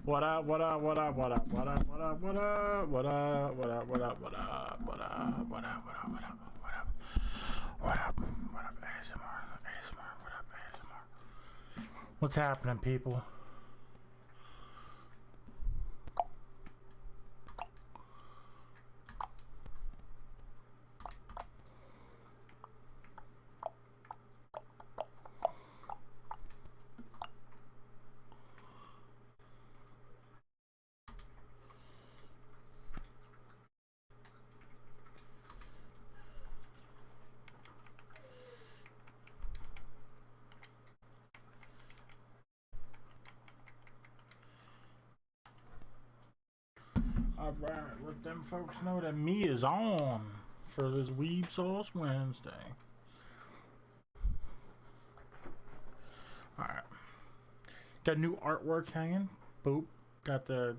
What up, what up, what up, what up, what up, what up, what up, what up, what up, what up, what up, what up, what up, what up, what up, what up, what up, what up, ASMR, what up, ASMR. What's happening, people? Alright, let them folks know that me is on for this Weeb Sauce Wednesday. Alright. Got new artwork hanging. Boop. Got the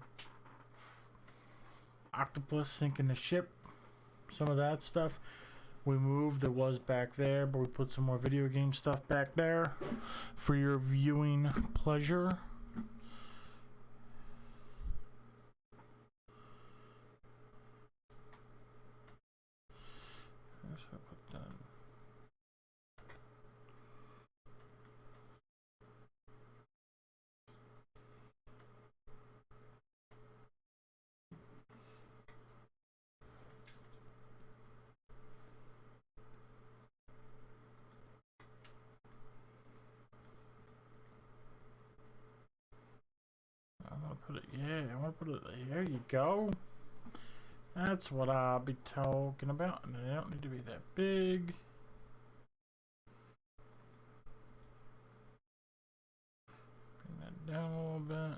octopus sinking the ship. Some of that stuff. We moved, it was back there, but we put some more video game stuff back there for your viewing pleasure. I want to put it there. You go. That's what I'll be talking about. And they don't need to be that big. Bring that down a little bit.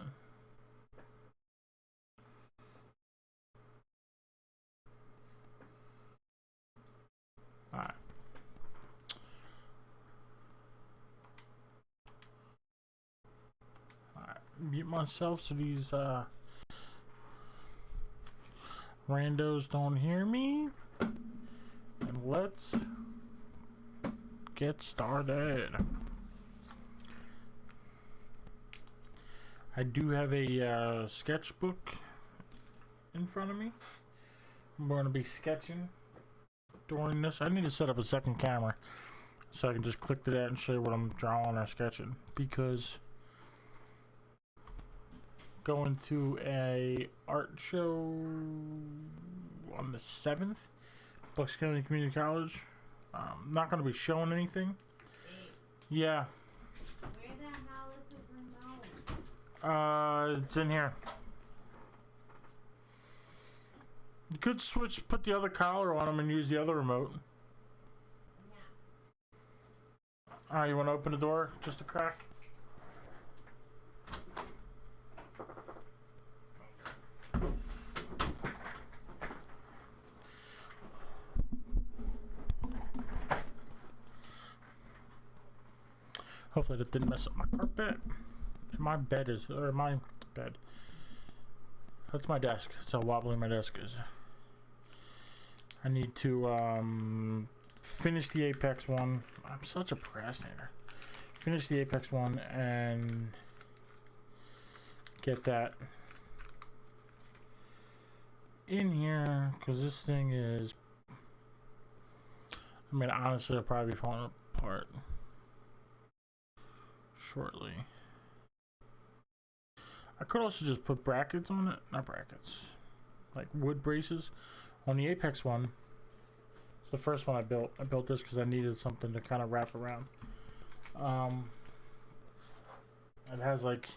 Alright. Mute myself so these randos don't hear me, and let's get started. I do have a sketchbook in front of me. I'm going to be sketching during this. I need to set up a second camera so I can just click to that and show you what I'm drawing or sketching, because going to a art show on the 7th, Bucks County Community College. Not going to be showing anything. Yeah. Where the hell is the remote? It's in here. You could put the other collar on them and use the other remote. Yeah. Alright, you want to open the door just a crack? Hopefully that didn't mess up my carpet. My bed is, or my bed. That's my desk. That's how wobbly my desk is. I need to finish the Apex one. I'm such a procrastinator. Finish the Apex one and get that in here, because this thing is, I mean, honestly, it'll probably be falling apart shortly. I could also just put brackets on it. Not brackets, like wood braces on the Apex one. It's the first one I built. I built this because I needed something to kind of wrap around. It has like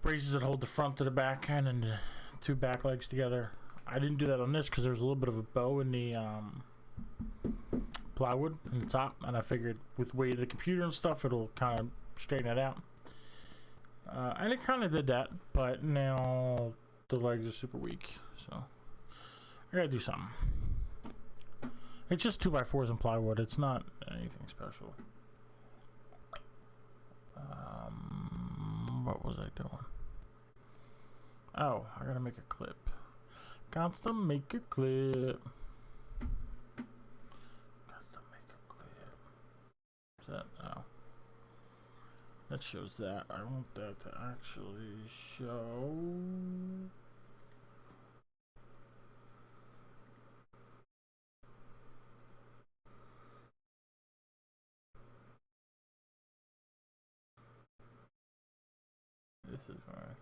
braces that hold the front to the back end and the two back legs together. I didn't do that on this because there was a little bit of a bow in the plywood in the top, and I figured with weight of the computer and stuff, it'll kind of straighten it out. And it kind of did that, but now the legs are super weak, so I gotta do something. It's just 2x4s and plywood. It's not anything special. What was I doing? Oh, I gotta make a clip. Got to make a clip. Got to make a clip. Is that? Oh. That shows that. I want that to actually show. This is right.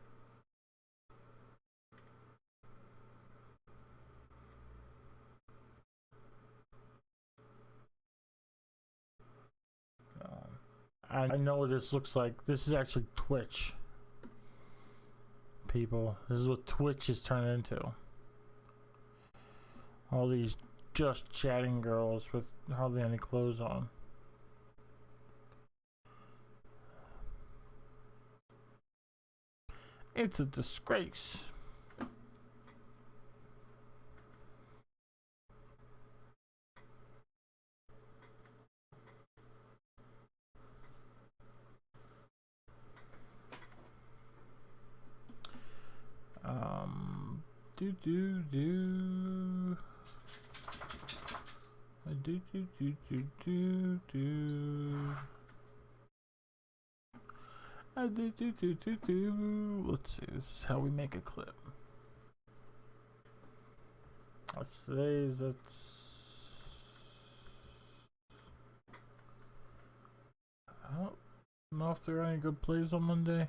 I know what this looks like. This is actually Twitch. People, this is what Twitch is turned into. All these just chatting girls with hardly any clothes on. It's a disgrace. Do do do. Do do do do do do. Do do do do do. Let's see. This is how we make a clip. That's today's. That's. I don't know if there are any good plays on Monday.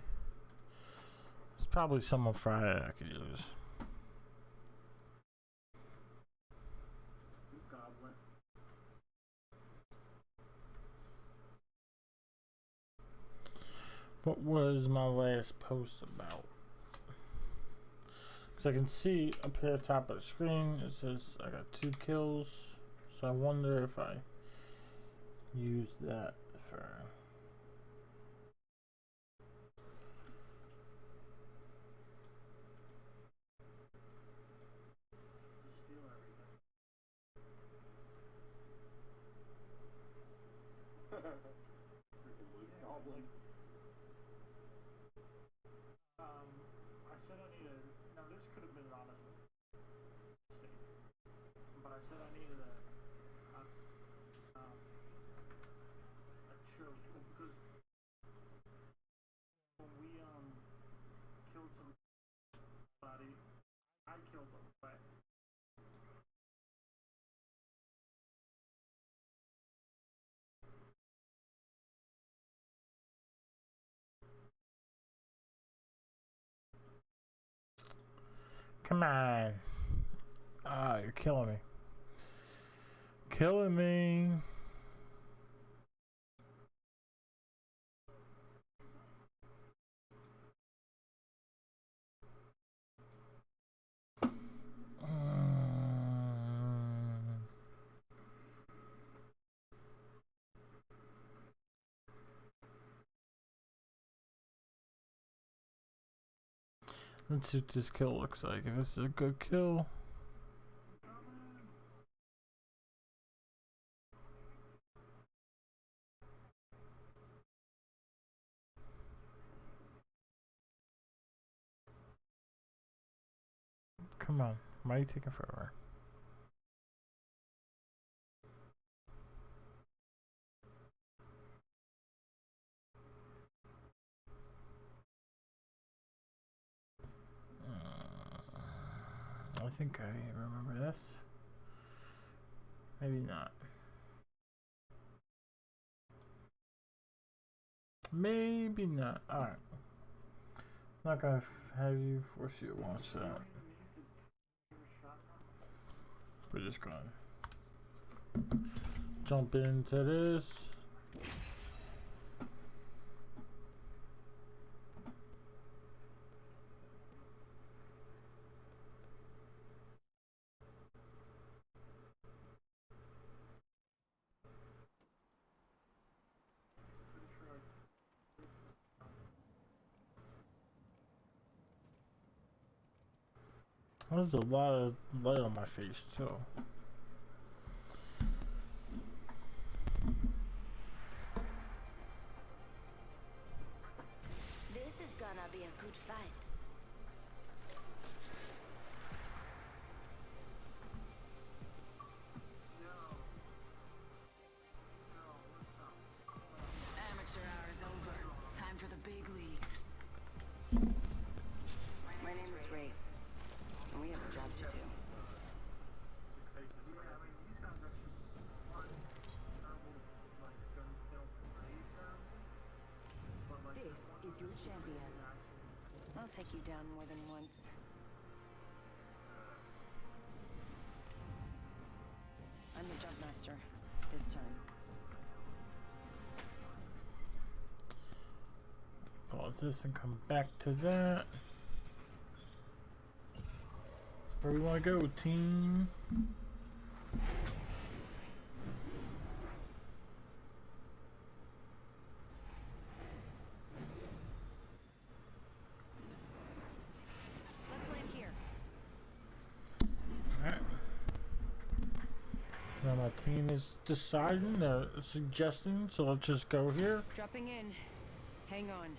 There's probably some on Friday I could use. What was my last post about? Because I can see up here at the top of the screen it says I got 2 kills. So I wonder if I use that for. I said I needed. Now this could have been an honest mistake, but I said I needed a choke because when we killed somebody, I killed them, but. Come on. Ah, you're killing me. Killing me. Let's see what this kill looks like. If it's a good kill. Come on. Why are you taking forever? I think I remember this. Maybe not. Maybe not. Alright. Not gonna have you force you to watch that. We're just gonna jump into this. There's a lot of light on my face too. This is gonna be a good fight. Amateur hour is over. Time Wraith. And we have a job to do. This is your champion. I'll take you down more than once. I'm the jump master. This time. Pause this and come back to that. Where we want to go, team? Let's land here. Alright. Now my team is deciding, suggesting, so let's just go here. Dropping in. Hang on.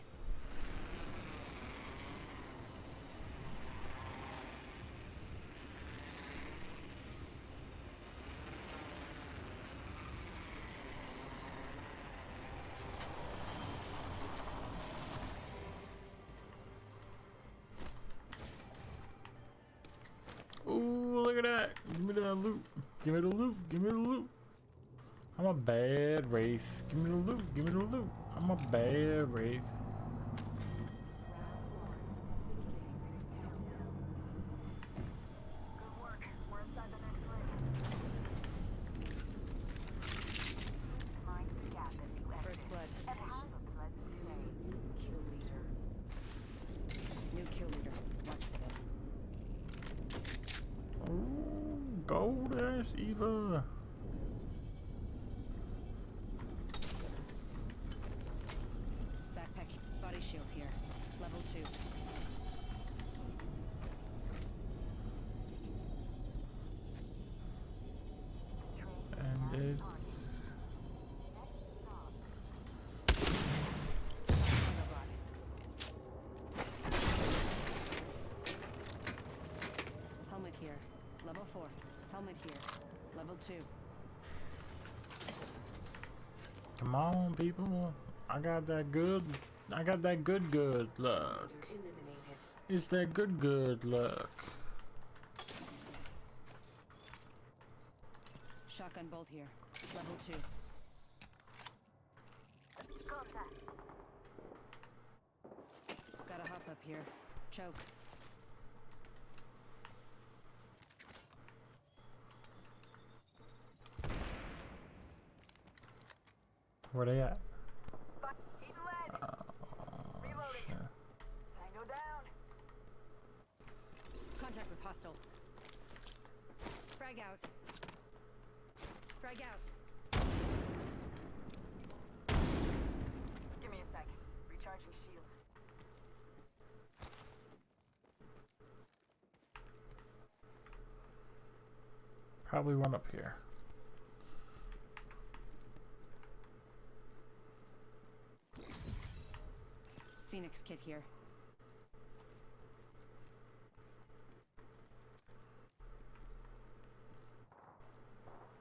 Ooh, look at that. Give me that loot. Give me the loot. Give me the loot. I'm a bad Wraith. Give me the loot. Give me the loot. I'm a bad Wraith. Good work. We're inside the next ring. Mind the gap as you exit. First blood. And have a pleasant day. Kill leader. New kill leader. Watch for them. Ooh, gold ass Eva. Backpack. Body shield here. Level 2. And it's Helmet here. Level 4. Helmet here. Level 2. come on, people. I got that good luck. It's that good luck. Shotgun bolt here. Level 2. Contact. Gotta hop up here. Choke. Where they at? Eating lead. Reloading. Shit. Tango down. Contact with hostile. Frag out. Frag out. Give me a sec. Recharging shields. Probably one up here. Phoenix kit here.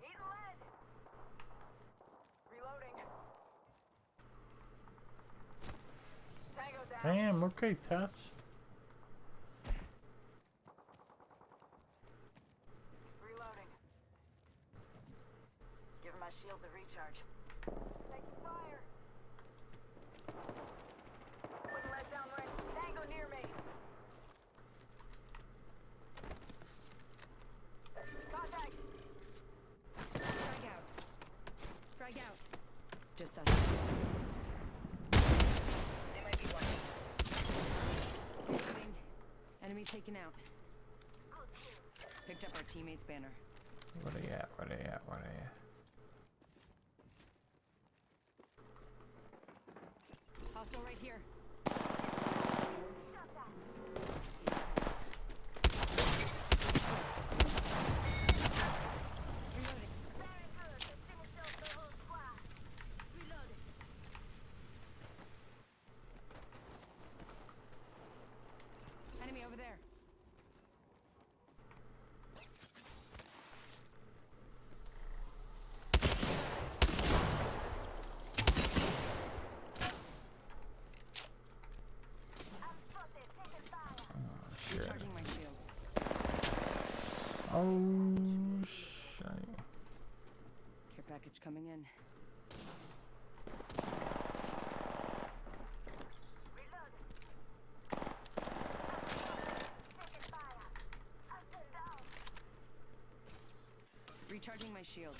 Eating lead. Reloading. Tango down. Damn, okay, Tess. Reloading. Giving my shields a recharge. Taking fire. Putting lead down range. Tango near me. Contact. Frag out. Frag out. Just us. They might be watching. Reloading. Enemy taken out. Picked up our teammate's banner. Where they at? Where they at? Where they at? Hostile right here. Shut out. Reloading. Very good. They finished off the whole squad. Reloading. Enemy over there. Oh, shit. Care package coming in. Recharging my shield.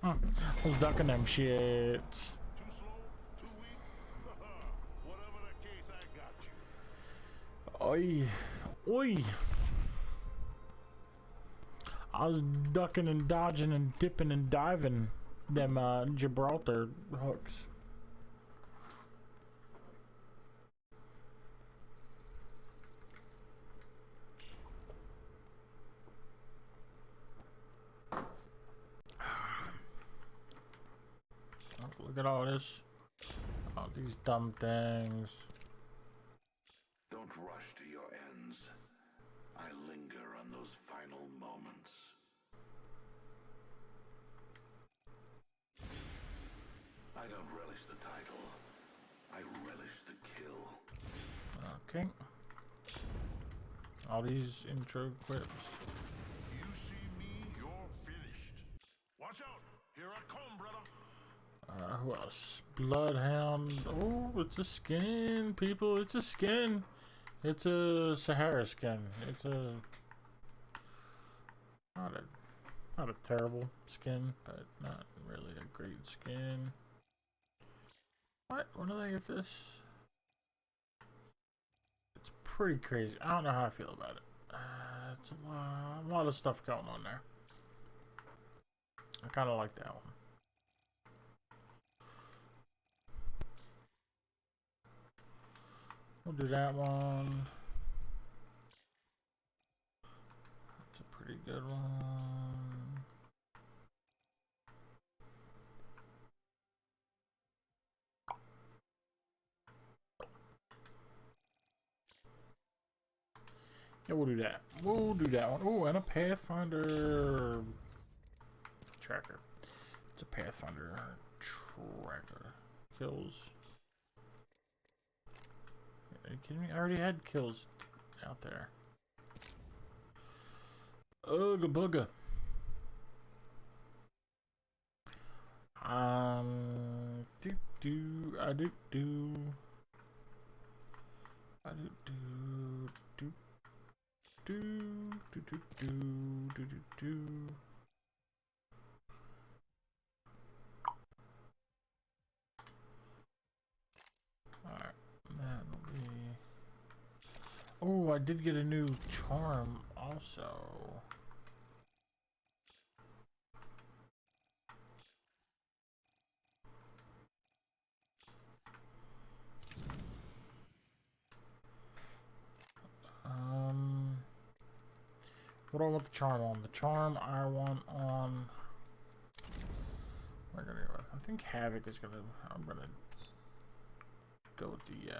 I was ducking them shits. Too slow? Too weak? Whatever the case, I got you. Oi. Oi. I was ducking and dodging and dipping and diving them Gibraltar hooks. Look at all this. All these dumb things. Don't rush to your ends. I linger on those final moments. I don't relish the title. I relish the kill. Okay. All these intro clips. You see me, you're finished. Watch out! Here I come, brother. Who else? Bloodhound. Oh, it's a skin, people. It's a skin. It's a Sahara skin. It's a not a terrible skin, but not really a great skin. What? When did I get this? It's pretty crazy. I don't know how I feel about it. It's a lot of stuff going on there. I kind of like that one. We'll do that one. That's a pretty good one. Yeah, we'll do that. We'll do that one. Oh, and a Pathfinder tracker. It's a Pathfinder tracker. Kills. Are you kidding me? I already had kills out there. Ooga booga. Do do. I do do. I do do do do do do do do do. Alright, that'll be. Oh, I did get a new charm also. What do I want the charm on? The charm I want on. We're gonna go. I think Havoc is gonna. I'm gonna go with the.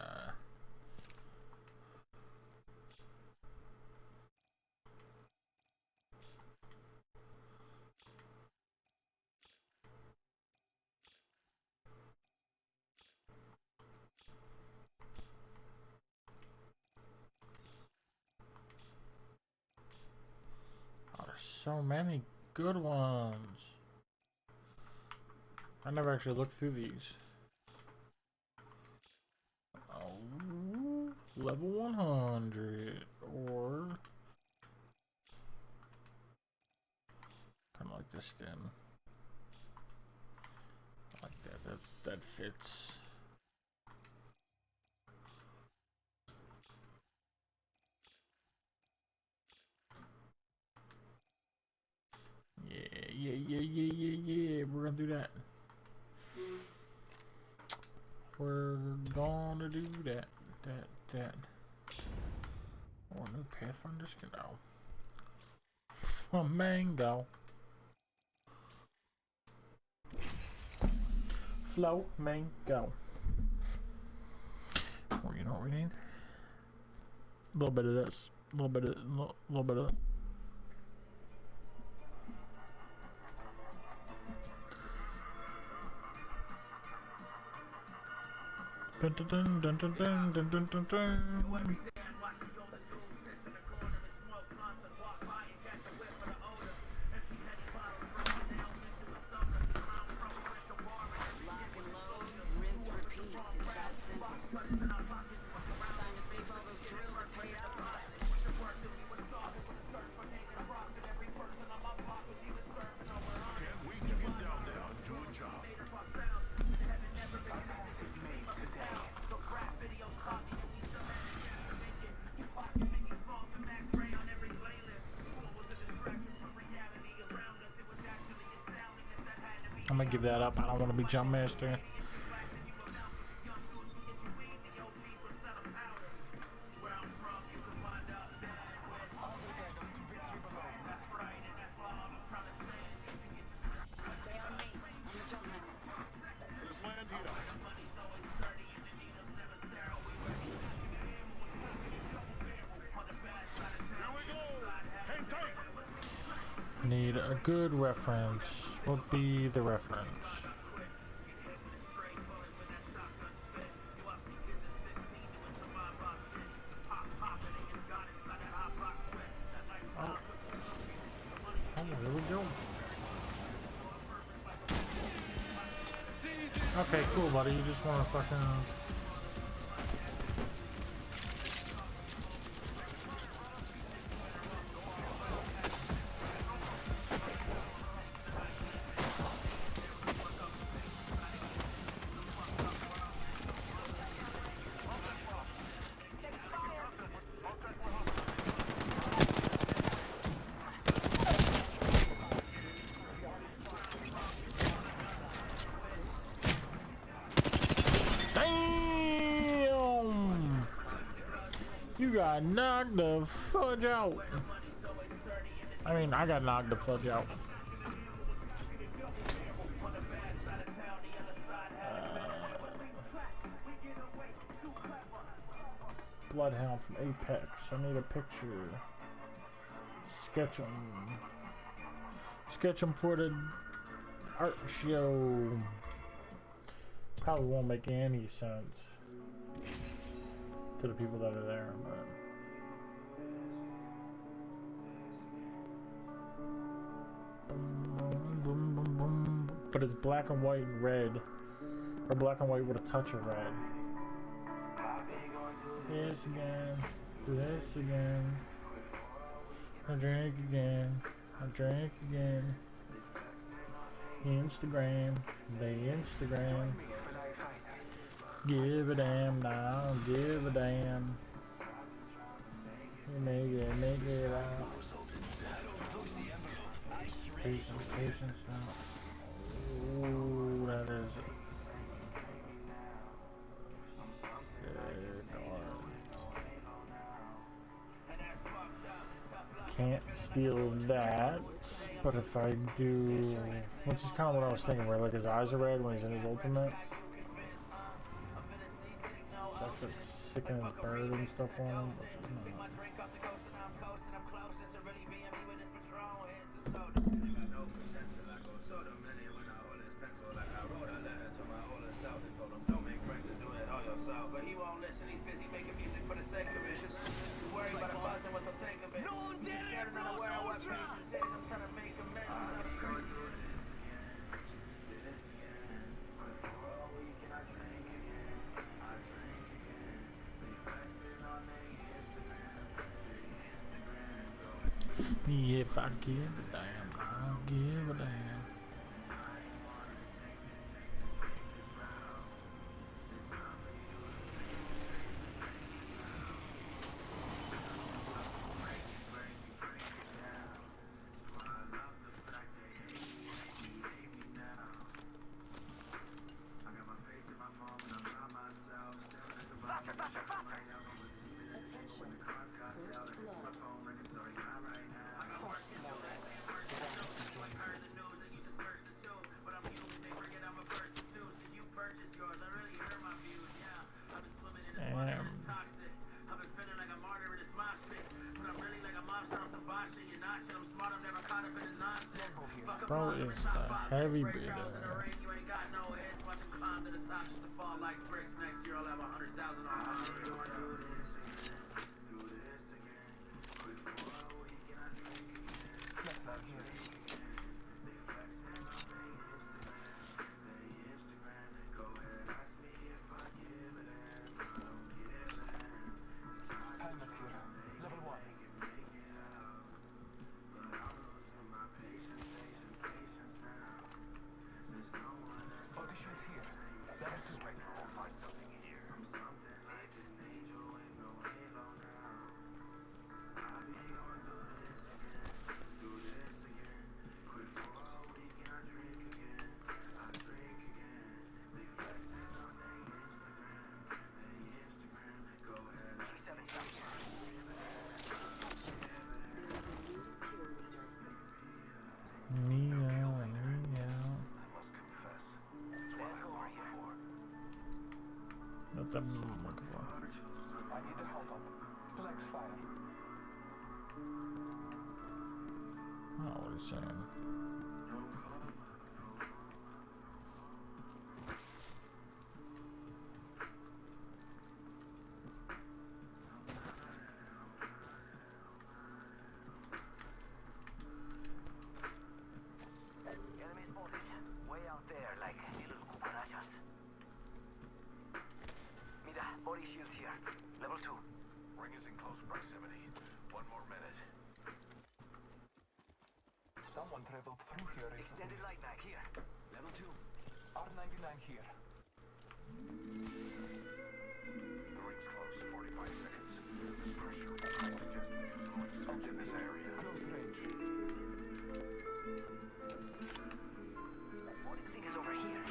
There's so many good ones. I never actually looked through these. Oh, level 100 or kind of like this then. I like that. That fits. Yeah. We're gonna do that. We're gonna do that. Oh, new Pathfinder skin. Oh. Flamingo. Flamingo. Oh, you know what we need? A little bit of this. A little bit of that. Dun, dun, dun, dun, dun, dun, dun, dun, dun, dun. Lock and load, rinse, repeat. It's that simple. Time to see if all those drills are paid off. Can't wait to get down there and do a job. This is made today. I'm gonna give that up. I don't want to be jump master. Stay on me. I'm the jump master. Need a good reference. What would be the reference? Oh, here we go. Okay, cool, buddy. You just want to fucking. Damn! You got knocked the fudge out. I mean, I got knocked the fudge out. Bloodhound from Apex. I need a picture. Sketch him. Sketch him for the art show. Probably won't make any sense to the people that are there, but but it's black and white and red, or black and white with a touch of red. This again, this again. I drink again, I drink again. Instagram, they Instagram. Give a damn now, give a damn. Make it out. Patience now. Ooh, that is it. Can't steal that, but if I do, which is kind of what I was thinking, where like his eyes are red when he's in his ultimate. That's a sickening bird and stuff on him, which is not. If I give a damn, I'll give a damn. Bro is a heavy bidder. You ain't got no heads. Watch them climb to the top just to fall like bricks. Next year I'll have 100,000 on my That I'm looking for. I need the help up. Select fire. Oh, what he's saying. Enemy spotted. Way out there, like little cucarachas. Mira, body shield here. Level 2. Ring is in close proximity. 1 more minute. Someone traveled through here recently. Extended light mag here. Level 2. R99 here. The ring's close. 45 seconds. This pressure will suggest we use low extent in this area. Close range. What do you think is over here?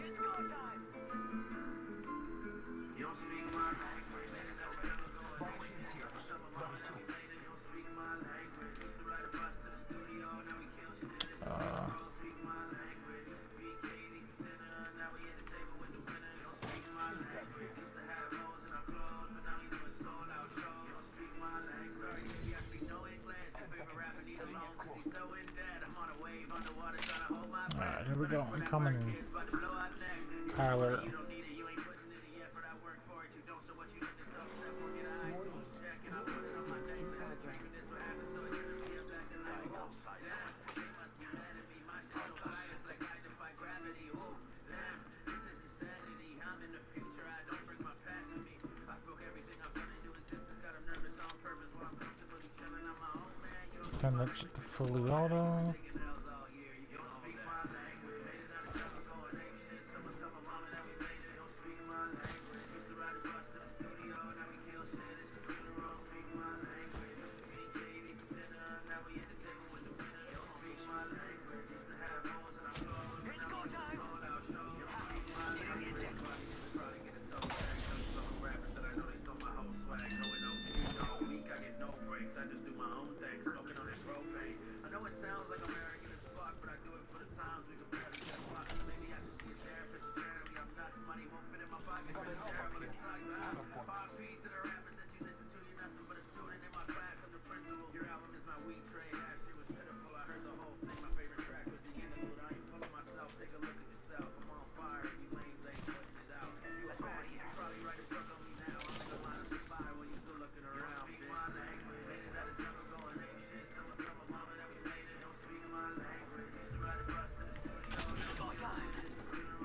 It's go time! You don't speak my language. Body shield here. Level 2. You don't speak my language. Used to ride a bus to the studio. Now we kill shit. Don't speak my language. Used to be Katie for dinner. Now we at the table with the winner. You don't speak my language. Used to have holes in our clothes, but now we doing sold out shows. You don't speak my language. Sorry, baby, I speak no English. Your favorite rapper need a loan 'cause he's so in debt. I'm on a wave underwater trying to hold my breath. Alright, here we go. I'm coming. About to blow out next. Kyler. You don't need it. You ain't putting in the effort. I work for it. You don't. So what you let yourself step on your iTunes check and I put it on my necklace. Drinking this what happened. So it's gonna be a back and I go. Damn, they must be mad at me. My shit so biased like I defy gravity. Oh, damn, this is insanity. I'm in the future. I don't bring my past with me. I spoke everything I've done into existence. Got 'em nervous on purpose while I'm comfortably chilling on my own, man. You don't Turn that shit to fully auto. taking L's all year. You don't speak my language. Hated out of trouble going ape shit. Someone tell my mama that we made it. Don't speak my language. Used to ride a bus to the studio. Now we kill shit. It's a funeral. Speak my language. Used to be Katie for dinner. Now we at the table with the winner. Don't speak my language. Used to have holes in our clothes. It's go time! Sold out shows. Don't speak my language. Probably get a toe tag. Some rappers that I know they stole my whole swag. Going OT all week. I get no breaks. I just do my own thing. Smoking on that propane. I know it sounds like I'm arrogant as fuck, but I do it for the times we can barely get fucked. Maybe I should see a therapist. Apparently I'm nuts. Money won't fit in my pocket. Got But an it's help terrible. up It's here. like Ammo point. 5 feet to the rappers that you listen to. You're nothing but a student in my class. I'm the principal. Your album is my weed trade. That shit was pitiful. I heard the whole thing. My favorite track was the interlude. I ain't full of myself. Take a look at yourself. I'm on fire. And you lanes ain't putting it out. You a fan. You can probably write a book on me now. I'm in the line of fire while you still looking around. Speak my language. Hated out of jungle going ape shit. Someone tell my mama that we made it. Don't speak my language. Used to ride a bus to the studio. It's go time!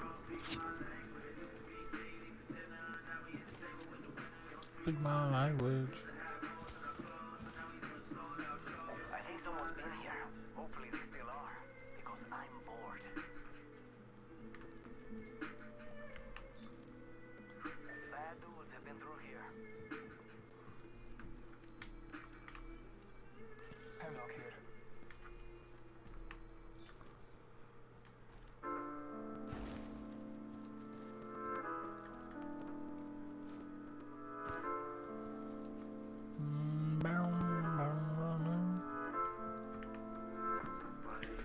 Don't speak my language. Used to be Katie for dinner. Now we at the table with the winner. Don't Speak my language. have holes in our clothes, but now we doing sold out shows. I think someone's been here. Hopefully they still are. Because I'm bored. Bad dudes have been through here. Hemlock here.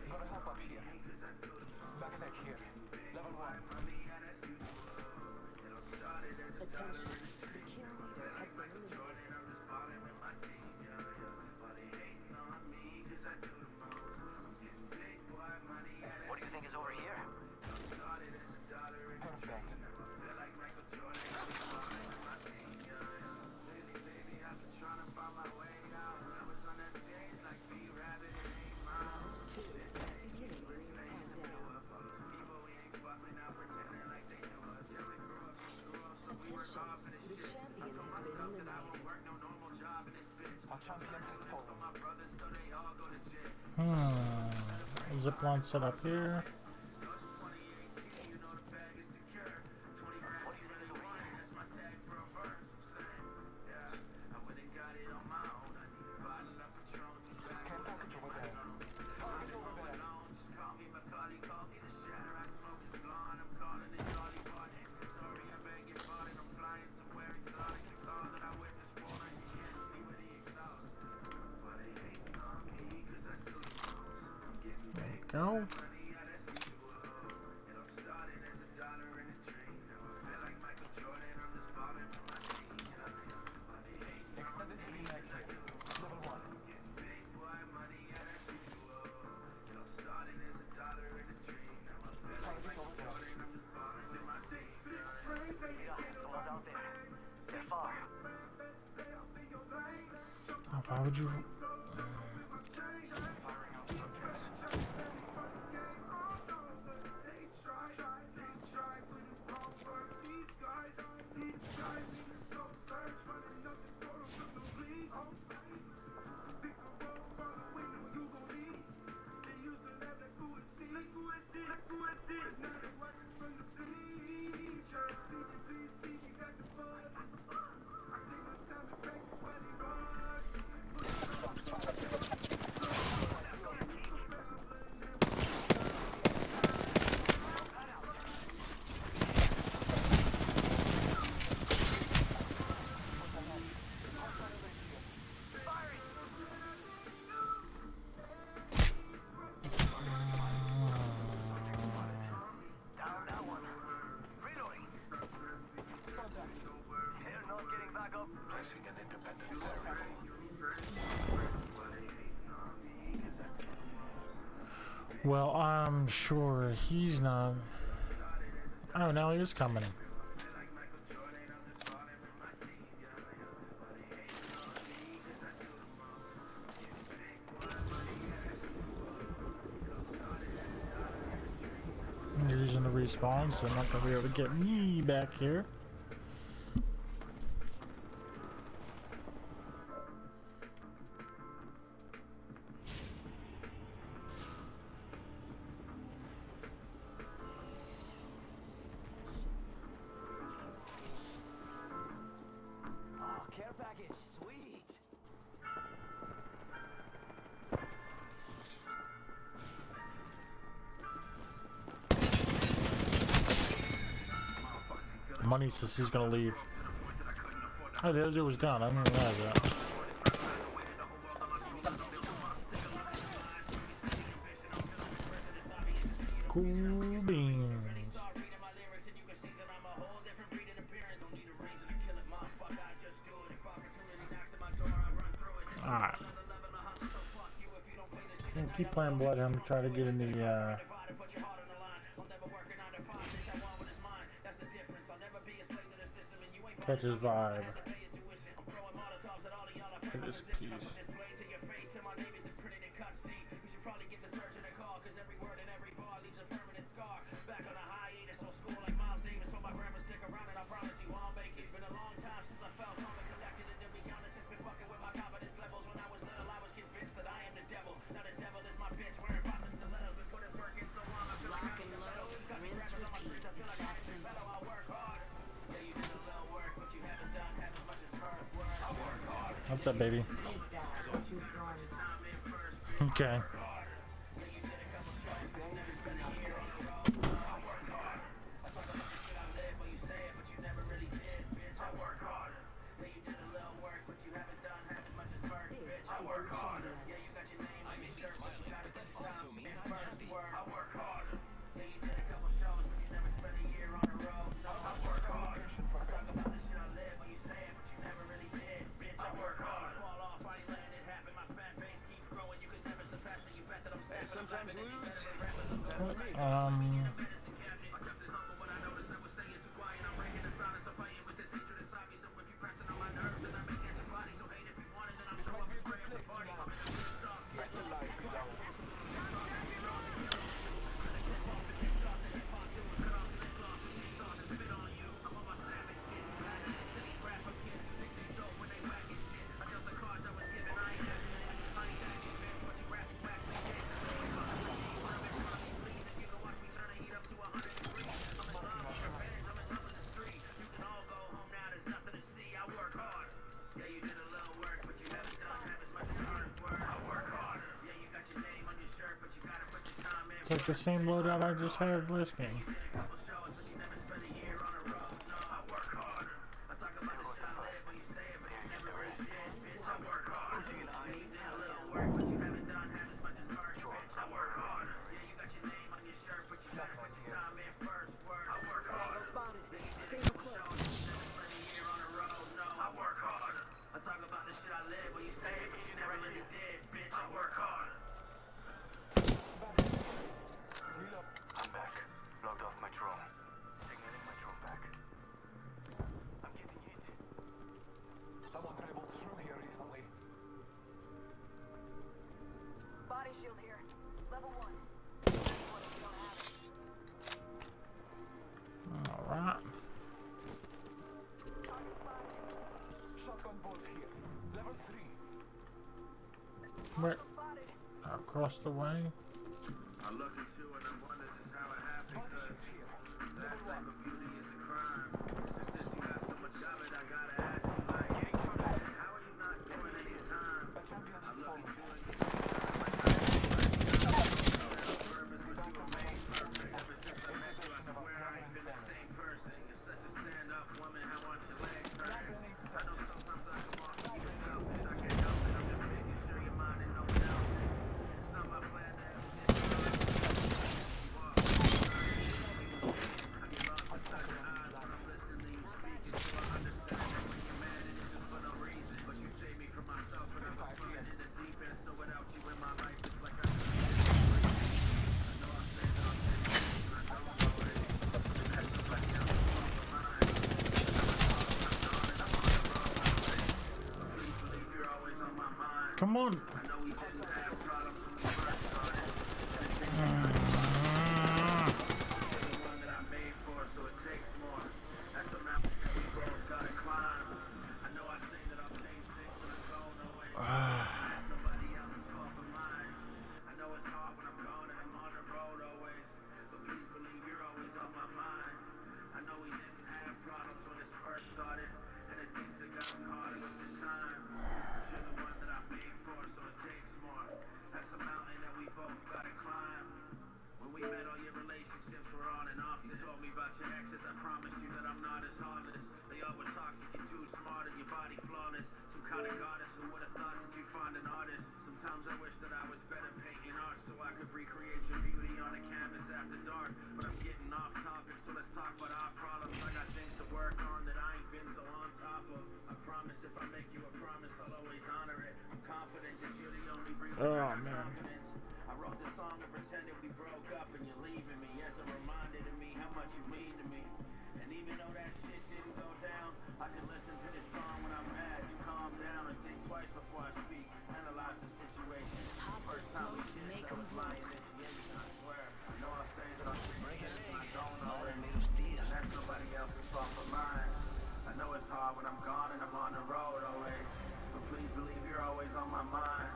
Got a help up here. Backpack here. Level 1. Attention, the kill leader has been eliminated. Everybody hating on me 'cause I do zip line set up here. Go. Extended heavy mag here. Level 1. Target over there. Yeah, someone's out there. They're far. Oh, why would you? Firing out structures. Down that one. Reloading. They're not getting back up. Placing an independent variable. Well, I'm sure he's not. Oh, now he is coming. They're using the respawn, so I'm not gonna be able to get me back here. Oh, care package. Sweet. Money says he's gonna leave. Oh, the other dude was down. I didn't even realize that. Cool beans. Alright. We'll keep playing Bloodhound to try to get in the catch his vibe for this piece. Lock and load, rinse, repeat. It's that simple. What's up, baby? Okay. Sometimes lose, sometimes win. This might be a good place to now. Better lies below. It's like the same loadout I just had last game. I'm back. Logged off my drone. Signaling my drone back. I'm getting hit. Someone traveled through here recently. Body shield here. Level 1. What if you don't have it? Alright. Shotgun bolt here. Level 3. Wait. Across the way. I look at you and I wonder just how it happened, cause that type of beauty is a crime. And since you got so much of it, I gotta ask you, like, how are you not doing any time? A champion I is look falling. at you and you like purpose, but you remain perfect. Ever since I met you, I swear I ain't been the same person. You're such a stand-up woman, how want your legs turn? I know sometimes I come off to you selfish, I can't help it, I'm just making sure you're mine and no one else's. It's not my plan to ever get you out. You are. I get lost inside your eyes when I'm listening to you speaking, so I understand that when you're mad it isn't for no reason. But you save me from myself when I was running in the deep end, so without you in my life, it's like I couldn't get through it. I know I say that I'm saying it, and I don't know it. And that's somebody else's fault but mine. Please believe you're always on my mind. Come on. I know we didn't have problems when we first started. And it takes the one that I made for, so it takes more. That's the mountain that we both gotta climb. I know I say that I'll change things when I go no way. That's nobody else's fault but mine. I know it's hard when I'm gone and I'm on the road always. But please believe you're always on my mind. I know we didn't have problems when this first started. And the things have gotten harder with the time. But you're the one that I made for, so it takes more. That's a mountain that we both gotta climb. When we met, all your relationships were on and off. You told me about your exes. I promised you that I'm not as heartless. They all were toxic, you're too smart, and your body flawless. Some kind of goddess who would have thought that you'd find an artist. Sometimes I wish that I was better painting art so I could recreate your beauty on a canvas after dark. But I'm getting off topic, so let's talk about our problems. I got things to work on that I ain't been so on top of. I promise if I make you a promise, I'll always honor it. I'm confident that you're the only reason I got confidence. I wrote this song to pretend that we broke up and you're leaving me as a reminder to me how much you mean to me. And even though that shit didn't go down, I can listen to this song when I'm mad. You calm down and think twice before I speak. Analyze the situation. First time we kissed, I was my initiation, I swear. I know I say that I'm I don't know it. And that's nobody else's fault but mine. I know it's hard when I'm gone and I'm on the road always. But please believe you're always on my mind.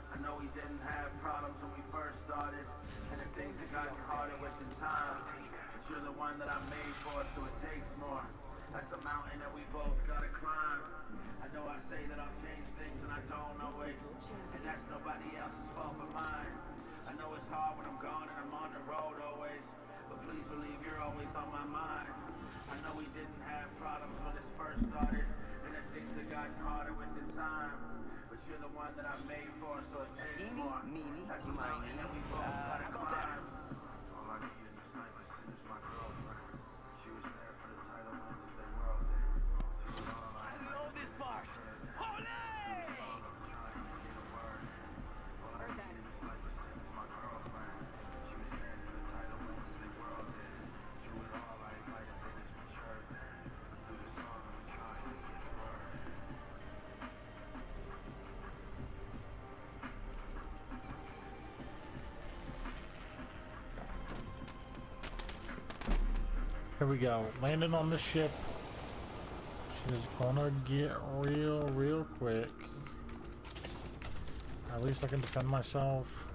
I know we didn't have problems when we first started, and the things have gotten harder with the time. But you're the one that I made for, so it takes more. That's a mountain that we both gotta climb. I know I say that I'll change things, and I don't always. And that's nobody else's fault but mine. I know it's hard when I'm gone and I'm on the road always. But please believe you're always on my mind. I know we didn't have problems when this first started, and the things have gotten harder with the time. But you're the one that I made for, so it takes more. That's a mountain that we both gotta climb. All I need in this life is my girlfriend. She was there for the title wins as they were all there. She was all I had. Know this part. Holy! Heard that. In this life is my girlfriend. She was there for the title wins as they were all there. She was all I might have been as mature then. But through the song, I'm trying to get a word. Here we go. Landing on the ship. She's gonna get real quick. At least I can defend myself.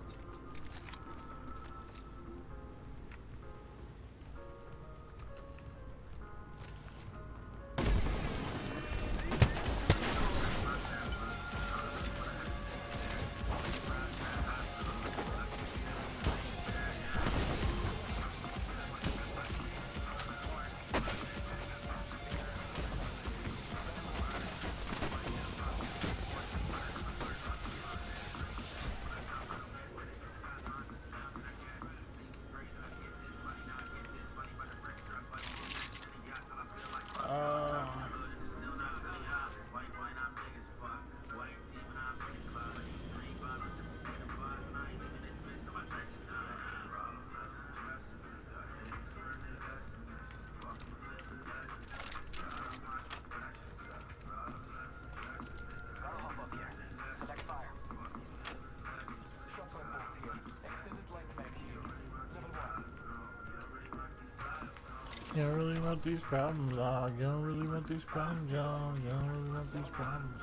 You don't really want these problems, dog. You don't really want these problems, dog. You don't really want these problems.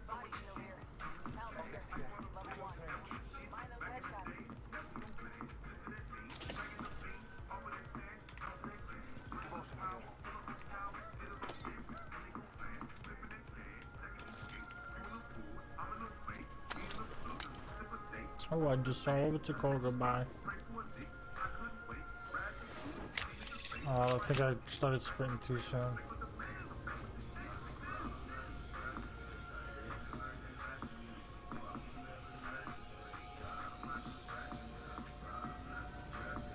Body shield here. Helmet here. Level 1. Mind those headshots. Devotion here. Oh, I just saw what's it called goodbye. I think I started sprinting too soon.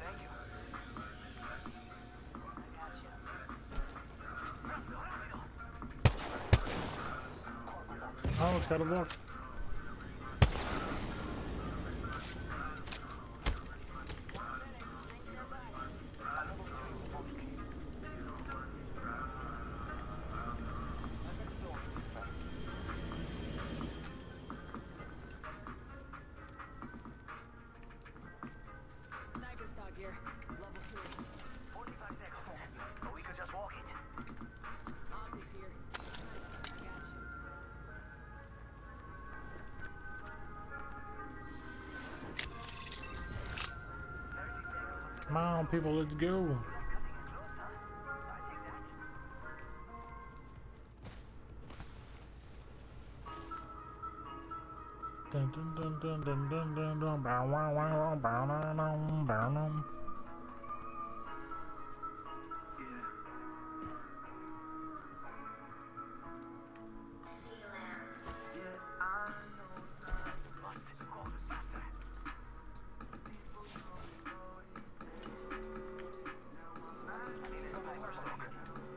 Thank you. Oh, it's gotta work. Let's explore this map. Sniper stock here. Level 2. 45 seconds. But we could just walk it. Optics here. Gotcha. Come on, people, let's go. Dun dun dun dun dun dun dun dun. Bow wow wow bow bow bow bow bow.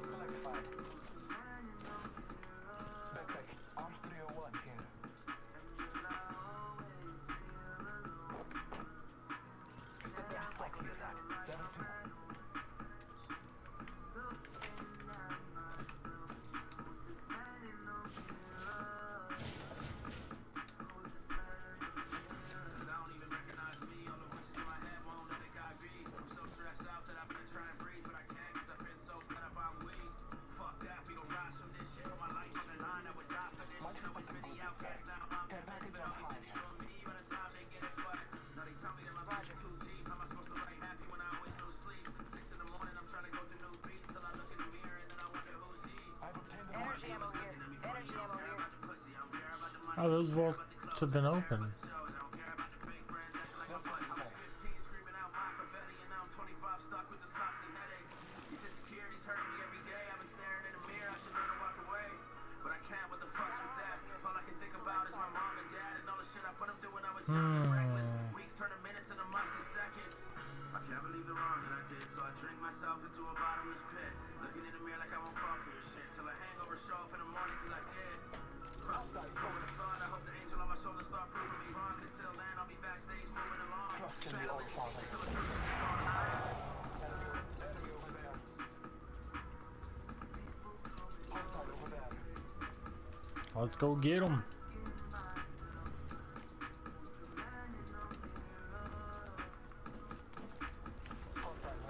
Select 5. Backpack. Arms 301 here. Step down stock here. Level 2. don't even recognize me. All the voices in my head won't let it guide me. I'm so stressed out that I've been trying to breathe, but I can't cause I've been so fed up I'm weak. Fuck that, we gon' rise from this shit. Put my life on the line, I would die for this Might shit. be I was something really good this outcast, time. now I'm Care the package but on I'll high be here. on me by the time they get it fucked. Now they tell me that my vision too deep. How am I supposed to write happy when I always lose sleep? At 6 in the morning, I'm trying to go through new beats till I look in the mirror and then I wonder who's he. I've obtained the Energy ammo here. Energy ammo here. Pussy, I don't care about the money. Oh, those vaults have been open. I don't care about the fake friends acting like Let's I'm get this way. 15 screaming out Machiavelli and now I'm 25 stuck with this constant headache. These insecurities hurt me every day. I've been staring in the mirror. I should learn to walk away, but I can't. What the fuck's with that? All I can think about is my mom and dad and all the shit I put them through when I was young and reckless. Weeks turning minutes into months to seconds. I can't believe the wrong that I did, so I drink myself into a bottomless pit. Looking in the mirror like I won't fall for your shit till a hangover show up in the morning 'cause I did. I hope the angel on my shoulder start proving me wrong. 'Cause till then I'll be backstage moving along. Trust in the old father. Enemy over there. Hostile over there. Let's go get them. Hostile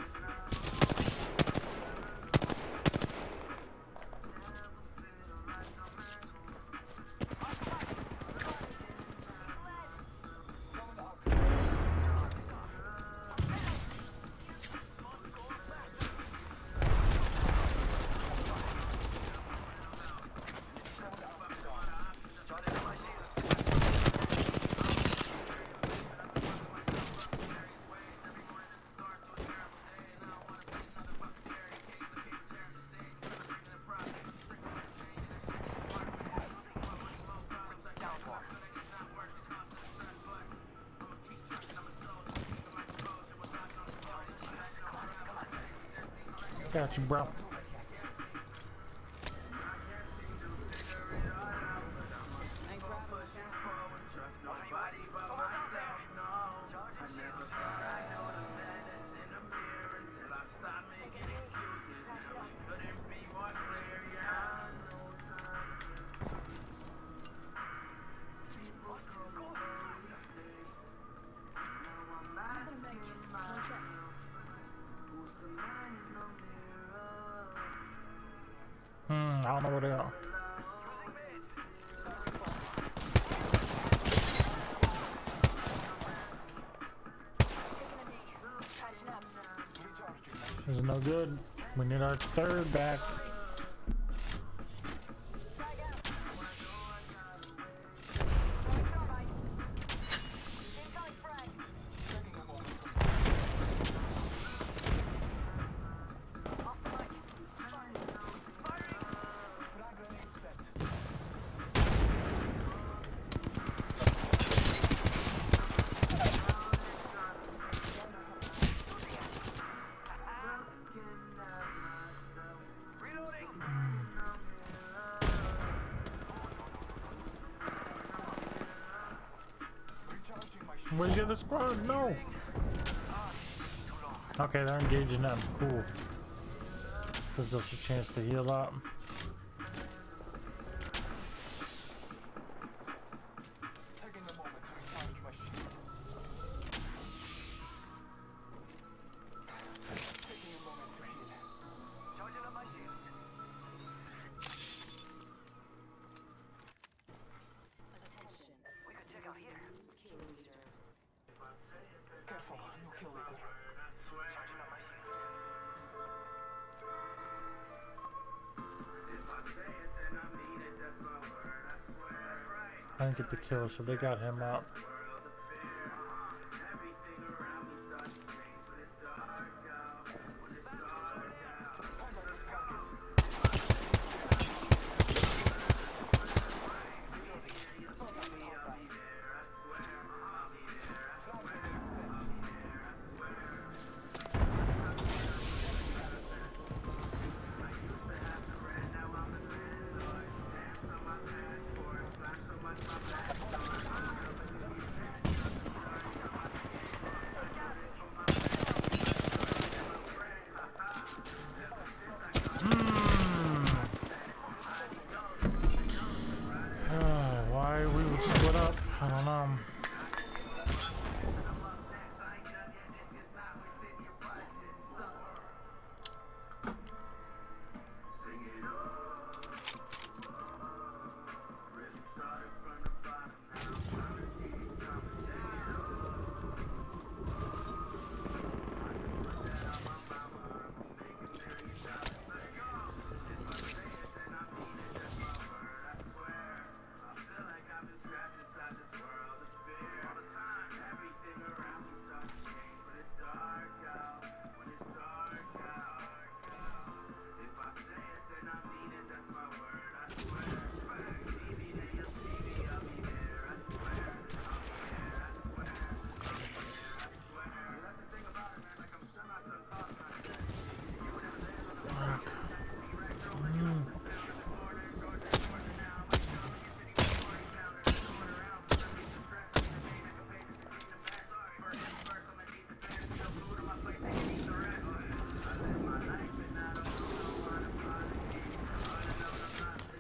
right. Throwing ox. Got you, bro. Thanks, Rob. Trust nobody but myself, no. I never thought I'd know the man that's in the mirror until I stopped making excuses. Yeah, we couldn't be more clear, yeah. I know times people go No good. We need our third back. Frag out. Throwing thermite. Incoming frag. Taking a moment. Oscar Mike. Firing. Frag grenade set. Recharging my shield. Where'd you get the squad? No. Okay, they're engaging them. Cool. Gives us a chance to heal up. Taking a moment to recharge my shields. Taking a moment to heal. Charging up my shields. Attention. We could check out here. Kill leader. Careful, no kill leader. Charging up my shields. I didn't get the kill, so they got him up. Why we would split up? I don't know.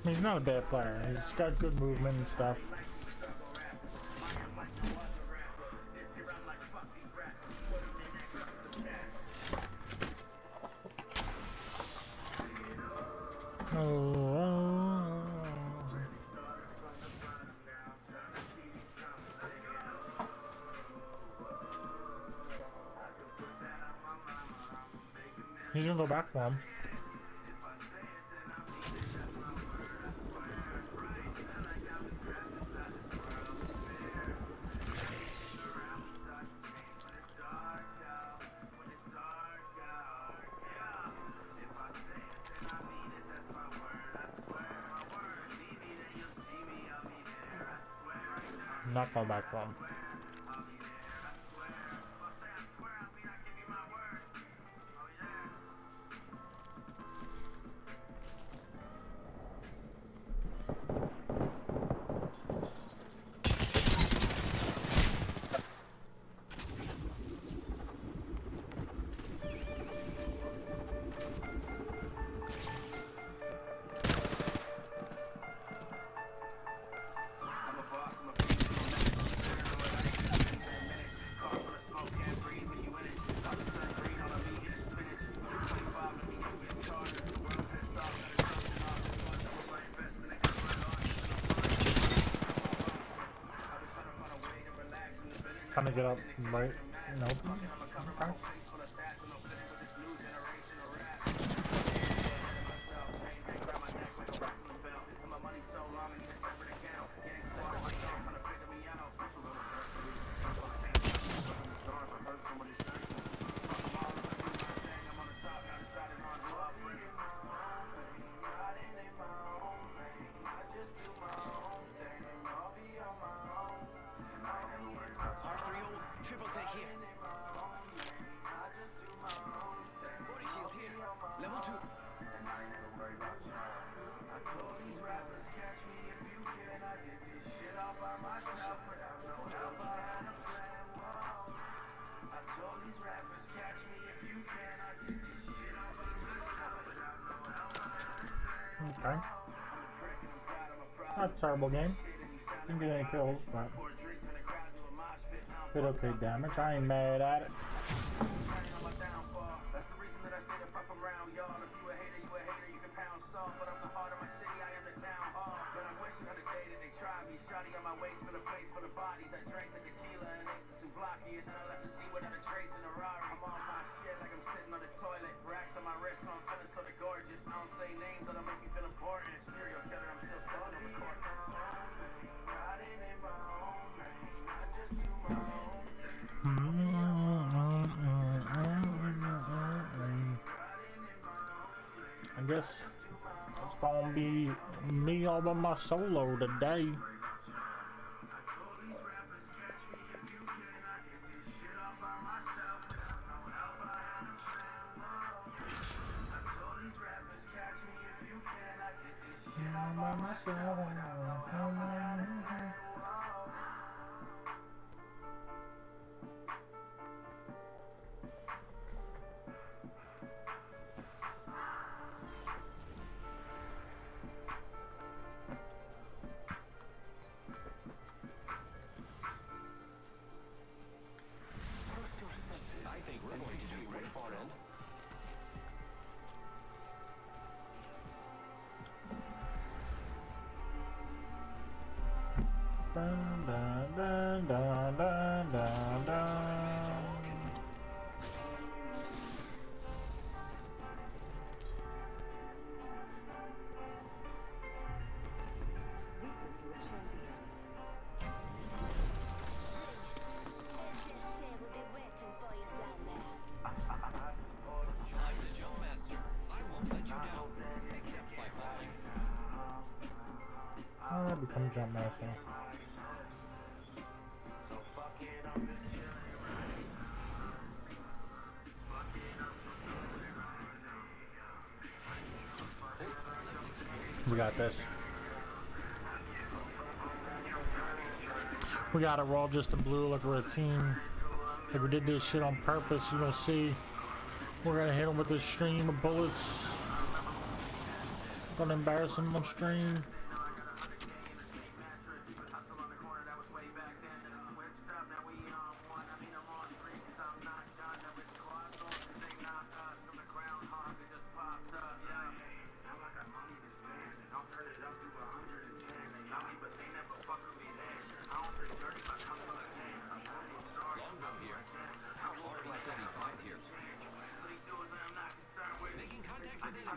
He's not a bad player. He's got good movement and stuff. He's gonna go back for him. Not going back for him. Trying to get up right. Nope. Okay. Okay. Not a terrible game. Didn't get any kills, but did okay damage. I ain't mad at it. Shotty on my waist for the place for the bodies. I drank the tequila and ate the souvlaki, and then I left to see without a trace in a Rari. I'm on my shit like I'm sitting on the toilet. Racks on my wrist, so I'm feeling sort of gorgeous. I don't say names that'll make me feel important. Serial killer, I'm still selling on the court. Riding in my own lane, not just you, my own. I guess it's gonna be me all by my solo today. I think we're going to do great far end. Dun, dun, dun, dun, dun, dun, dun. This is your champion. I'm the jump master. I won't let you down, except by falling. I become jump master. We got this. We got it. We're all just in blue like we're a team. Like we did this shit on purpose. You don't see. We're gonna hit them with this stream of bullets. Gonna embarrass them on stream. Longbow here. R35 here. Making contact with enemy.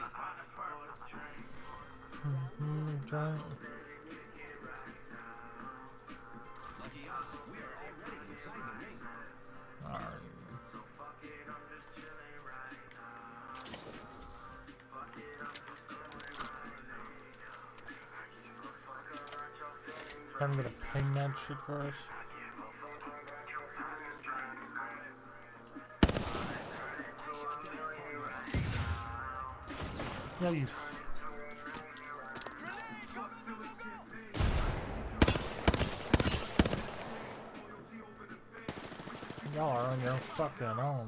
Lucky us, we are already inside the ring. Alright. I'm gonna ping that shit for us. Yeah, you. Y'all are on your fucking own.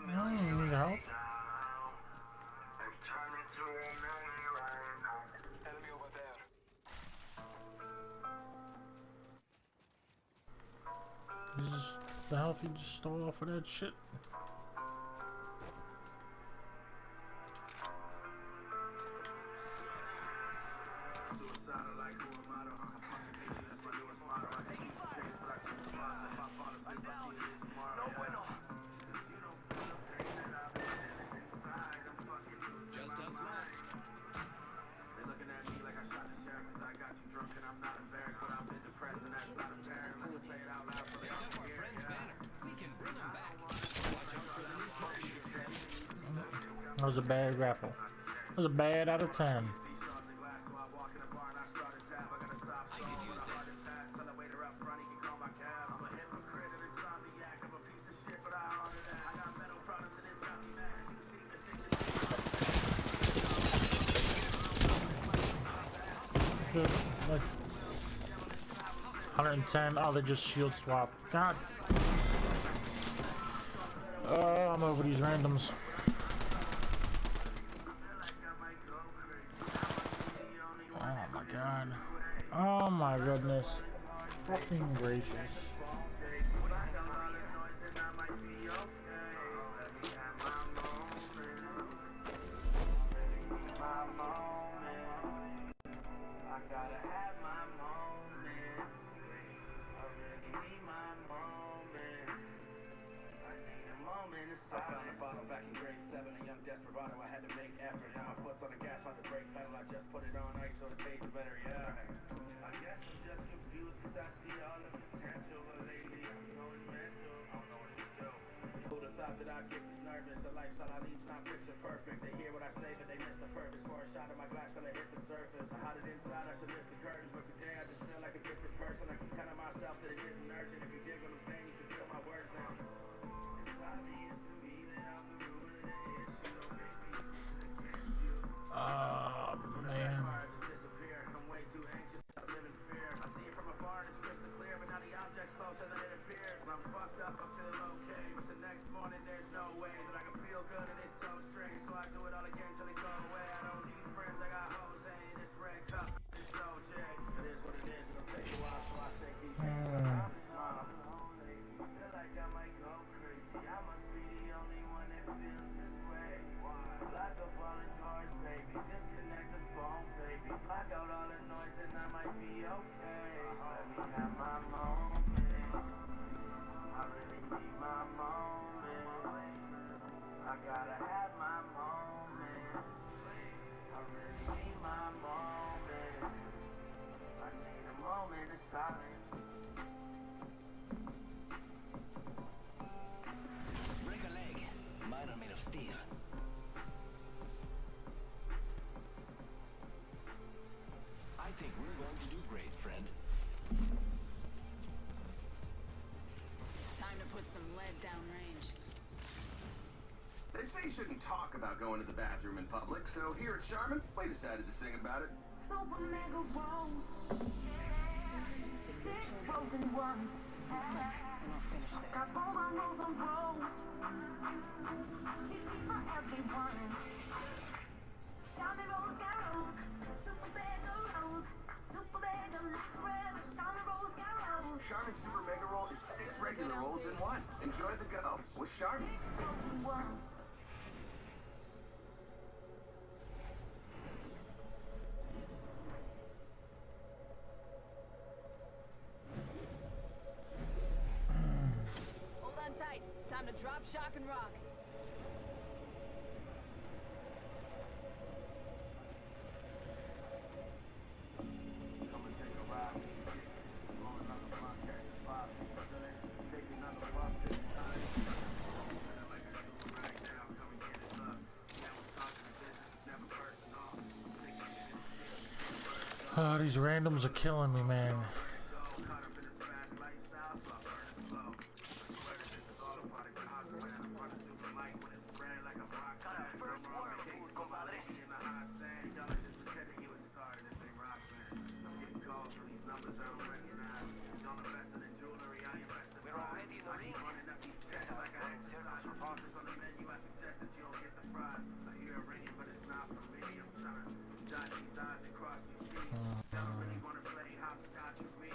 You need help? Enemy over there. This is the health you just stole off of that shit. was a bad grapple. That was a bad out of 10. Like 110. Oh, they just shield swapped. God. Oh, I'm over these randoms. Oh my god. Oh my goodness. Fucking gracious. I found a bottle back in grade 7, a young desperado. I had to make effort. Now my foot's on the gas, on the brake pedal. I just put it on ice so it tastes better, yeah. I guess I'm just confused cause I see all the potential. But lately I'm going mental. I don't know what to do. Who'd have thought that I'd get this nervous? The lifestyle I lead's not picture perfect. They hear what I say, but they miss the purpose. For a shot of my glass till I hit the surface. I hide it inside, I should lift the curtains. But today I just feel like a different person. I keep telling myself that it isn't urgent. If you dig what I'm saying, you should feel my words now. It's obvious to me that I'm the root of the issue. Oh man. I'm way too anxious to live in fear. I see it from afar and it's crystal clear, but now the object's closer than it appears. When I'm fucked up, I feel okay, but the next morning there's no way that I can feel good, and it's so strange. So I do it all again till they go away. I don't need friends, I got Jose in this red cup. It's OJ. It is what it is. It'll take a while, so I shake these hands. I feel like I might go crazy. I must be the only one that feels this way. Block up all the doors, baby. Disconnect the phone, baby. Block out all the noise and I might be okay. So let me have my moment. I really need my moment. I gotta have my moment. I really need my moment. I need a moment of silence. Break a leg. Mine are made of steel. I think we're going to do great, friend. Time to put some lead downrange. They say you shouldn't talk about going to the bathroom in public, so here at Charmin, we decided to sing about it. Super mega rose. 6 rows in one. And I'll finish this. Got rows on rows on rows. 50 for everyone. Shiny rose got rose. Super mega rose. Super mega let's spread. Shiny rose got rose. Charmin Super Mega Roll is 6 regular rolls in one. Enjoy the go with Charmin. 6 rows in one. Hold on tight. It's time to drop, shock, and rock. Come and take a ride with your chick. Roll another blunt, catch a spot. Take another puff, take time. Like I do right now, come and get it up. Now we're talking business, it's never personal. Oh, these randoms are killing me, man. Caught up in this fast lifestyle, so I burn it slow. Swear this is all a part of God's plan. I'm running through the light when it's red like a rock band. Somewhere on vacation, go by in the hot sand. Y'all are just pretending you a star in this ain't rock band. I'm getting calls from these numbers I don't recognize. Y'all invested in jewelry, I invested in We're already in the ring. running up these checks like I exercise. Offers on the menu, I suggest that you don't get the fries. I hear it ringing, but it's not for me. I'm trying to dot these I's and cross these T's. Y'all really wanna play hopscotch with me?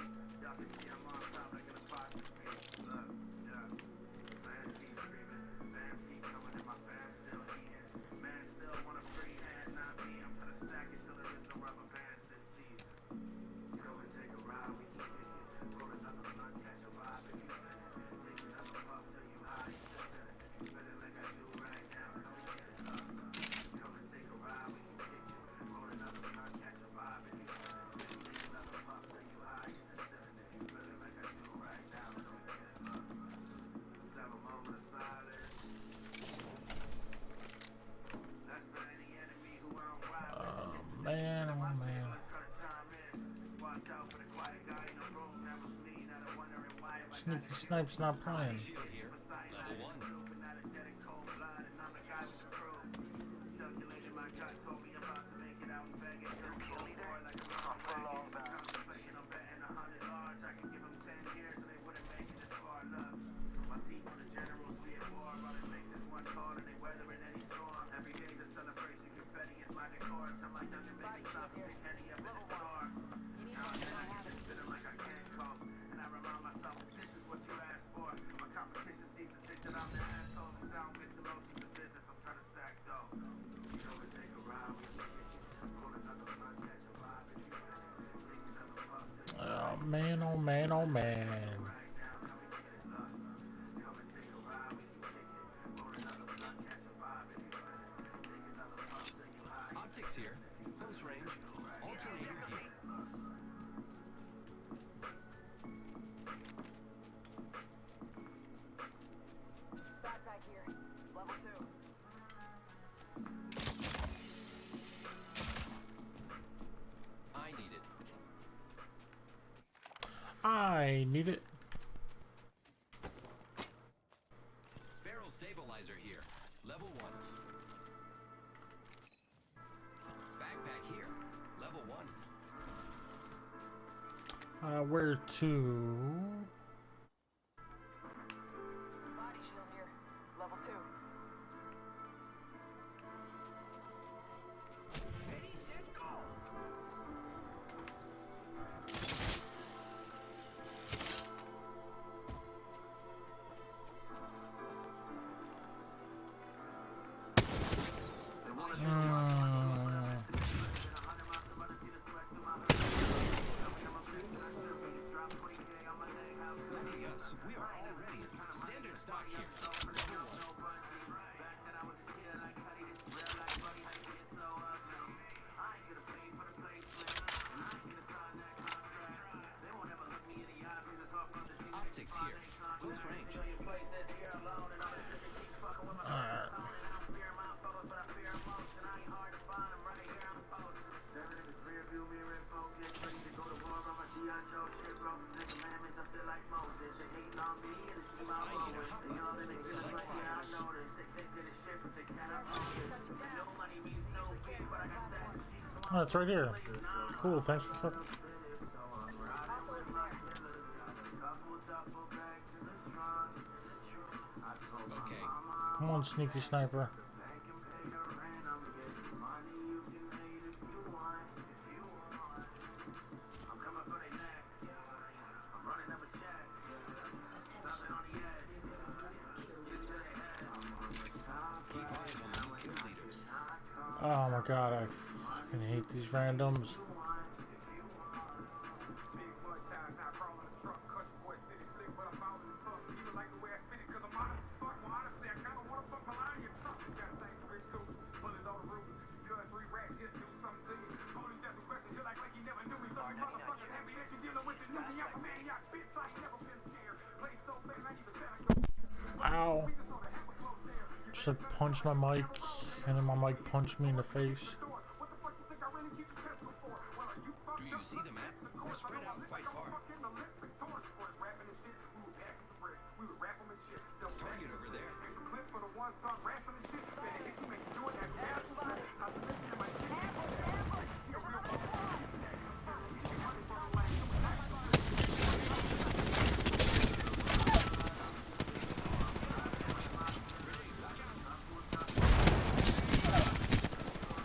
Sneaky Snipe's not playing. Shield here. Level 1. Oh man, oh man, oh man. Optics here. Close range. Alternator here. Backpack here. Level 2. I need it. I need it. Barrel stabilizer here. Level 1. Backpack here. Level 1. Where to? Body shield here. Level 2. Lucky us. We are all ready. Standard stock here. Optics here. Close range. Alright. Select fires. Oh, it's right here. Cool, thanks for fucking. Okay. Come on, Sneaky Sniper. Keep eyes on the new kill leaders. Oh my god, I fucking hate these randoms. Ow. Just like punched my mic, and then my mic punched me in the face. Do you see the map? We're spread out quite far. Target over there.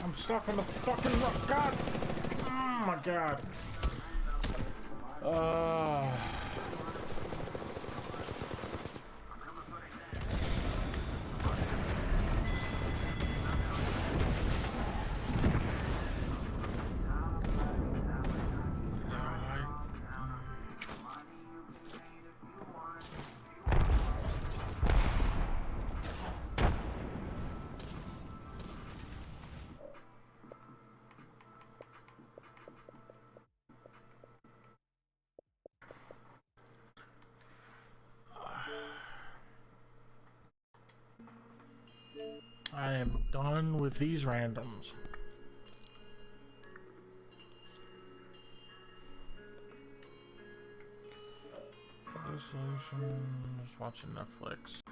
I'm stuck on the fucking rock. God. Oh my god. I am done with these randoms. Resolution. Just watching Netflix.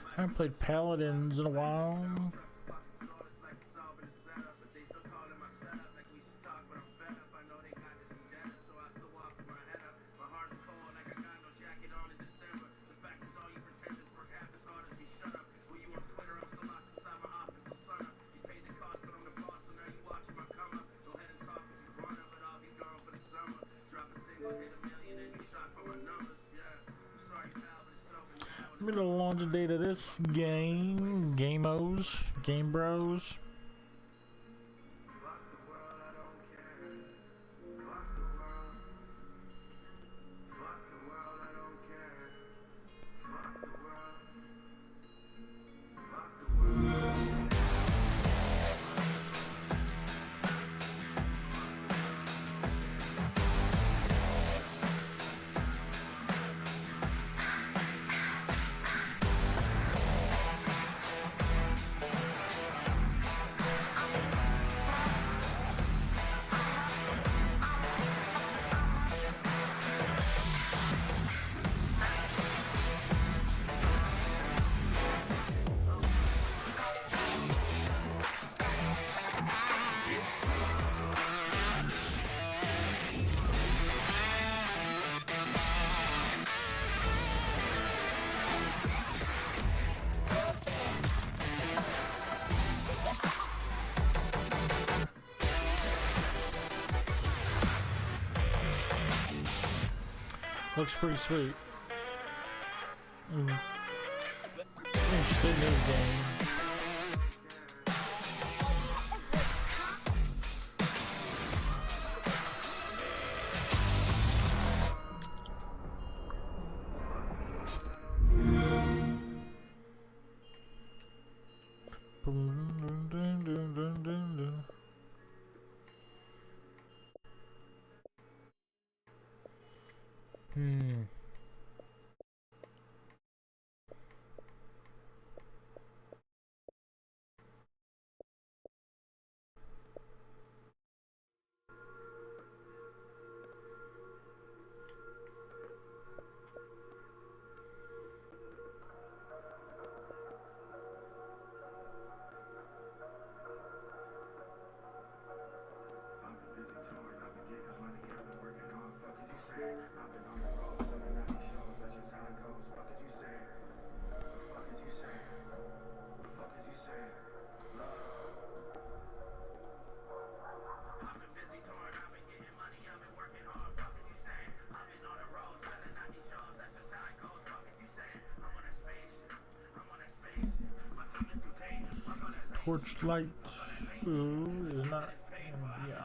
I haven't played Paladins in a while. Give me the launch date of this game. Gamos. Game Bros. Looks pretty sweet. Interesting new game. Torchlight is not. Yeah.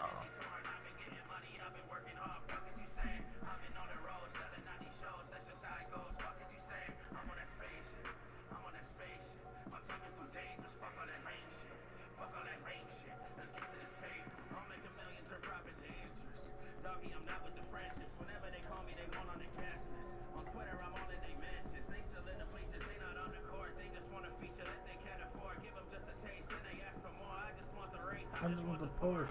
I just want the push.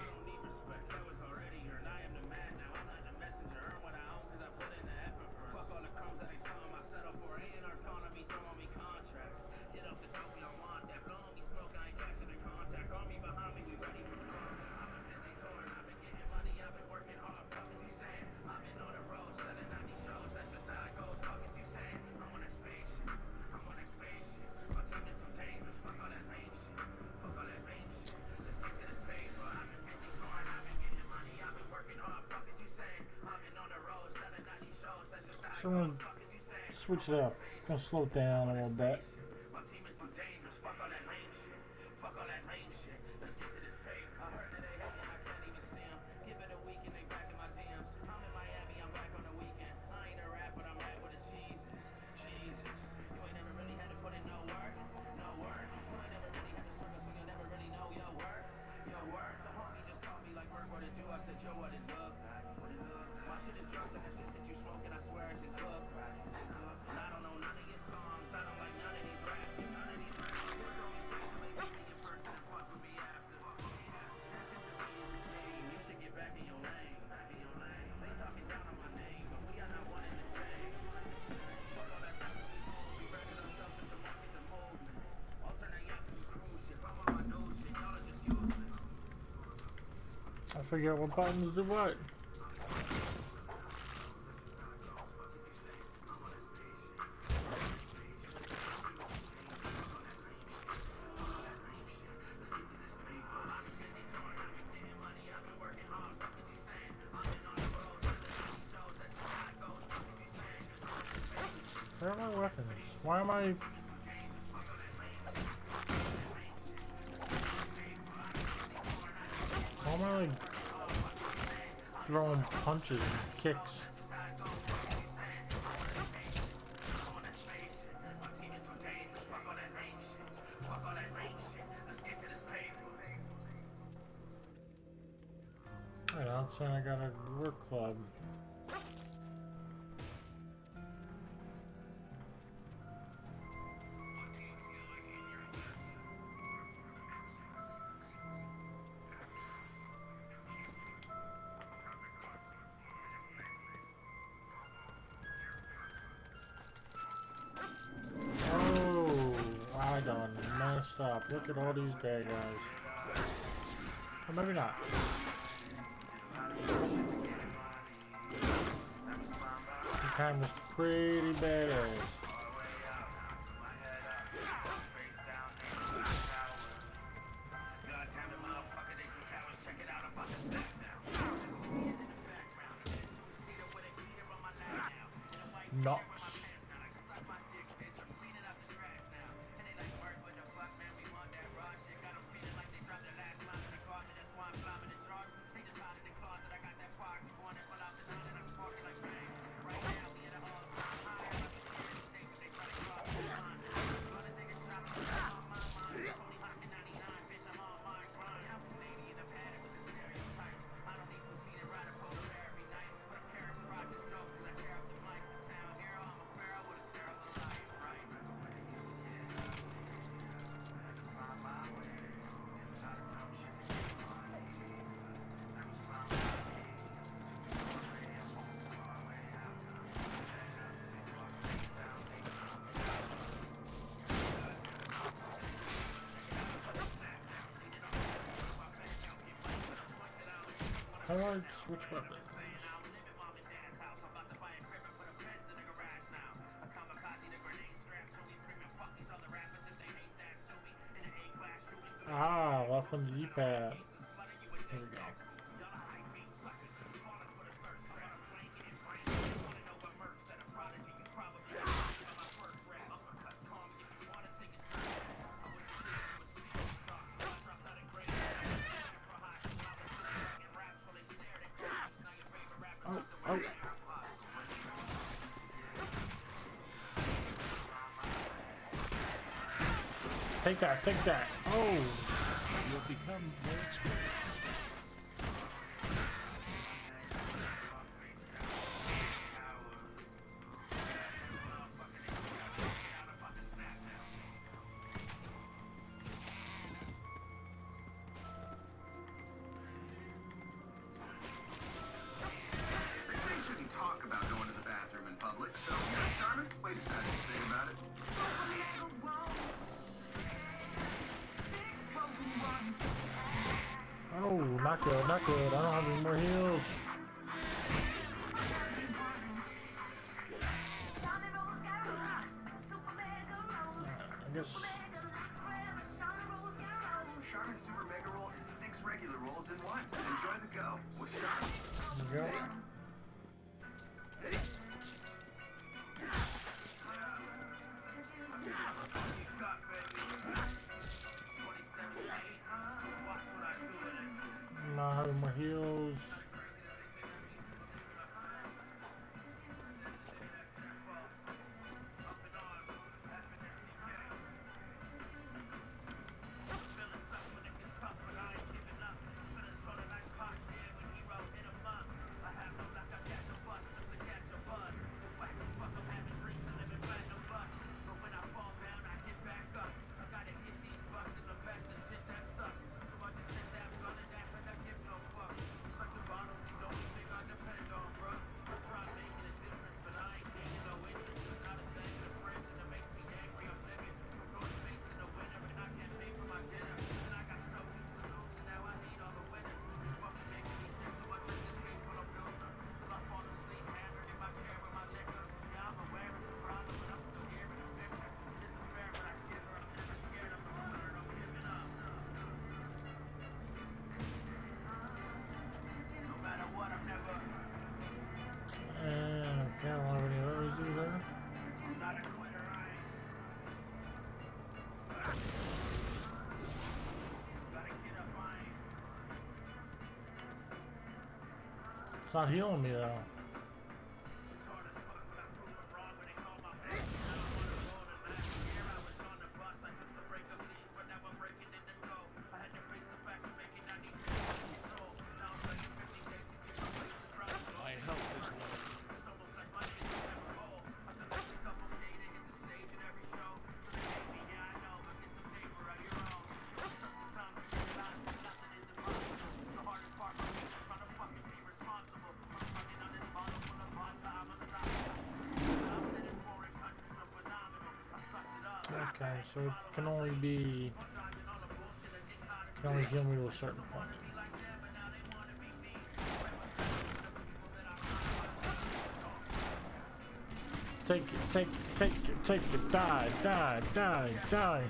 So I'm gonna switch it up. I'm gonna slow it down a little bit. I forget what buttons do what. Where are my weapons? Why am I... Why am I like throwing punches and kicks? Alright, outside I got a work club. Stop. Look at all these bad guys. Or maybe not. This hammer's pretty badass. Nox. How do I switch weapons? Ah, left on the D-pad. There we go. Oh. Take that, take that. Oh. You'll become more experienced. Oh, not good, not good. I don't have any more heals. I guess. Charmin Super Mega Roll is 6 regular rolls in one. Enjoy the go with Charmin. There we go. Not having more heals. It's not healing me though. My health is low. Okay, so it can only be can only heal me to a certain point. Take it, die, die, die, die.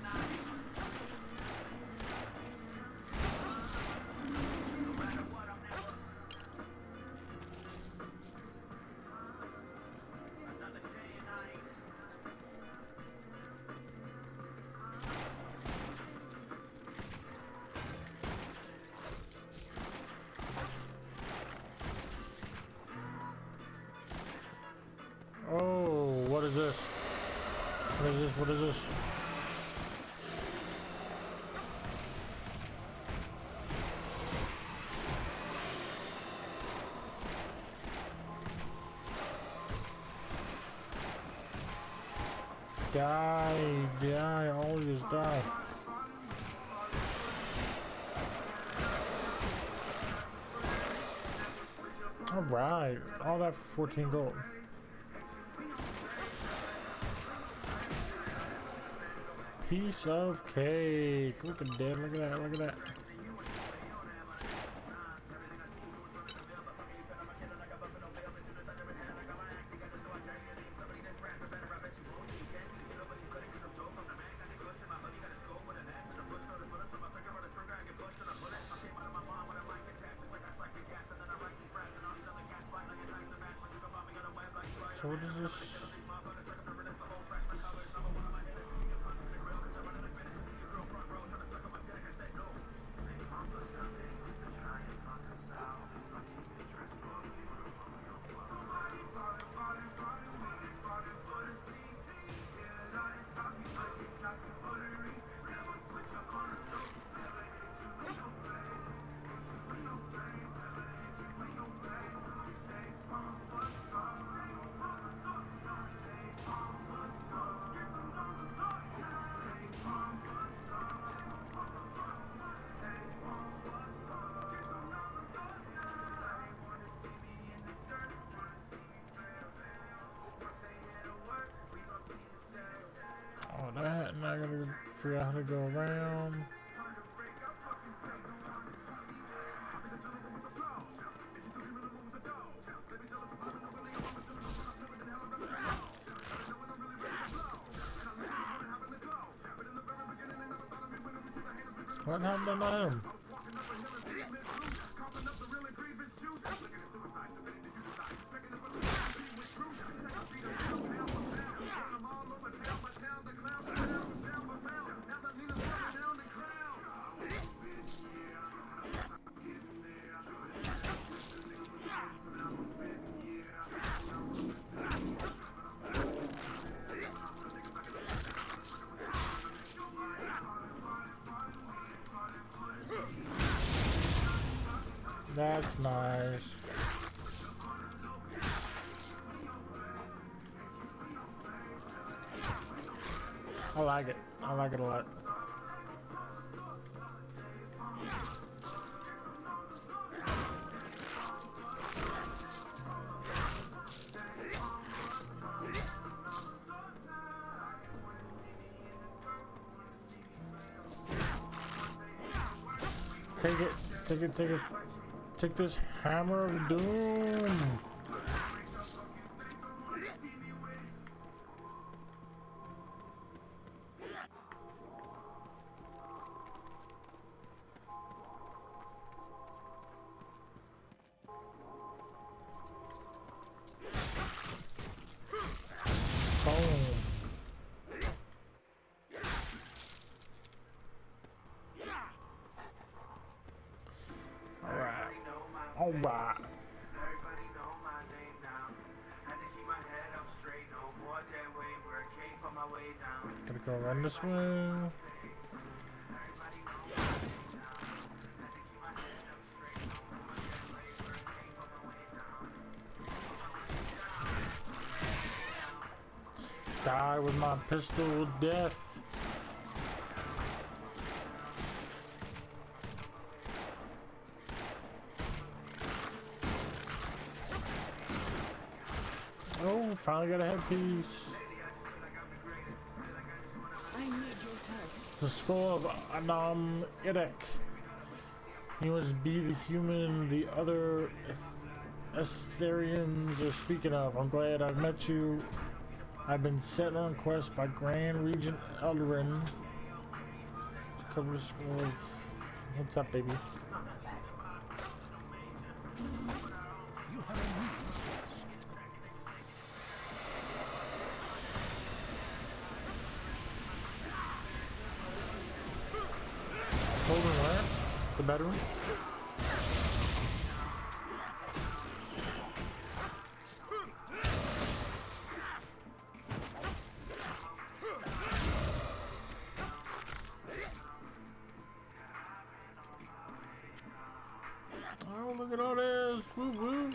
Oh, what is this? What is this? What is this? Die, always die. Alright, all that 14 gold. Piece of cake. Look at that, look at that, look at that. So what is this? That, and I gotta figure out how to go around. What happened to him? That's nice. I like it. I like it a lot. Take it. Take it. Take it. Take this hammer of doom. Alright. Gotta go run this way. Die with my pistol death. Oh, finally got a headpiece. I need your help. The skull of Anam Irek. You must be the human the other Estherians are speaking of. I'm glad I've met you. I've been sent on a quest by Grand Regent Eldarin to cover the skull. What's up, baby? Cold in where? The bedroom? Oh, look at all this! Woo woo!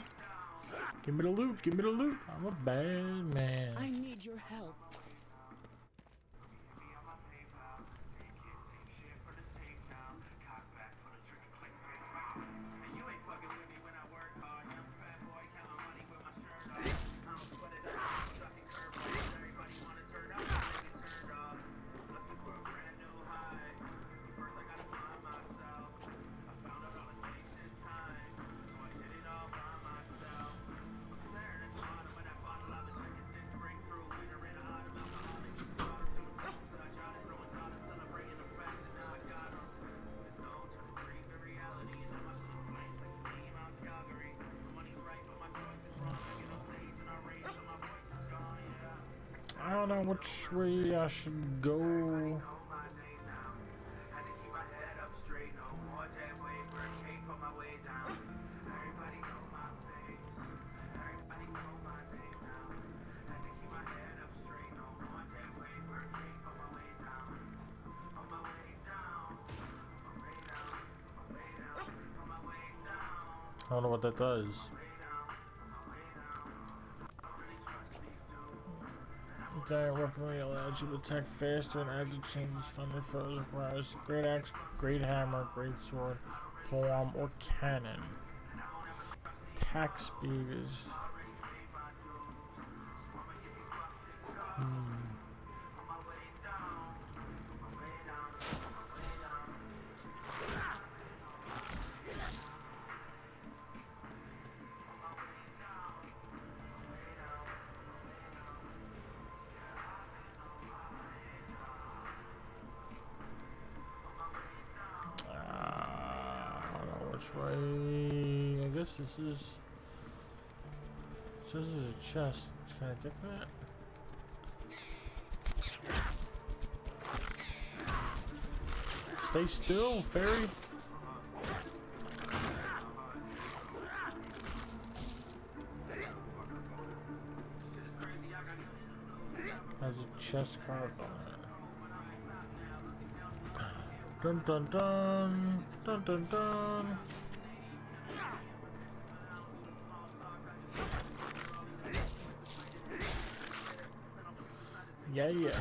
Give me the loot! Give me the loot! I'm a bad man. I need your help. I don't know which way I should go. I don't know what that does. Entire weaponry allows you to attack faster and adds a change of thunder foes requires great axe, great hammer, great sword, polearm, or cannon. Attack speed is which way? I guess this is. So this is a chest. Can I get to that? Stay still, fairy. Has a chest carved on it. Dun dun dun dun dun dun. Yeah, yeah.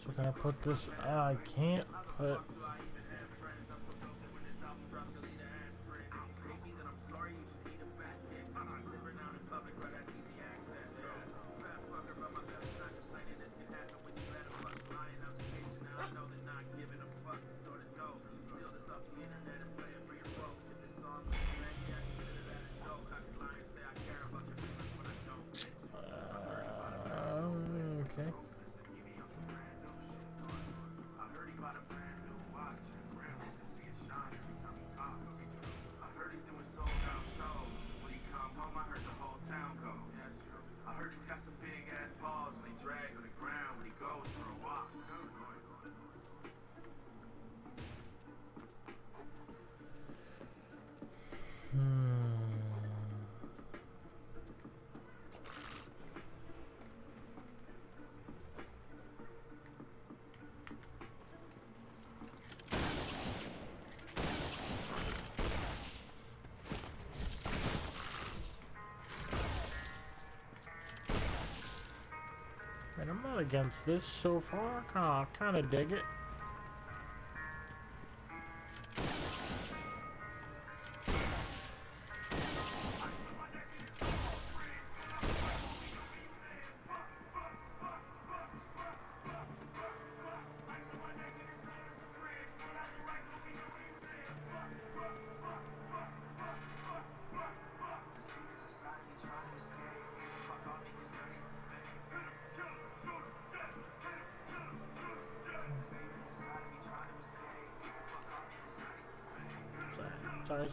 So can I put this? I can't put. not against this so far. Kind of dig it.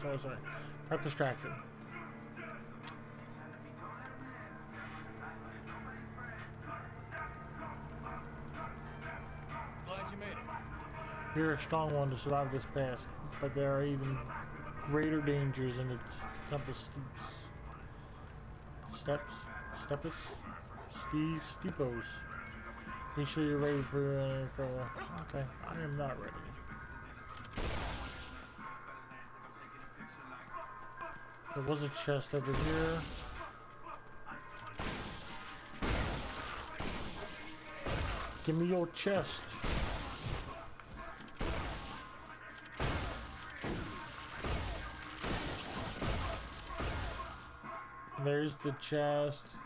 Sorry. Got distracted. Glad you made it. You're a strong one to survive this pass, but there are even greater dangers in the Temple Steepos. Be sure you're ready for okay, I am not ready. There was a chest over here. Give me your chest. There's the chest.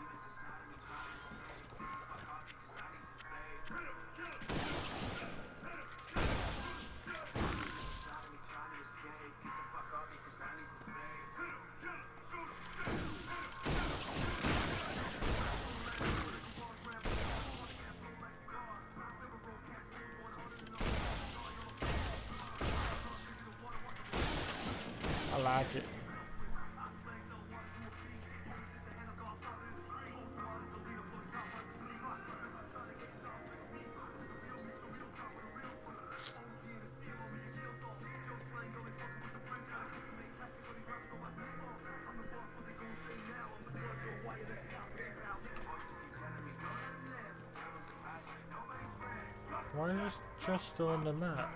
I like it. Why is this chest still on the map?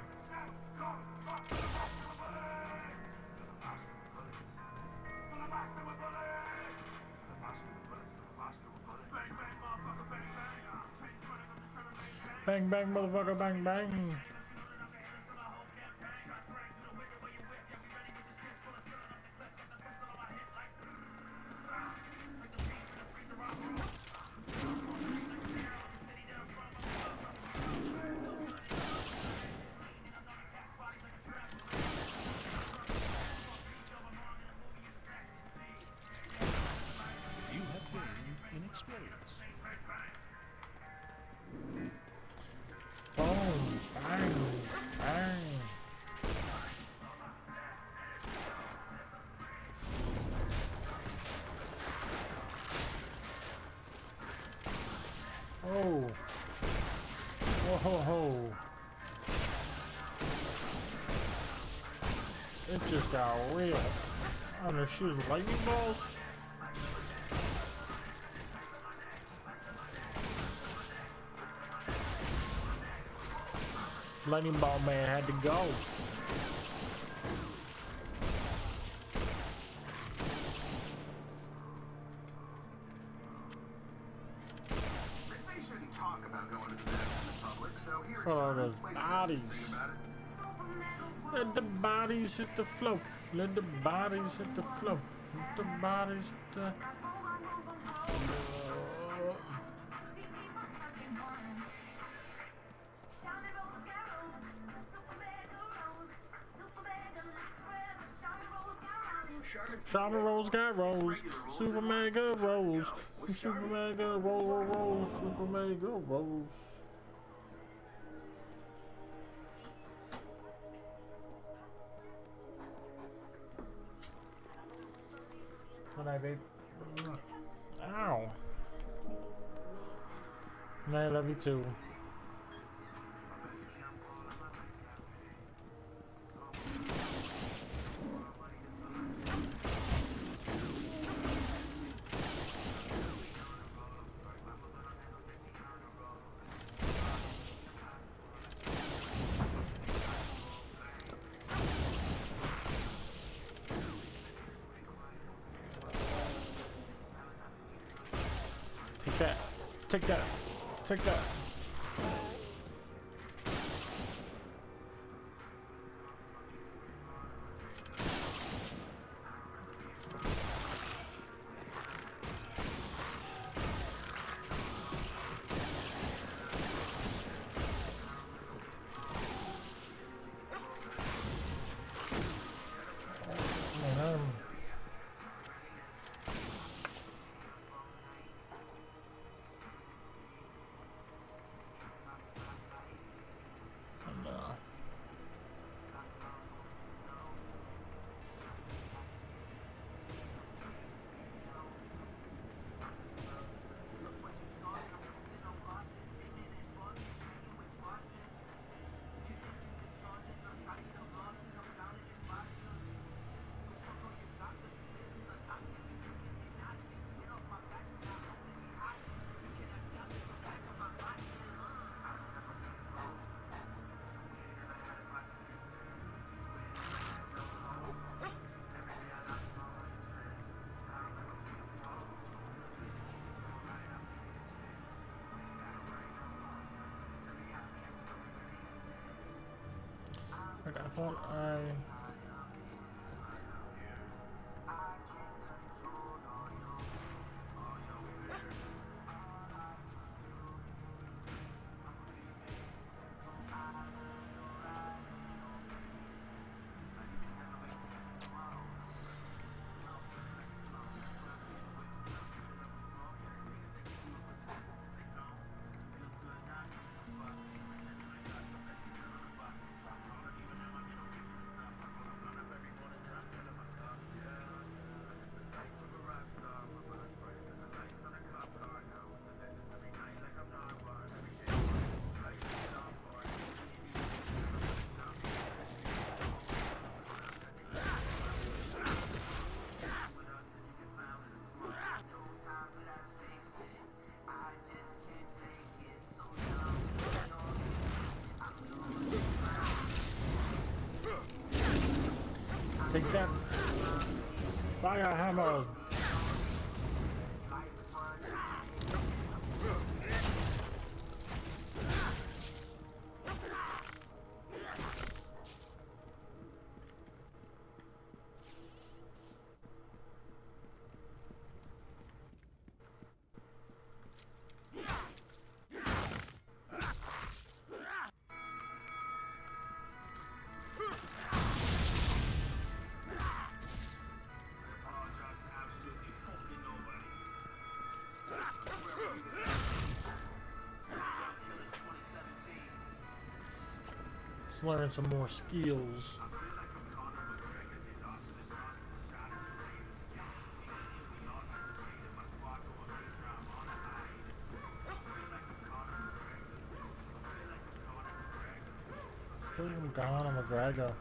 Bang bang motherfucker, bang bang. You have gained inexperience. Boom, bang, bang. Oh. Oh ho ho. It just got real. I'm gonna shoot lightning balls. Lightning ball man had to go. They shouldn't talk about going to the bathroom in public, so here Oh, those Latest bodies. thing about it. Let the bodies hit the floor. Let the bodies hit the floor. Let the bodies hit the floor. Shaman rolls got rolls. Super mega rolls. Super mega rolls. Super mega rolls. Good night, babe. Ow. I love you too. Take that. Take that. take that. Wait, I thought I... Take that fire hammer. Learn some more skills. I feel like I'm Conor McGregor.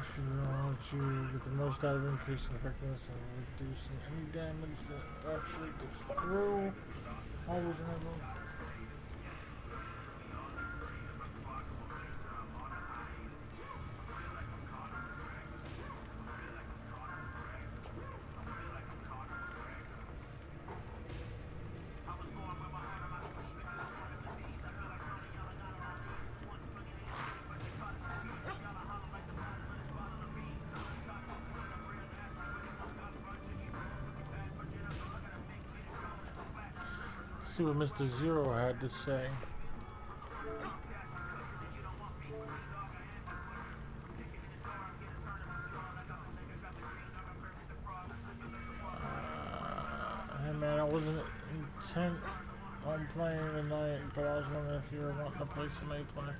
If you want to get the most out of increasing effectiveness and reducing any damage that actually goes through, always remember. See what Mr. Zero had to say. intent on playing tonight, but I was wondering if you were wanting to play some Apex.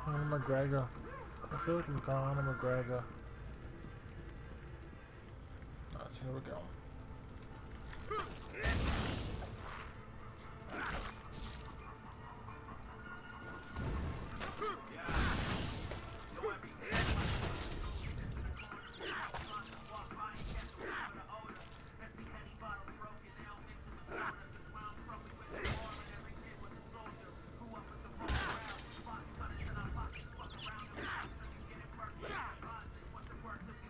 Conor McGregor. I feel like I'm Conor McGregor. Alright, here we go.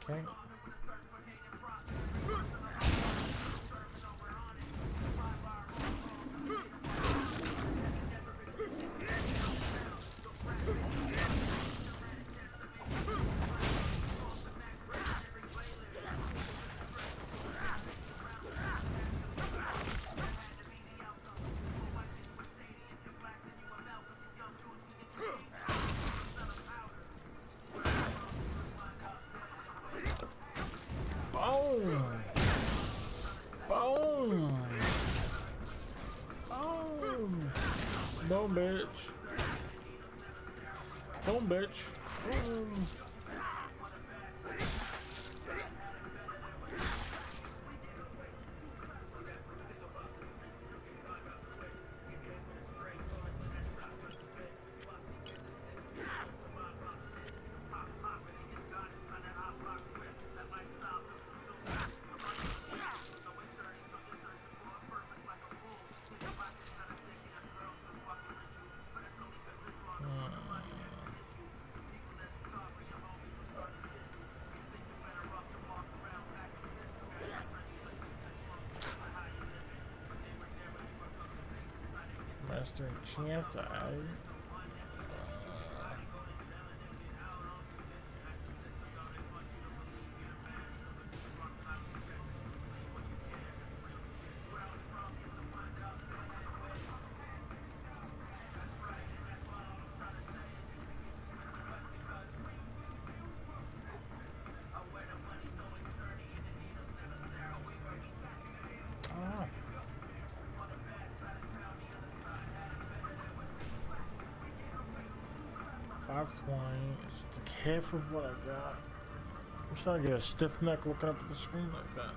Okay. Boom, bitch. Boom, bitch. Boom. Master Chance, Just careful what I got. I'm trying to get a stiff neck looking up at the screen like that.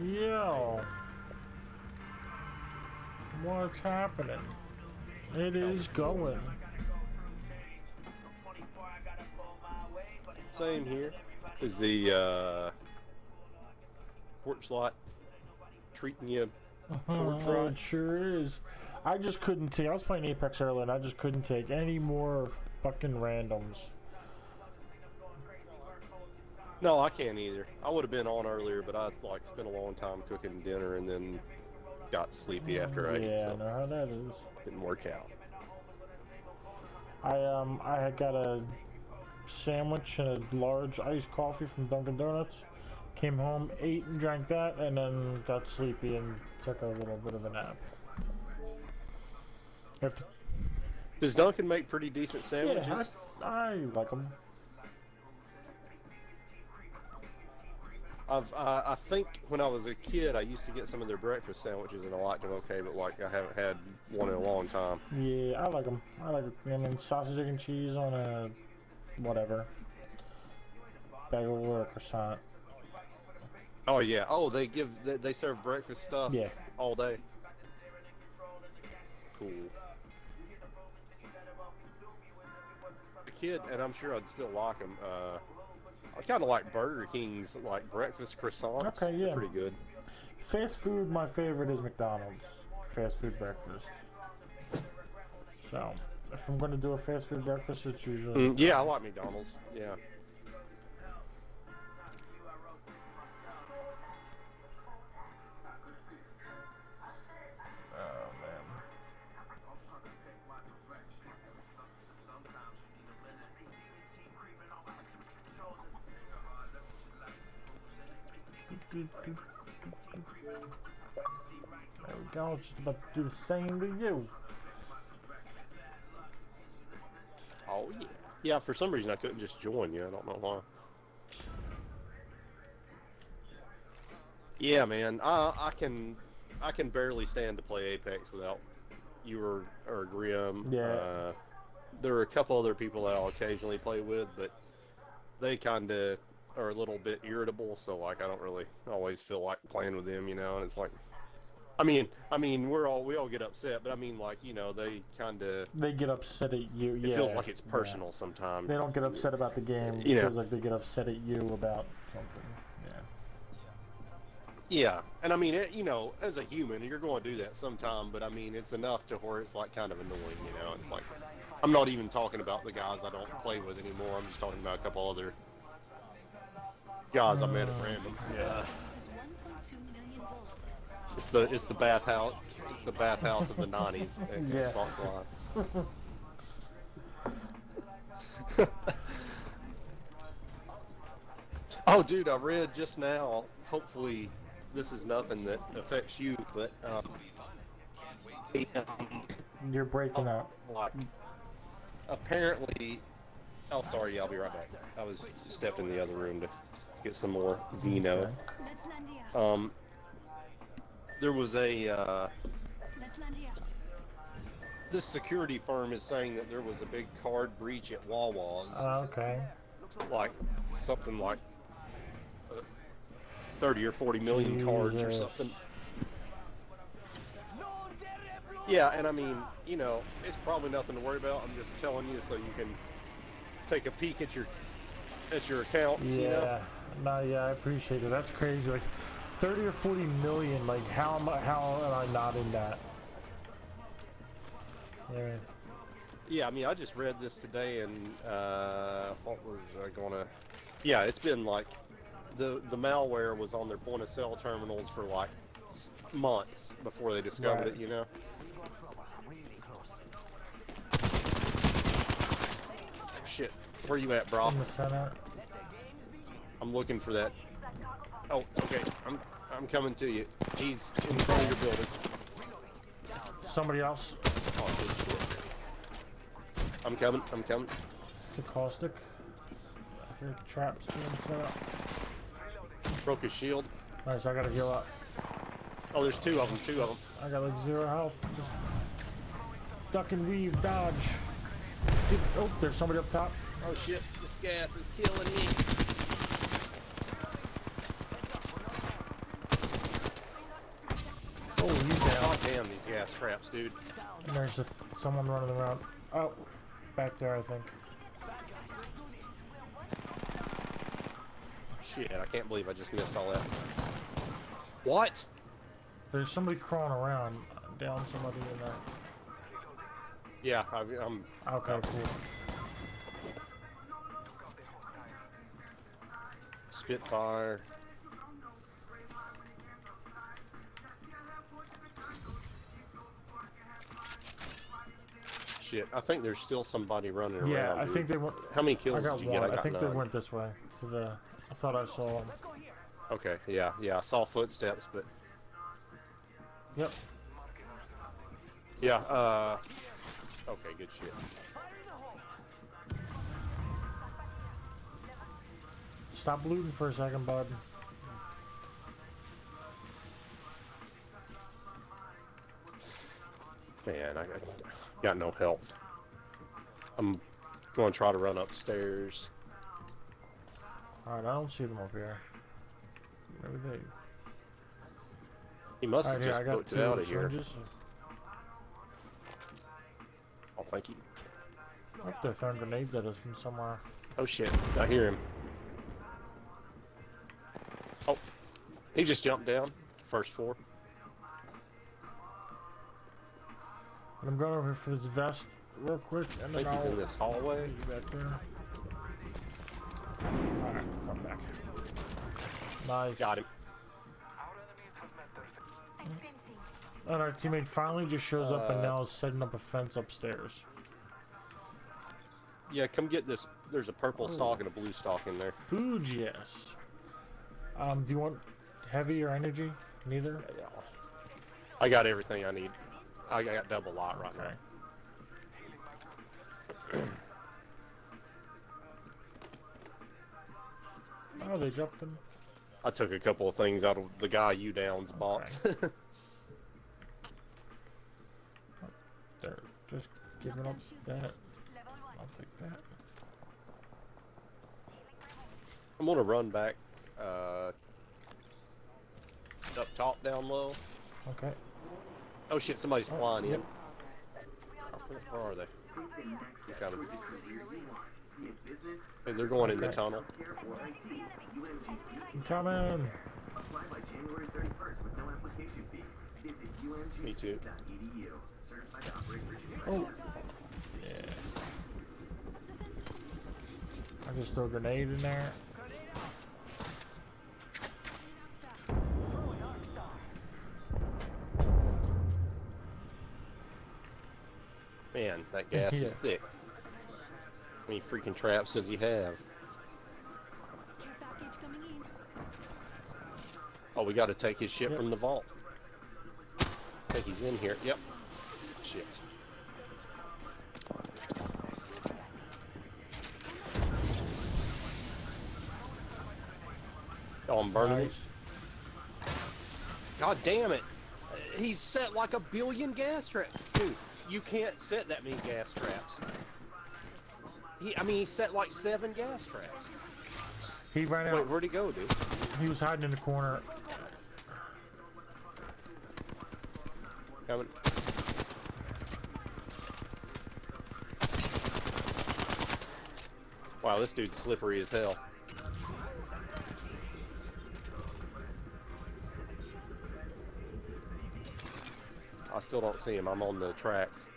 Yo, what's happening? It is going. Same here. Is the porch lot treating you porch right? It sure is. I just couldn't take. I was playing Apex earlier, and I just couldn't take any more fucking randoms. No, I can't either. I would have been on earlier, but I like spent a long time cooking dinner and then got sleepy after I ate. Yeah, So I know how that is. didn't work out. I had got a sandwich and a large iced coffee from Dunkin' Donuts. Came home, ate and drank that, and then got sleepy and took a little bit of a nap. Does Dunkin' make pretty decent sandwiches? Yeah, I like them. I think when I was a kid, I used to get some of their breakfast sandwiches and I liked them okay, but like I haven't had one in a long time. Yeah, I like them. I like it. I mean, sausage, egg, and cheese on a whatever bagel or a croissant. Oh yeah. Oh, they serve breakfast stuff. Yeah. All day. Cool. A kid, and I'm sure I'd still like them. I kind of like Burger King's like breakfast croissants. Okay, yeah. They're pretty good. Fast food, my favorite is McDonald's. Fast food breakfast. So, if I'm going to do a fast food breakfast, it's usually... Yeah, I like McDonald's. Yeah. Oh, man. There we go, just about to do the same to you. Oh, yeah. Yeah, for some reason I couldn't just join you. I don't know why. Yeah, man. I can barely stand to play Apex without you or Grimm. Yeah. There are a couple other people that I'll occasionally play with, but they kind of are a little bit irritable, so like I don't really always feel like playing with them, you know. And it's like, I mean, we all get upset, but I mean, like, you know, they get upset at you. It feels like it's personal sometimes. They don't get upset about the game. It feels like they get upset at you about something. Yeah. Yeah, and I mean, you know, as a human, you're going to do that sometime, but I mean, it's enough to where it's like kind of annoying, you know. It's like, I'm not even talking about the guys I don't play with anymore. I'm just talking about a couple other guys I met at random. Yeah. It's the bathhouse. It's the bathhouse of the '90s. Xbox Live. Oh, dude, I read just now. Hopefully, this is nothing that affects you, but you're breaking up. Like, apparently, oh, sorry. Yeah, I'll be right back. I was stepped in the other room to get some more vino. There was a this security firm is saying that there was a big card breach at Wawa's. Okay. Like something like 30 or 40 million cards or something. Yeah, and I mean, you know, it's probably nothing to worry about. I'm just telling you so you can take a peek at your accounts. Yeah. You know? No, yeah, I appreciate it. That's crazy. Like 30 or 40 million. Like how am I not in that? Yeah. Yeah, I mean, I just read this today, and what was I gonna? Yeah, it's been like the malware was on their point of sale terminals for like months before they discovered it. You know. Shit, where you at, bro? In the center. I'm looking for that. Oh, okay. I'm coming to you. He's in front of your building. Somebody else. Oh, good shit. I'm coming. It's a caustic. I hear traps being set up. Broke his shield. Nice, I gotta heal up. Oh, there's two of them. I got like 0 health. Just duck and weave, dodge. Dude, oh, there's somebody up top. Oh shit, this gas is killing me. Oh, he's down. God damn these gas traps, dude. And there's someone running around. Oh, back there, I think. Shit, I can't believe I just missed all that. What? There's somebody crawling around. Down somebody in there. Yeah, I'm... Okay, cool. Spitfire. Shit, I think there's still somebody running around. Yeah, I dude. think they went. How many kills did you get? I think they none. went this way. To the. I thought I saw them. Okay, yeah, I saw footsteps, but... Yep. Yeah, okay, good shit. Stop looting for a second, bud. Man, I got no health. I'm going to try to run upstairs. Alright, I don't see them up here. Maybe they... He must have just booked it out of here. Syringes. Oh, thank you. Oh, they're throwing grenades at us from somewhere. Oh shit, I hear him. Oh, he just jumped down. First floor. And I'm going over for this vest. real quick, and I then think he's I'll in this hallway. meet you back there. Alright, come back. Nice. Got him. And our teammate finally just shows up and now is setting up a fence upstairs. Yeah, come get this. There's a purple stalk and a blue stalk in there. Food, yes. Do you want heavy or energy? Neither? Yeah. I got everything I need. I got double lot right now. Oh, they dropped them. I took a couple of things out of the guy you down's box. There, just giving up that. I'll take that. I'm gonna run back up top, down low. Okay. Oh shit, somebody's flying yep. in. Where are they? I'm coming. Hey, they're going in the tunnel. I'm coming. Me too. Oh. Yeah. I just throw a grenade in there. Man, that gas is thick. How many freaking traps does he have? Oh, we gotta take his shit from the vault. I think he's in here. Yep. Shit. Oh, I'm burning it. God damn it. He's set like a billion gas traps. Dude, you can't set that many gas traps. He set like 7 gas traps. He ran out. Wait, where'd he go, dude? He was hiding in the corner. Coming. Wow, this dude's slippery as hell. I still don't see him. I'm on the tracks.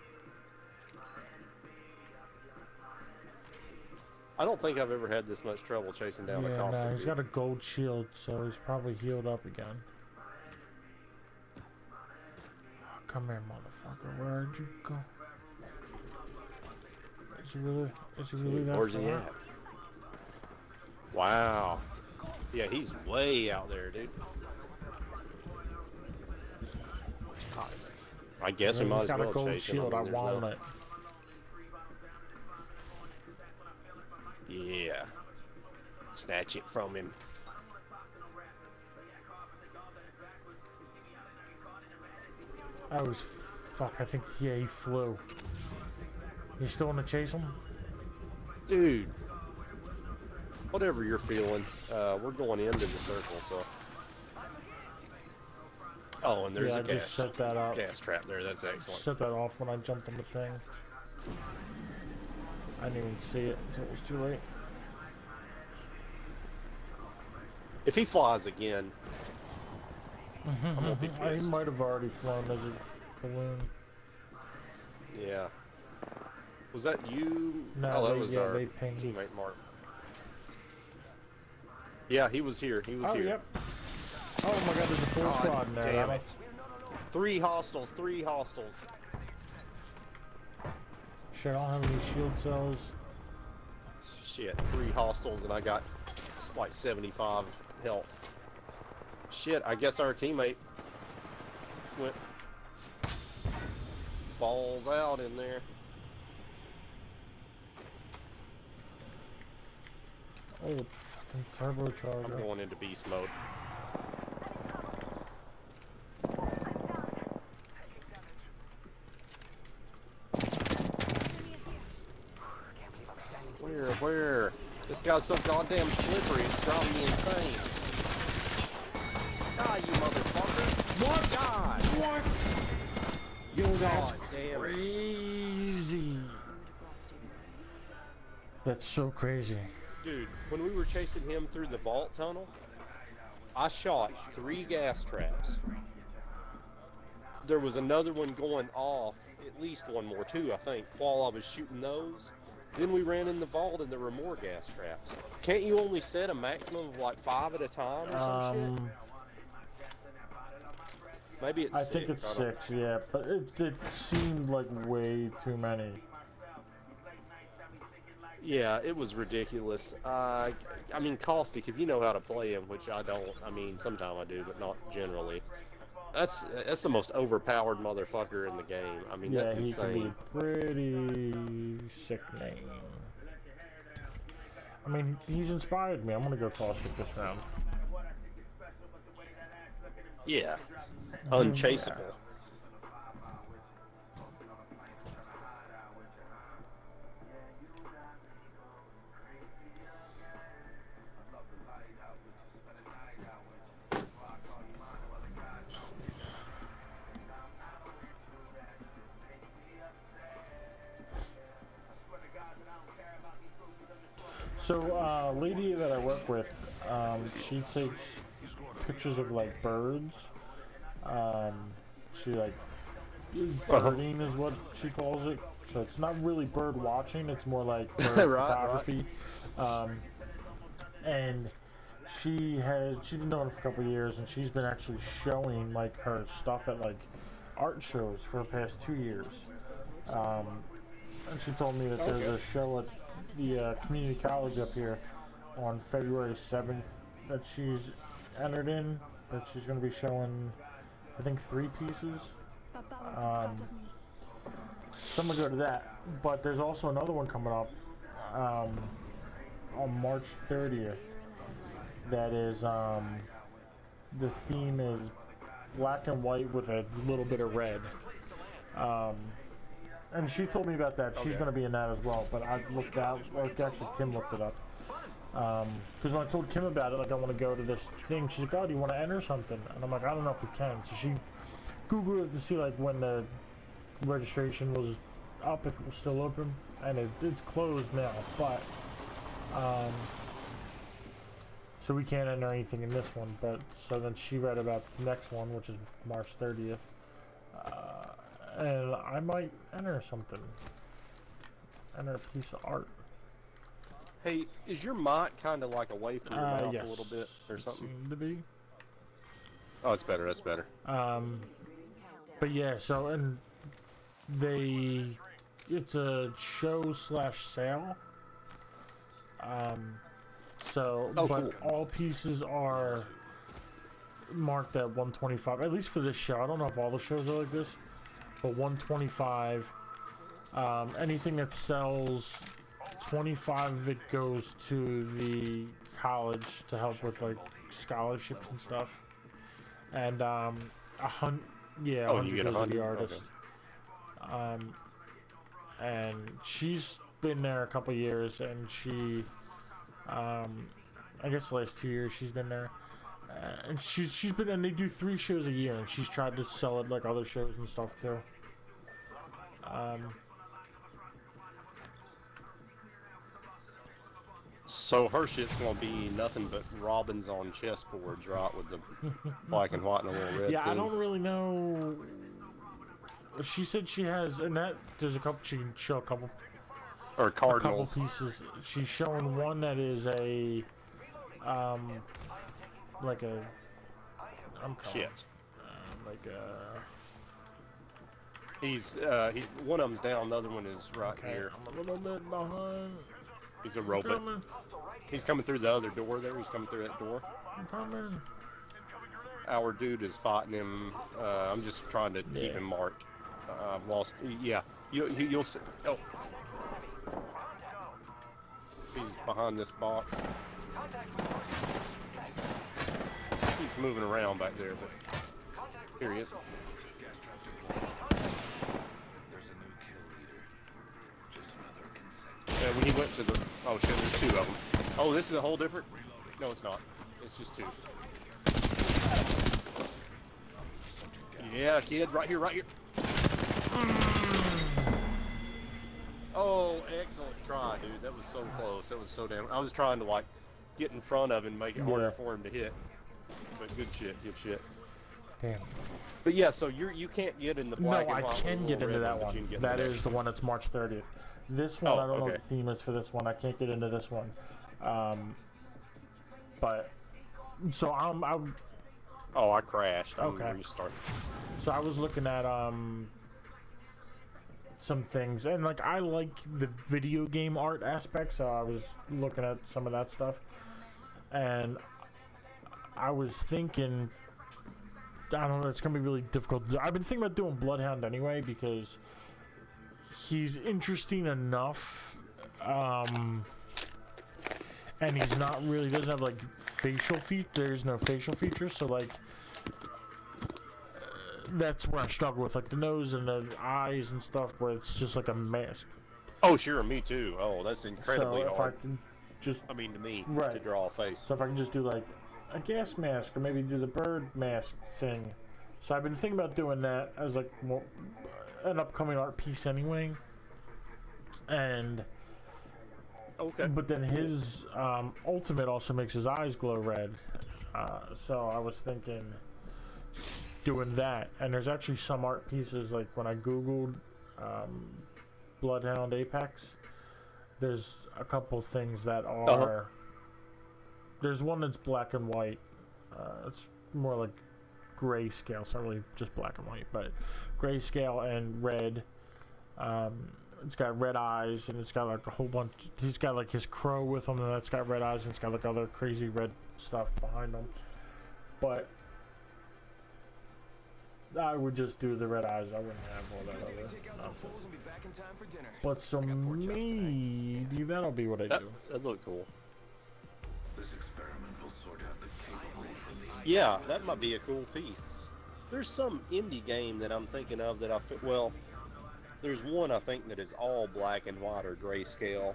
I don't think I've ever had this much trouble chasing down a Yeah, constant. no, he's got a gold shield, so he's probably healed up again. Oh, come here, motherfucker. Where'd you go? Is he really that Where's he far? at? Wow. Yeah, he's way out there, dude. I guess we might as well He's got a gold chase him. shield. I there's want no- it. Yeah. Snatch it from him. I was... Fuck, I think... Yeah, he flew. You still want to chase him? Dude. Whatever you're feeling. We're going into the circle, so... Oh, and there's Yeah, a I just set that up. gas trap there. That's excellent. Set that off when I jumped on the thing. I didn't even see it until it was too late. If he flies again, I'm gonna be He pissed. might have already flown as a balloon. Yeah. Was that you? No, oh, that they- was yeah, our they pinged. teammate Mark. Yeah, he was here. He was Oh, here. yep. Oh my god, there's a full God squad in there. damn Adam. it. 3 hostiles. 3 hostiles. Shit, I don't have any shield cells. Shit, 3 hostiles, and I got like 75 health. Shit, I guess our teammate went balls out in there. Oh, fucking turbocharger. I'm going into beast mode. Where? This guy's so goddamn slippery, it's driving me insane. Die, you motherfucker! What? Die! What? Yo, that's God damn it. crazy. That's so crazy. Dude, when we were chasing him through the vault tunnel, I shot 3 gas traps. There was another one going off at least one more too, I think, while I was shooting those. Then we ran in the vault and there were more gas traps. Can't you only set a maximum of like 5 at a time or some shit? Maybe it's 6. I think it's 6, yeah, but it seemed like way too many. Yeah, it was ridiculous. I mean, Caustic, if you know how to play him, which I don't, I mean, sometimes I do, but not generally. That's the most overpowered motherfucker in the game. I mean, yeah, that's he insane. can be pretty sickening. I mean, he's inspired me. I'm gonna go Caustic this round. Yeah, unchaseable. So, lady that I work with, she takes pictures of like birds. She like birding is what she calls it. So it's not really bird watching; it's more like bird photography. And she's been doing it for a couple of years, and she's been actually showing like her stuff at like art shows for the past 2 years. And she told me that there's a show at the community college up here on February 7th that she's entered in, that she's going to be showing, I think, 3 pieces. So I'm going to go to that. But there's also another one coming up on March 30th that is, the theme is black and white with a little bit of red. And she told me about that. She's going to be in that as well. But I looked out, or actually Kim looked it up. Because when I told Kim about it, like I want to go to this thing, she's like, oh, do you want to enter something? And I'm like, I don't know if we can. So she Googled it to see like when the registration was up, if it was still open. And it's closed now. But, so we can't enter anything in this one. But, so then she read about the next one, which is March 30th. And I might enter something. Enter a piece of art. Hey, is your mic kind of like away from your mouth yes, a little bit or something? Seemed to be. Oh, it's better. That's better. But yeah, so and it's a show/sale. So, but cool. all pieces are marked at 125. At least for this show. I don't know if all the shows are like this. But 125, anything that sells 25 of it goes to the college to help with like scholarships and stuff. And 100 you get goes to 100? the artist. Okay. And she's been there a couple years, and she, I guess the last 2 years she's been there. And she's been, and they do 3 shows a year, and she's tried to sell it like other shows and stuff too. So her shit's gonna be nothing but robins on chessboards, right? With the black and white and a little red. Yeah, thing. I don't really know. She said she has, and that there's a couple. She can show a couple. Or cardinals. A couple pieces. She's showing one that is a, like a. I'm calling, shit. Like a. He's one of them's down, the other one is right here. I'm a little bit behind. He's a robot. He's coming through the other door there. He's coming through that door. I'm coming. Our dude is fighting him. I'm just trying to keep him marked. I've lost. Yeah, you'll see. Oh, he's behind this box. He's moving around back there, but here he is. Yeah, when he went to the... Oh shit, there's 2 of them. Oh, this is a whole different... No, it's not. It's just 2. Yeah, kid, right here, right here. Oh, excellent try, dude. That was so close. That was so damn... I was trying to, like, get in front of him and make it harder for him to hit. But good shit, good shit. Damn. But yeah, so you can't get in the black No, and I white can with get the into red that but you one. can get That into is the one that's March 30th. This one, Oh, I don't know what okay. the theme is for this one. I can't get into this one. But so I'm Oh, I crashed. I'm Okay. restarting. So I was looking at some things, and like I like the video game art aspect, so I was looking at some of that stuff, and I was thinking, I don't know, it's gonna be really difficult. I've been thinking about doing Bloodhound anyway because he's interesting enough, and he's not really doesn't have like facial features. There's no facial features, so like. That's where I struggle with, like the nose and the eyes and stuff, where it's just like a mask. Oh, sure, me too. Oh, that's incredibly So if hard. I can just, I mean, to me, to Right. draw a face. so if I can just do like a gas mask, or maybe do the bird mask thing. So I've been thinking about doing that as like an upcoming art piece anyway. And Okay. but then his ultimate also makes his eyes glow red. So I was thinking doing that, and there's actually some art pieces, like when I googled Bloodhound Apex, there's a couple things that are there's one that's black and white. It's more like grayscale, it's not really just black and white, but grayscale and red. It's got red eyes, and it's got like a whole bunch. He's got like his crow with him, and that's got red eyes, and it's got like other crazy red stuff behind him. But I would just do the red eyes. I wouldn't have all that other nonsense. But so maybe that'll be what I do. That'd look cool. This experiment will sort out the capable from the Yeah, that might be a cool piece. There's some indie game that I'm thinking of that well, there's one I think that is all black and white or grayscale,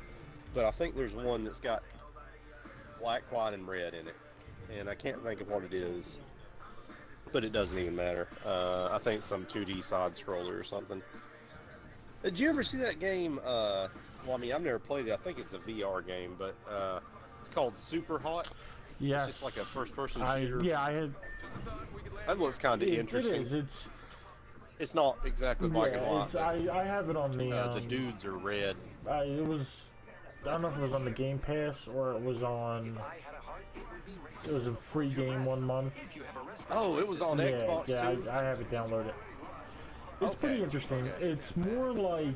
but I think there's one that's got black, white, and red in it, and I can't think of what it is. But it doesn't even matter. I think some 2D side scroller or something. Did you ever see that game? Well, I mean, I've never played it. I think it's a VR game, but it's called Super Hot. Yes. It's just like a first-person shooter. Yeah, I had. That looks kind of It interesting. is. It's not exactly black and white. It's, I have it on the. The dudes are red. It was. I don't know if it was on the Game Pass or it was on. It was a free game 1 month. Oh, it was on Xbox yeah, too? I have it downloaded. It's Okay. pretty interesting. It's more like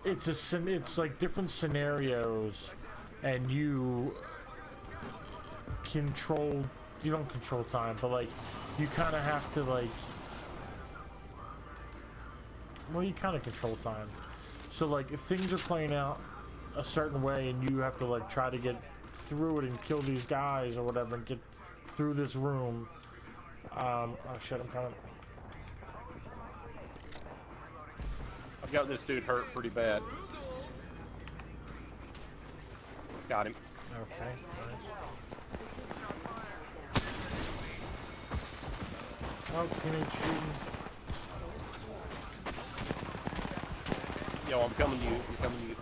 it's like different scenarios, and you control. You don't control time, but like you kind of have to like. Well, you kind of control time. So like if things are playing out a certain way, and you have to like try to get through it and kill these guys or whatever, and get through this room. Oh shit! I'm coming. I've got this dude hurt pretty bad. Got him. Okay. Nice. Oh, teenage shooting. Yo, I'm coming to you. I'm coming to you.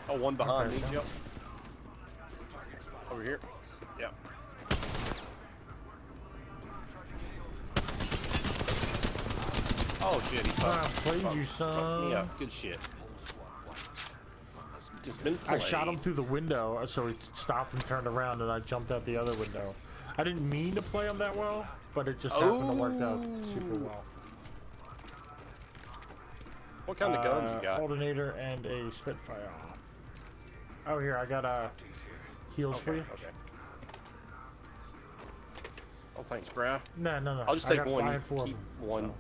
Oh, one behind Okay, me. so- Yep. Over here. Yep. Oh shit, he Ah, fucked played you, fucked son. me up. Good shit. Just been I shot him played. through the window, so he stopped and turned around, and I jumped out the other window. I didn't mean to play him that well, but it just happened to work out super well. What kind of guns you got? Alternator and a Spitfire. Oh, here, I got heals for you. Okay. Oh, thanks, bruh. No. I'll just I take got one. five for Keep them, one.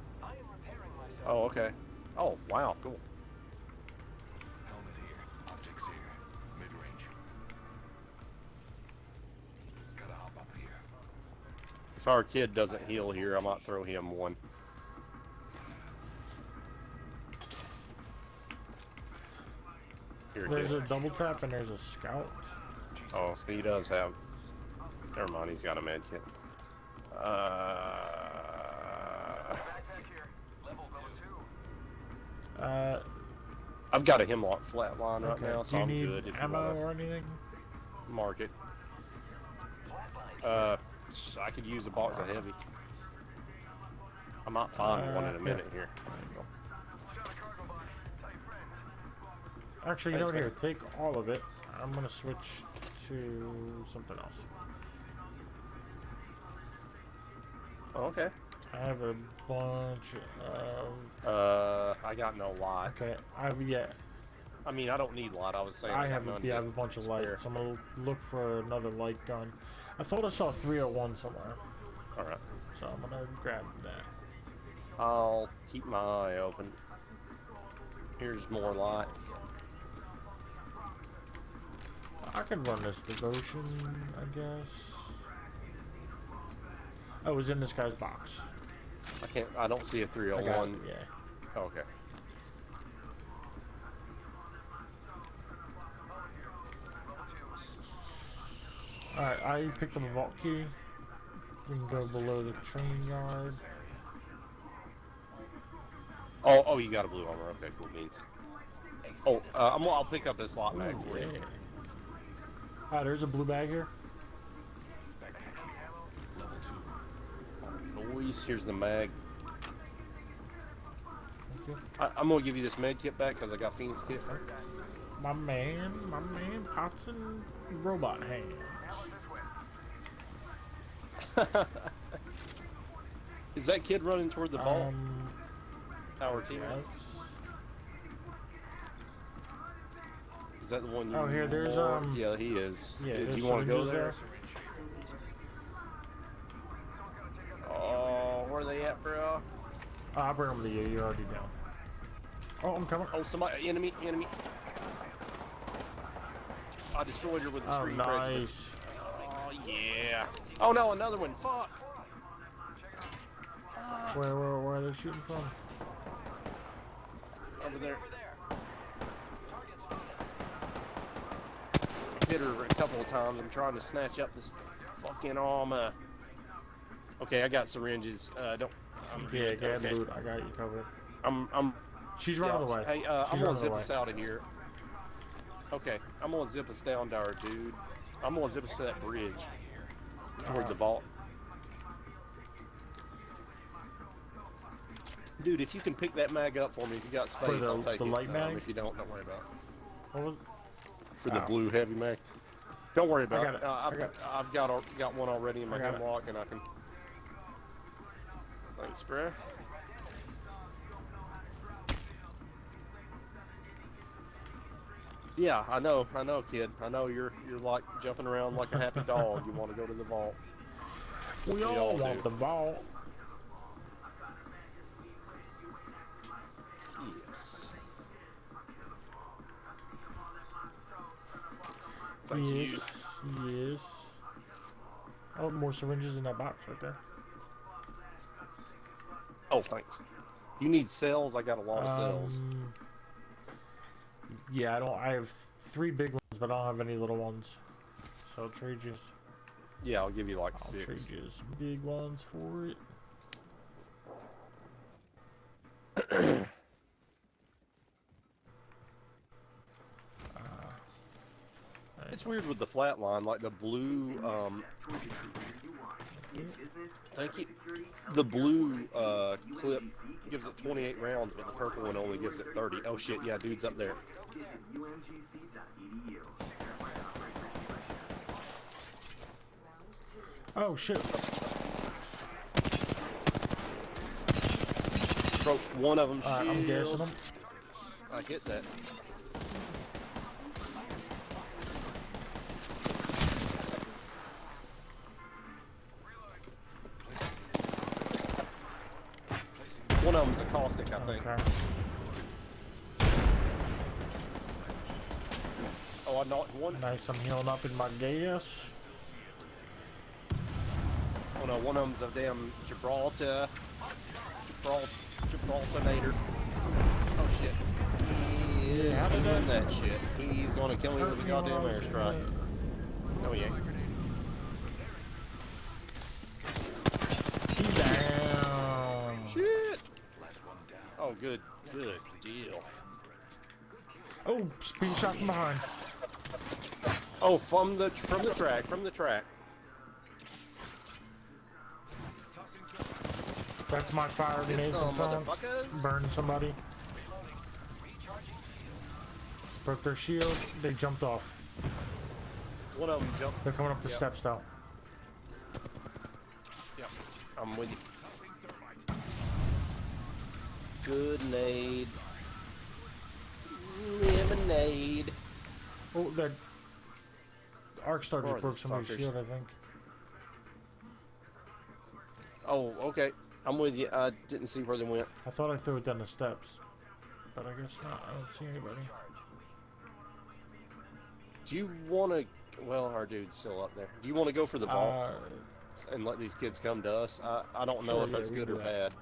Oh, okay. Oh, wow, cool. helmet here. Optics here. Mid-range. Gotta hop up here. If our kid doesn't heal here, I might throw him one. Here, There's kid. a double tap and there's a scout. Oh, he does have. Never mind, he's got a med kit. Uh, I've got a Hemlock flatline right okay. now, Do so you I'm need good. If you ammo wanna... or anything? market. I could use a box of heavy. I might find one in a minute here. Actually, you know what? Thanks, Here, take all of it. I'm gonna switch to something else. Oh, okay. I have a bunch of. I got no light. Okay, yeah. I mean, I don't need light. I was saying I got have none a bunch of spare. lights. I'm gonna look for another light gun. I thought I saw 301 somewhere, All right. so I'm gonna grab that. I'll keep my eye open. Here's more light. I can run this devotion, I guess. Oh, it was in this guy's box. I don't see a I got 301. it, yeah. Oh, okay. Alright, I picked up a vault key. We can go below the train yard. Oh, you got a blue armor. Okay, cool beans. Oh, I'll pick up this slot bag for you. Ah, there's a blue bag here. Noise. Here's the mag. Thank you. I'm gonna give you this med kit back because I got Phoenix kit. My man, pots and robot hands. Is that kid running toward the vault? Our team. Yes. Is that the one you? Oh, here, there's Yeah, he is. Yeah, Do there's you want to go syringes there? Oh, where are they at, bro? I'll bring them to you. You're already down. Oh, I'm coming. Oh, somebody, enemy. I destroyed her with a stream prejudice. Oh, yeah. Oh, no, another one. Fuck. Where are they shooting from? Over there. I hit her a couple of times. I'm trying to snatch up this fucking armor. Okay, I got syringes. Yeah, get loot. I got you covered. She's running away. Hey, I'm gonna zip us out of here. Okay, I'm gonna zip us down to our dude. I'm gonna zip us to that bridge toward the vault. Dude, if you can pick that mag up for me, if you got space, For I'll take the it. light mag? If you don't worry about it. What was? For the blue heavy mag. Don't worry about got it. it. I've got one already in my got it. hemlock, and I can. Thanks, bruh. Yeah, I know, kid. I know you're like jumping around like a happy dog. You want to go to the vault. We all want the vault. Yes. Thank you. Yes. Oh, more syringes in that box right there. Oh, thanks. You need cells? I got a lot of cells. Yeah, I have 3 big ones, but I don't have any little ones. So I'll trade you. Yeah, I'll give you like I'll 6. trade you some big ones for it. It's weird with the flat line, like the blue, thank you. The blue, clip gives it 28 rounds, but the purple one only gives it 30. Oh shit, yeah, dude's up there. Oh shit. Broke one of them. I'm gassing them. I get that. One of them's a caustic, I think. Okay. Oh, I knocked one. Nice, I'm healing up in my gas. Oh no, one of them's a damn Gibraltar Nader. Oh shit. Yeah, I've been doing that shit. He's gonna kill me with a goddamn airstrike. No, he ain't. He's down. Shit! Oh, good deal. Oh, being shot from behind. Oh, from the track. That's my fire grenade from throwing. motherfuckers. Burn somebody. Broke their shield. They jumped off. One of them jumped. They're coming up the steps though. Yep, I'm with you. Good nade. Lemonade. Oh, that arc star just More broke these somebody's fuckers. shield, I think. Oh, okay. I'm with you. I didn't see where they went. I thought I threw it down the steps, but I guess not. I don't see anybody. Do you want to? Well, our dude's still up there. Do you want to go for the vault and let these kids come to us? I don't know Sure, if that's yeah, we good can or do that. bad.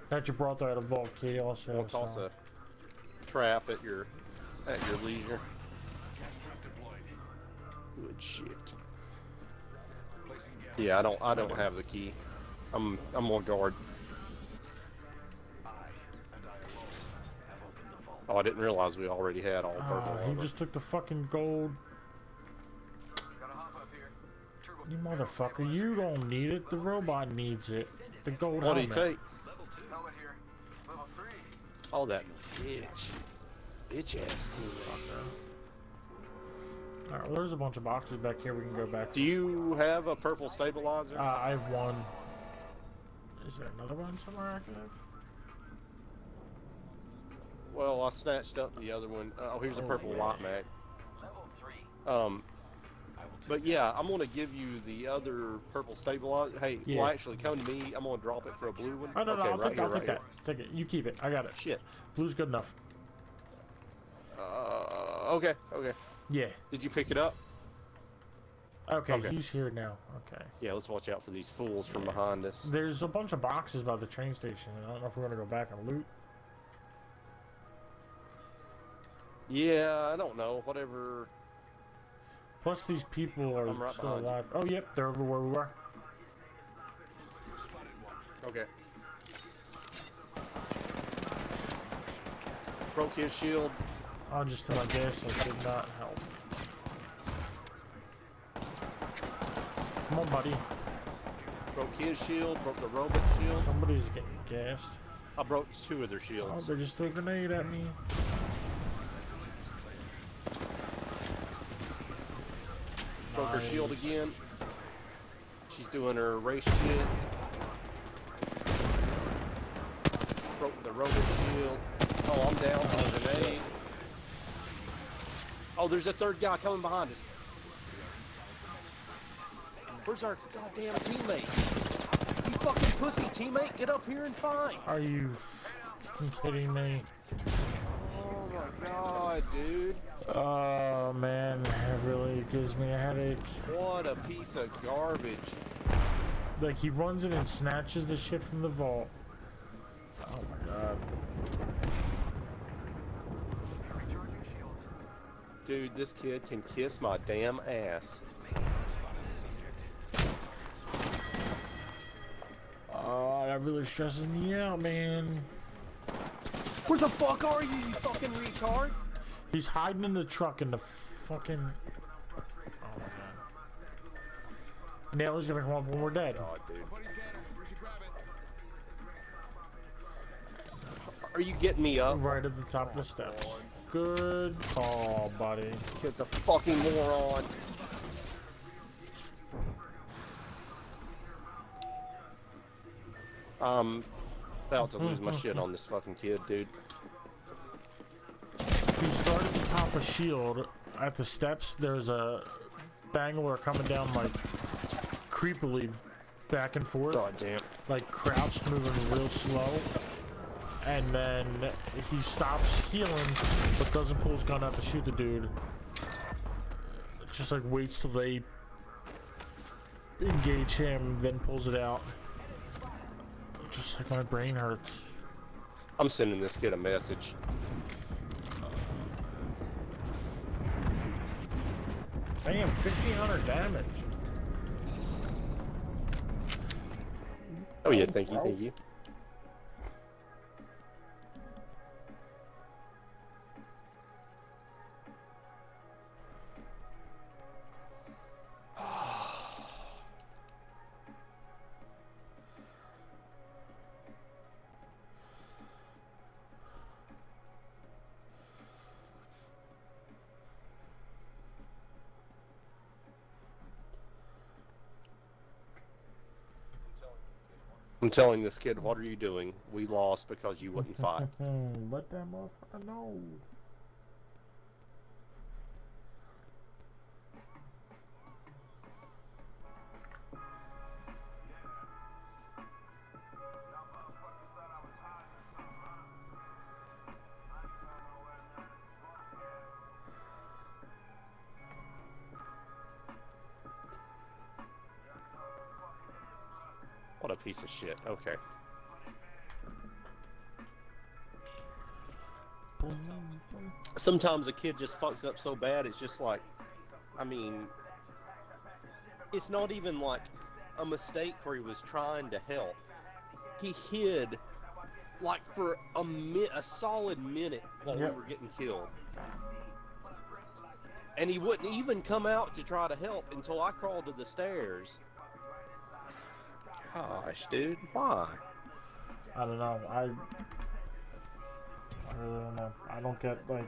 That you brought that a vault key also. We'll toss a trap at your leisure. Good shit. Yeah, I don't have the key. I'm on guard. Oh, I didn't realize we already had all purple. He just took the fucking gold. You motherfucker, you don't need it. The robot needs it. The gold What did helmet. he take? Oh, that bitch ass team. Alright, well, there's a bunch of boxes back here we can go back. Do you have a purple stabilizer? I have one. Is there another one somewhere I could have? Well, I snatched up the other one. Oh, here's a purple light mag. But yeah, I'm gonna give you the other purple stabilizer. Hey, well, actually, come to me. I'm gonna drop it for a blue one. Oh, no, okay, I'll take right that. Take it. You keep it. I got it. Shit. Blue's good enough. Okay. Yeah. Did you pick it up? Okay, he's here now. Okay. Yeah, let's watch out for these fools from behind us. There's a bunch of boxes by the train station. I don't know if we're gonna go back and loot. Yeah, I don't know. Whatever. Plus, these people are right still behind you. alive. Oh, yep, they're over where we were. Okay. Broke his shield. Oh, just to my guess, it did not help. Come on, buddy. Broke his shield. Broke the robot shield. Somebody's getting gassed. I broke two of their Oh, shields. they just threw a grenade at me. Broke her shield again. She's doing her race shit. Broke the robot shield. Oh, I'm down for the grenade. Oh, there's a third guy coming behind us. Where's our goddamn teammate? You fucking pussy teammate, get up here and fight. Are you fucking kidding me? Oh my god, dude. Oh man, it really gives me a headache. What a piece of garbage. Like, he runs in and snatches the shit from the vault. Oh my god. Dude, this kid can kiss my damn ass. Oh, that really stresses me out, man. Where the fuck are you, you fucking retard? He's hiding in the truck in the fucking... Oh my god. Now he's gonna come up when we're dead. God, dude. Are you getting me up? Right at the top of the steps. Good call, buddy. This kid's a fucking moron. I'm about to lose my shit on this fucking kid, dude. He started at the top of shield. At the steps, there's a Bangler coming down, like, creepily back and forth. God damn. Like, crouched, moving real slow. And then he stops healing, but doesn't pull his gun out to shoot the dude. Just, like, waits till they engage him, then pulls it out. Just like my brain hurts. I'm sending this kid a message. Damn, 1,500 damage. Oh yeah, thank you, thank you. I'm telling this kid, what are you doing? We lost because you wouldn't fight. Let that motherfucker know. What a piece of shit. Okay. Sometimes a kid just fucks up so bad, it's just like, I mean, it's not even like a mistake where he was trying to help. He hid like for a solid minute while we were getting killed. And he wouldn't even come out to try to help until I crawled to the stairs. Gosh, dude, why? I don't know. I really don't know. I don't get, like,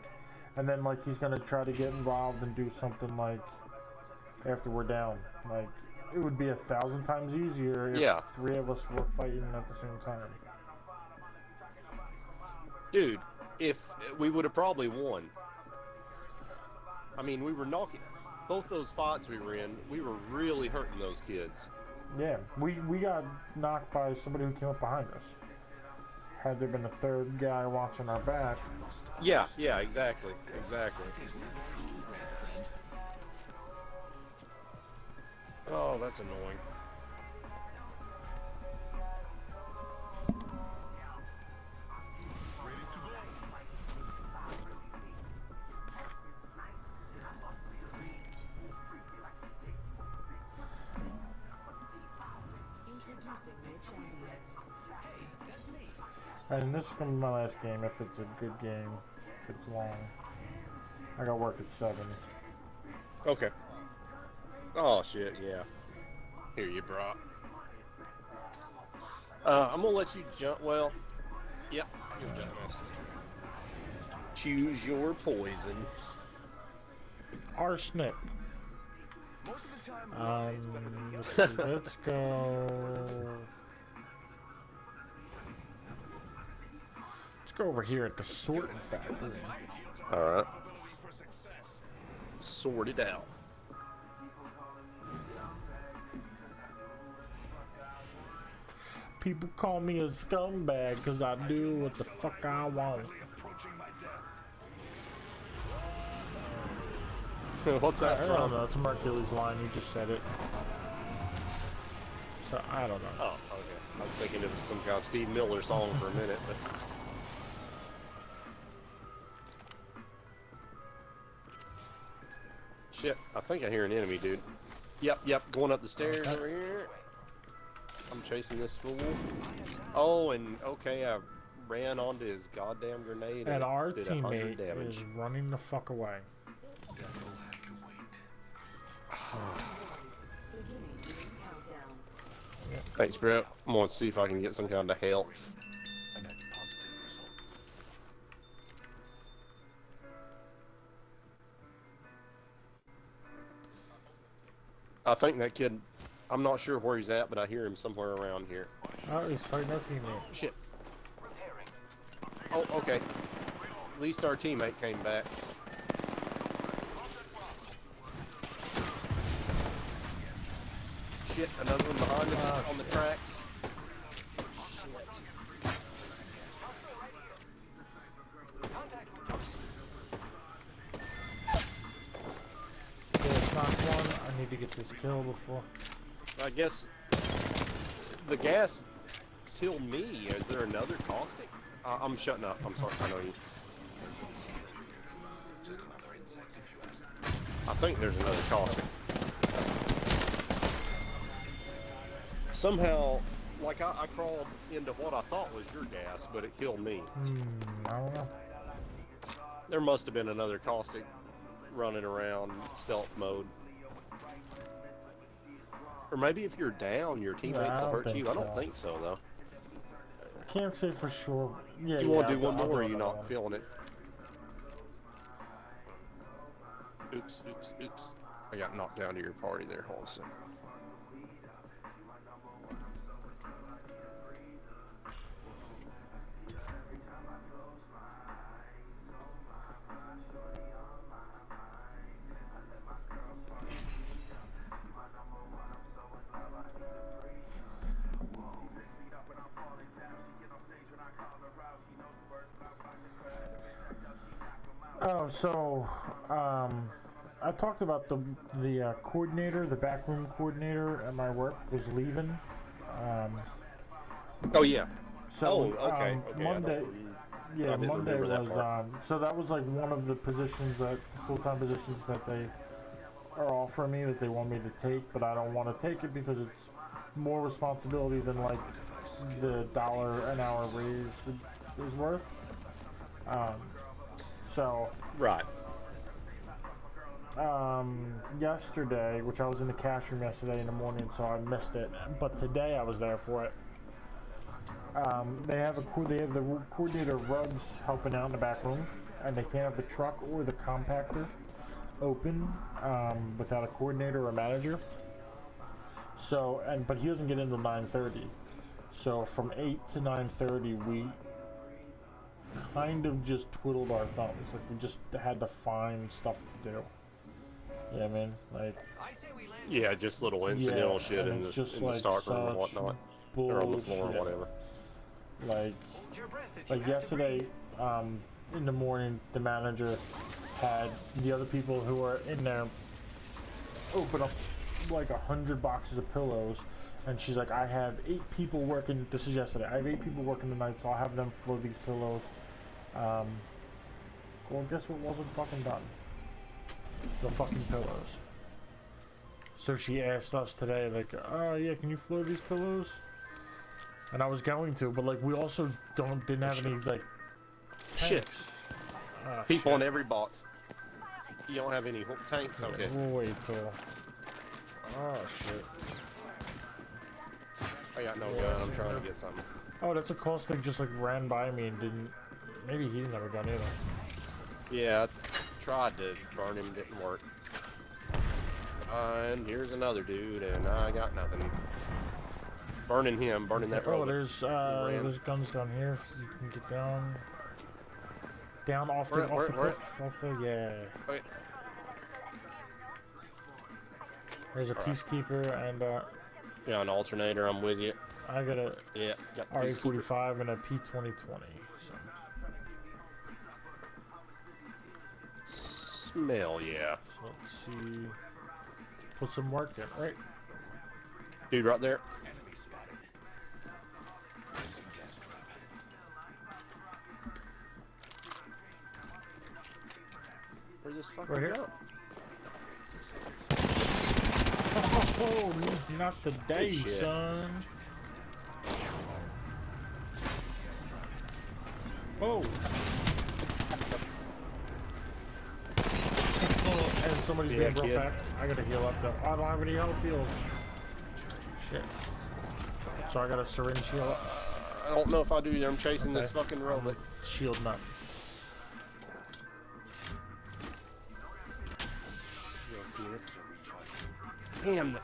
and then like he's gonna try to get involved and do something like after we're down. Like, it would be 1,000 times easier if 3 of us were fighting at the same time. Dude, if we would have probably won. I mean, we were knocking both those fights we were in. We were really hurting those kids. Yeah, we got knocked by somebody who came up behind us. Had there been a third guy watching our back. Yeah, exactly. Oh, that's annoying. And this is gonna be my last game if it's a good game, if it's long. I got work at 7. Okay. Oh shit, yeah. Here you brought. I'm gonna let you jump. Well, yep. You'll jump master. Choose your poison. Arsenic. Let's see, let's go. Let's go over here at the sorting factory. Alright. Sort it out. People call me a scumbag because I do what the fuck I want. What's that I from? don't know. It's a Mercury's line. You just said it. So, I don't know. Oh, okay. I was thinking it was some kind of Steve Miller song for a minute, but... Shit, I think I hear an enemy, dude. Yep, going up the stairs over here. I'm chasing this fool. Oh, and okay, I ran onto his goddamn grenade And our did 100 teammate damage. is running the fuck away. Thanks, bro. I'm gonna see if I can get some kind of health. I think that kid, I'm not sure where he's at, but I hear him somewhere around here. Oh, he's fighting our teammate. Shit. Oh, okay. At least our teammate came back. Shit, another one behind us on the tracks. Shit. There's not one. I need to get this kill before. I guess the gas killed me. Is there another caustic? I'm shutting up. I'm sorry. I know you. I think there's another caustic. Somehow, like I crawled into what I thought was your gas, but it killed me. I don't know. There must have been another caustic running around stealth mode. Or maybe if you're down, your teammates will hurt you. I don't think so, though. Can't say for sure. Yeah, You want to yeah, do one I'll more, or do you another not one. feeling it? Oops, oops, oops. I got knocked down to your party there. Hold on a second. So I talked about the coordinator, the backroom coordinator at my work was leaving. Oh yeah. So okay. Monday, yeah, didn't Monday remember that was part. so that was like one of the positions that full-time positions that they are offering me that they want me to take, but I don't want to take it because it's more responsibility than like the $1 an hour raise is worth. So Right. yesterday, which I was in the cash room yesterday in the morning, so I missed it. But today I was there for it. They have the coordinator Ruggs helping out in the back room, and they can't have the truck or the compactor open without a coordinator or manager. So, but he doesn't get in until 9:30. So from 8 to 9:30, we kind of just twiddled our thumbs. Like we just had to find stuff to do. You know what I mean? Like, Yeah, just little incidental shit and in the it's just in the like stock room and such whatnot, or on the floor or bullshit. whatever. Like yesterday, in the morning, the manager had the other people who were in there open up like 100 boxes of pillows, and she's like, I have 8 people working. This is yesterday. I have 8 people working tonight, so I'll have them float these pillows. Well, guess what wasn't fucking done? The fucking pillows. So she asked us today, like, yeah, can you float these pillows? And I was going to, but like we also didn't have any like Shit. tanks. People shit. in every box. You don't have any tanks? Okay. We'll wait till. Oh shit. I got no gun. I'm trying to get something. Oh, that's a cost thing. Just like ran by me and didn't. Maybe he never done either. Yeah, I tried to burn him, didn't work. And here's another dude, and I got nothing. Burning him, burning that Oh, robot. there's guns down here. If you can get down. Down off the cliff, off the Wait. There's a peacekeeper and Yeah, an alternator. I'm with you. I got a Got the peacekeeper. RA-45 and a P-2020. So. Smell, yeah. So let's see. Put some work in, right? Dude, right there. Where this fucker Right here. go? Oh, not today, Good shit. son. Oh. And somebody's being brought kid. back. I gotta heal up though. I don't have any health heals. Shit. So I got a syringe heal up. I don't know if I do. I'm chasing this Okay. fucking robot. Shielding up. Damn, that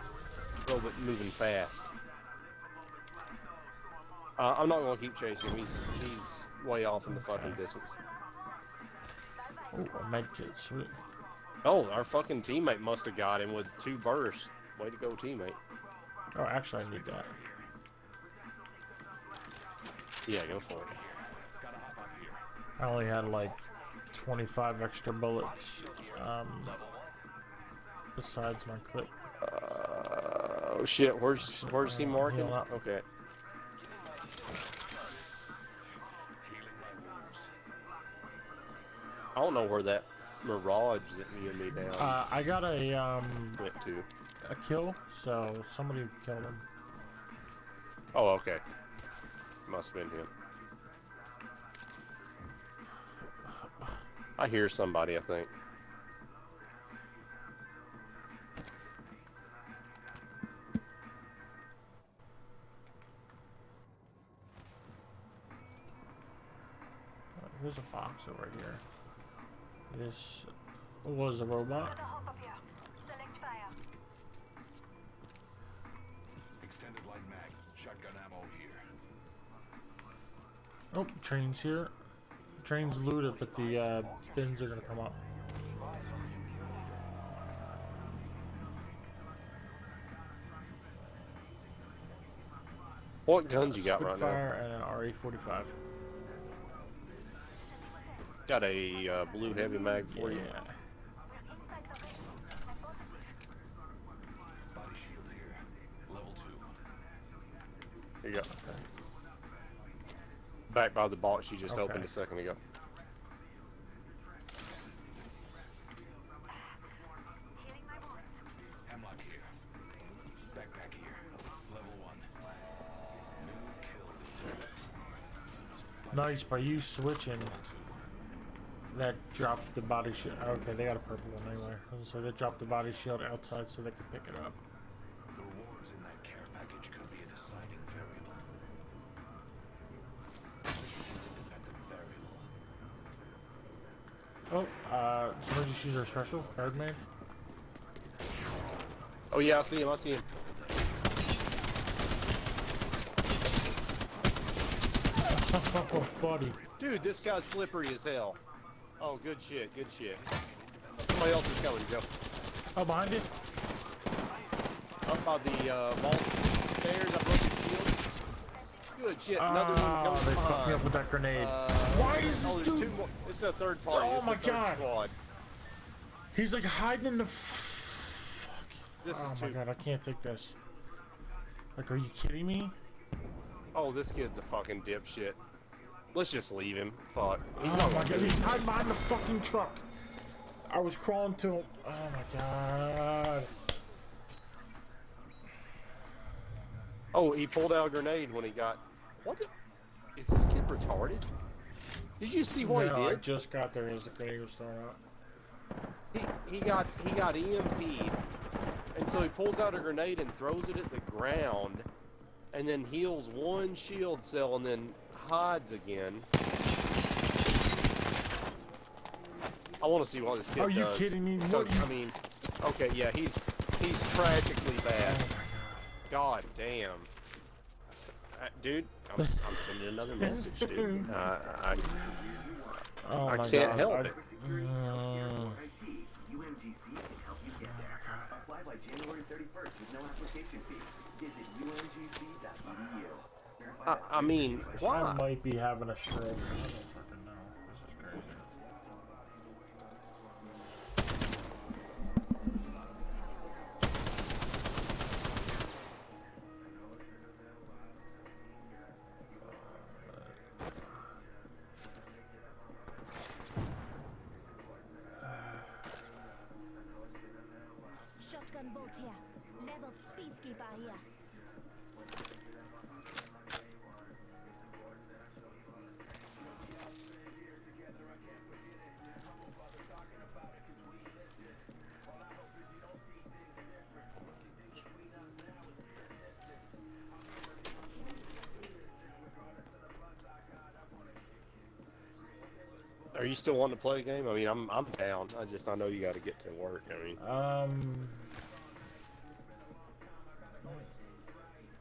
robot moving fast. I'm not gonna keep chasing him. He's way off in the fucking distance. Oh, a medkit, sweet. Oh, our fucking teammate must have got him with 2 bursts. Way to go, teammate. Oh, actually, I need that. Yeah, go for it. I only had like 25 extra bullets. Besides my clip. Oh shit, where's he marking? heal up. Okay. I don't know where that Mirage that you and me down I got a went to. kill, so somebody killed him. Oh, okay. Must have been him. I hear somebody, I think. Here's a box over here. This was a robot. Extended light mag, shotgun ammo here. Oh, train's here. Train's looted, but the bins are gonna come up. What guns you got right now? Spitfire and an RE-45. Got a blue heavy mag for you. Yeah. Body shield here. Level 2. Here you go. Back by the box you just Okay. opened a second ago. Hemlock here. Backpack here. Level 1. New kill leader. Nice, by you switching, that dropped the body shield. Okay, they got a purple one anyway. So they dropped the body shield outside so they could pick it up. The rewards in that care package could be a deciding variable. Independent variable. Oh, somebody just used their special, Birdman. Oh yeah, I see him. I see him. Oh, buddy. Dude, this guy's slippery as hell. Oh, good shit. Good shit. Somebody else is coming, Joe. Oh, behind you? Up by the vault stairs. I broke his shield. Good shit. Another one coming They from fucked me up behind. with that grenade. Why is this there's dude? two more. It's a third party. Oh It's my a third God. Squad. He's like hiding in the. Fuck. This Oh is my two. god, I can't take this. Like, are you kidding me? Oh, this kid's a fucking dipshit. Let's just leave him. Fuck. He's Oh not my gonna god, do he's it. hiding behind the fucking truck. I was crawling to him. Oh my god. Oh, he pulled out a grenade when he got. What? Is this kid retarded? Did you see what No, he I did? just got there as the grenade was thrown out. He got EMP'd, and so he pulls out a grenade and throws it at the ground, and then heals one shield cell and then hides again. I want to see what this kid does. Are you kidding me? What Because, you- I mean, okay, yeah, he's tragically bad. Oh God damn. Dude, I'm sending another message, dude. Oh I my can't god. help I- it. UMGC can help you get there. Apply by January 31st with no application fee. Visit umgc.edu. I mean, I why? might be having a stroke. I don't fucking know. This is crazy. Shotgun bolt here. Level peacekeeper here. Are you still wanting to play a game? I mean, I'm down. I know you got to get to work. I mean,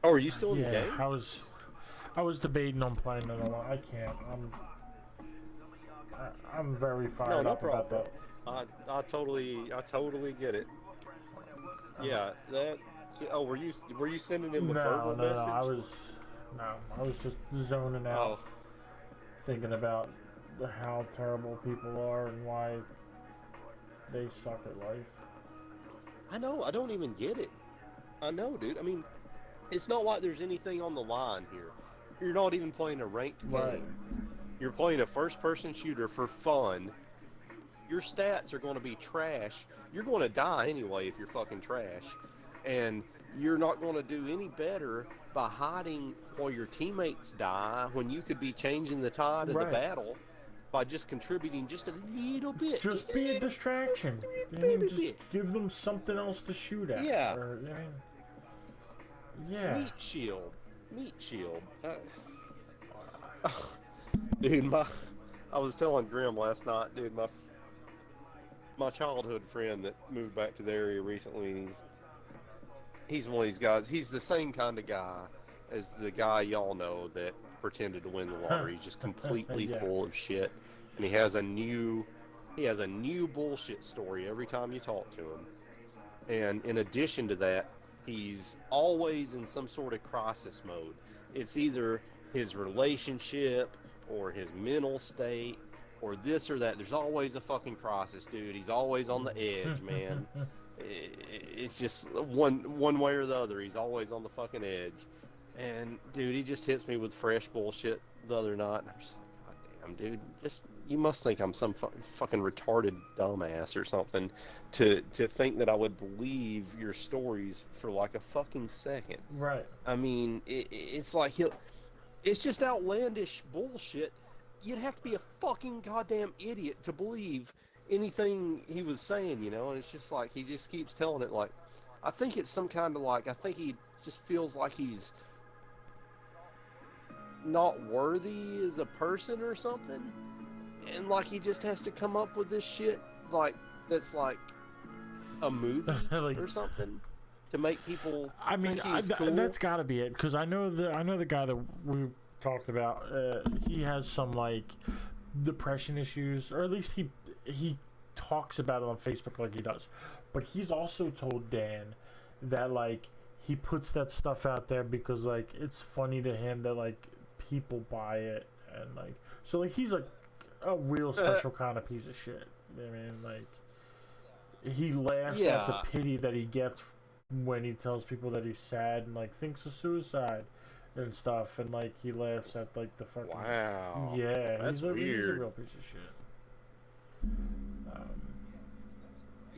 oh, are you still in the Yeah, game? I was debating on playing it a lot. I can't. I'm very fired No up about problem. that. I totally get it. Yeah, that. Oh, were you sending him a verbal No, message? I was just zoning out, Oh, thinking about how terrible people are and why they suck at life. I know. I don't even get it. I know, dude. I mean, it's not like there's anything on the line here. You're not even playing a ranked Right. game. You're playing a first-person shooter for fun. Your stats are going to be trash. You're going to die anyway if you're fucking trash. And you're not going to do any better by hiding while your teammates die when you could be changing the tide of the Right. battle by just contributing just a little bit. Just be a distraction. Just give them something else to shoot at. Yeah. Or, I mean, yeah. Meat shield. Dude, I was telling Grim last night, dude, my childhood friend that moved back to the area recently, he's one of these guys. He's the same kind of guy as the guy y'all know that pretended to win the lottery. He's just completely Yeah. full of shit, and he has a new bullshit story every time you talk to him. And in addition to that, he's always in some sort of crisis mode. It's either his relationship or his mental state or this or that. There's always a fucking crisis, dude. He's always on the edge, man. It's just one way or the other. He's always on the fucking edge. And dude, he just hits me with fresh bullshit the other night. I'm just like, God damn, dude, you must think I'm some fucking retarded dumbass or something to think that I would believe your stories for like a fucking second. Right. I mean, it's like it's just outlandish bullshit. You'd have to be a fucking goddamn idiot to believe anything he was saying, you know. And it's just like he just keeps telling it like, I think it's some kind of like, I think he just feels like he's not worthy as a person or something, and like he just has to come up with this shit like that's like a movie like, or something to make people. I mean, cool. that's got to be it, because I know the guy that we talked about. He has some like depression issues, or at least he talks about it on Facebook like he does. But he's also told Dan that like he puts that stuff out there because like it's funny to him that like people buy it, and like so like he's like a real special kind of piece of shit. I mean, like he laughs at the pity that he gets when he tells people that he's sad and like thinks of suicide and stuff, and like he laughs at like the fucking that's weird. He's a real piece of shit.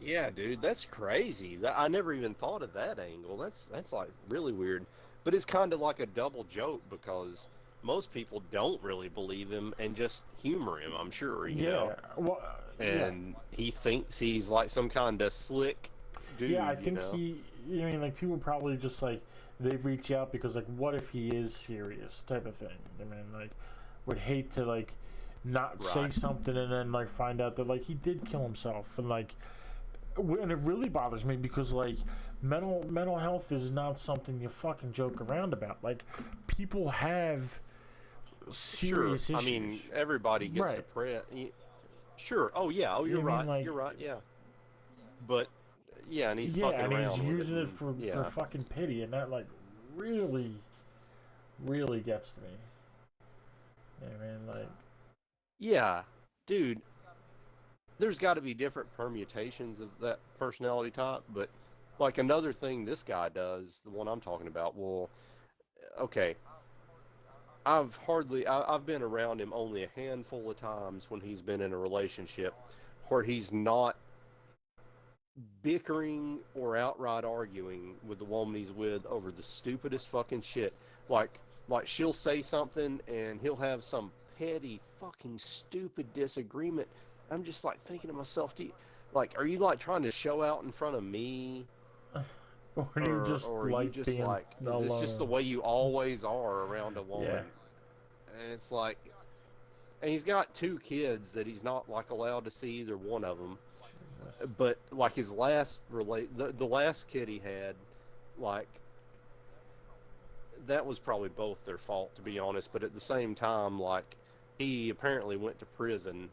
Yeah, dude, that's crazy. I never even thought of that angle. That's like really weird. But it's kind of like a double joke because most people don't really believe him and just humor him, I'm sure, you know. Well, and he thinks he's like some kind of slick dude. Yeah, I think know? I mean, like people probably just like they reach out because like, what if he is serious type of thing. I mean, like would hate to like not say something and then like find out that like he did kill himself, and like. And it really bothers me because like mental health is not something you fucking joke around about. Like people have serious issues. I mean, everybody gets depressed. Sure. Oh yeah. Oh, you're right. Like, you're right. Yeah. But yeah, and he's fucking around. He's using it for fucking pity, and that like really gets to me. I mean, like. Yeah, dude. There's got to be different permutations of that personality type, but like another thing this guy does, the one I'm talking about, well, okay, I've been around him only a handful of times when he's been in a relationship where he's not bickering or outright arguing with the woman he's with over the stupidest fucking shit. Like she'll say something and he'll have some petty fucking stupid disagreement. I'm just like thinking to myself, are you like trying to show out in front of me? Or you just is this just the way you always are around a woman? Yeah. And it's like, and he's got 2 kids that he's not like allowed to see either one of them. Jesus. But like his last the last kid he had, like that was probably both their fault, to be honest. But at the same time, like he apparently went to prison.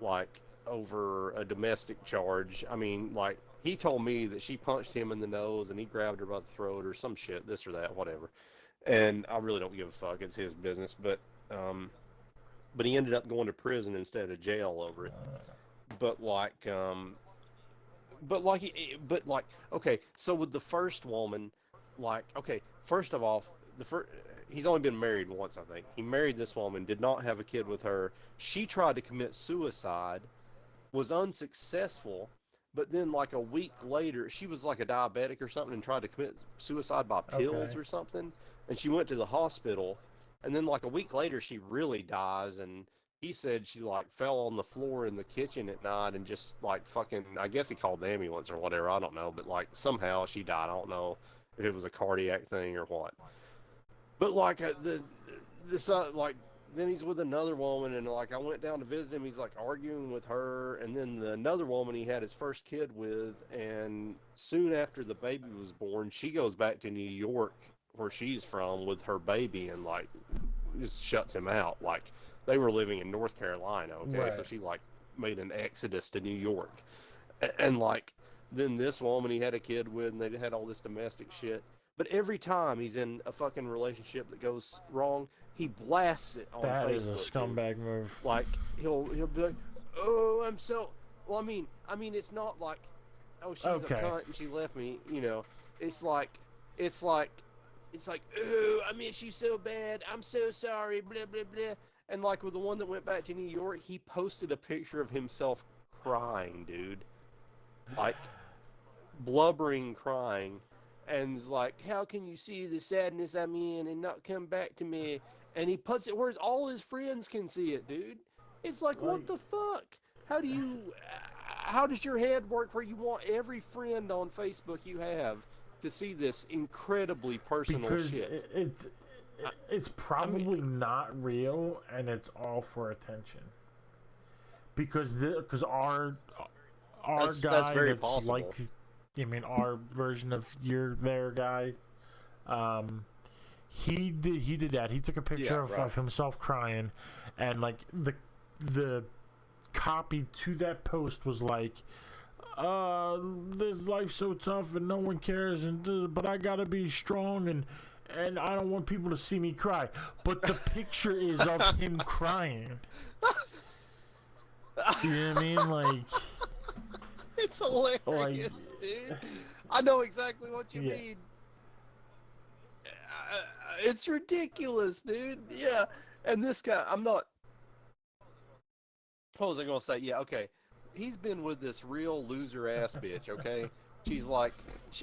Like over a domestic charge. I mean, like he told me that she punched him in the nose and he grabbed her by the throat or some shit, this or that, whatever. And I really don't give a fuck. It's his business. But he ended up going to prison instead of jail over it. But okay. So with the first woman, like, okay, first of all, he's only been married once, I think. He married this woman, did not have a kid with her. She tried to commit suicide, was unsuccessful, but then like a week later, she was like a diabetic or something and tried to commit suicide by pills or something. And she went to the hospital, and then like a week later, she really dies. And he said she like fell on the floor in the kitchen at night and just like fucking, I guess he called the ambulance or whatever, I don't know. But like somehow she died. I don't know if it was a cardiac thing or what. But like then he's with another woman, and like I went down to visit him. He's like arguing with her, and then another woman he had his first kid with, and soon after the baby was born, she goes back to New York, where she's from, with her baby, and like just shuts him out. Like they were living in North Carolina, okay, so she like made an exodus to New York, and like then this woman he had a kid with, and they had all this domestic shit. But every time he's in a fucking relationship that goes wrong, he blasts it on That Facebook. is a scumbag move. Like he'll be like, "Oh, I'm so." Well, I mean, it's not like, "Oh, she's Okay. a cunt and she left me." You know, it's like, "Oh, I miss you so bad. I'm so sorry." Blah blah blah. And like with the one that went back to New York, he posted a picture of himself crying, dude. Like blubbering, crying. And it's like, how can you see the sadness I'm in and not come back to me? And he puts it where all his friends can see it, dude. It's like, what the fuck? How does your head work where you want every friend on Facebook you have to see this incredibly personal Because shit? it's probably not real, and it's all for attention. Because our That's guy very that's possible. like, I mean, our version of your there guy, he did that. He took a picture of himself crying, and like the copy to that post was like, this life's so tough and no one cares, but I gotta be strong, and I don't want people to see me cry. But the picture is of him crying. You know what I mean? Like, it's hilarious, dude. I know exactly what you mean. It's ridiculous, dude. Yeah. And this guy, what was I going to say? Yeah, okay. He's been with this real loser-ass bitch, okay? She's like,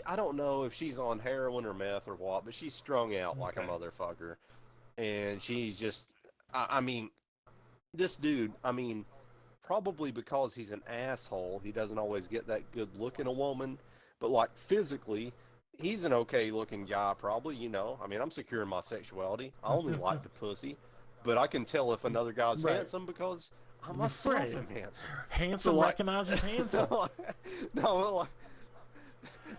I don't know if she's on heroin or meth or what, but she's strung out like a motherfucker. And she's just, I mean, this dude, probably because he's an asshole, he doesn't always get that good look in a woman, but like physically, he's an okay looking guy probably, you know. I'm secure in my sexuality. I only like the pussy, but I can tell if another guy's handsome because I myself am handsome. Handsome So, like, recognizes handsome. No,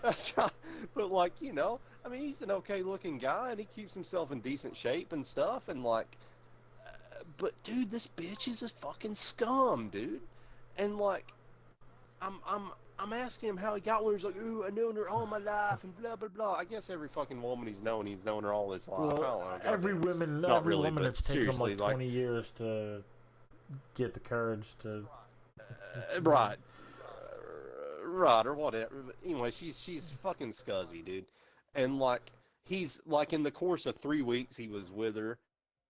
that's right. But like, you know, he's an okay looking guy and he keeps himself in decent shape and stuff, and like, but dude, this bitch is a fucking scum, dude. And like, I'm asking him how he got one. He's like, ooh, I've known her all my life and blah blah blah. I guess every fucking woman he's known her all his life. Well, I don't know, every woman, Not every really, woman, but it's taken them like seriously, 20 years to get the courage to. Right, or whatever. But anyway, she's fucking scuzzy, dude. And like, he's like, in the course of 3 weeks, he was with her,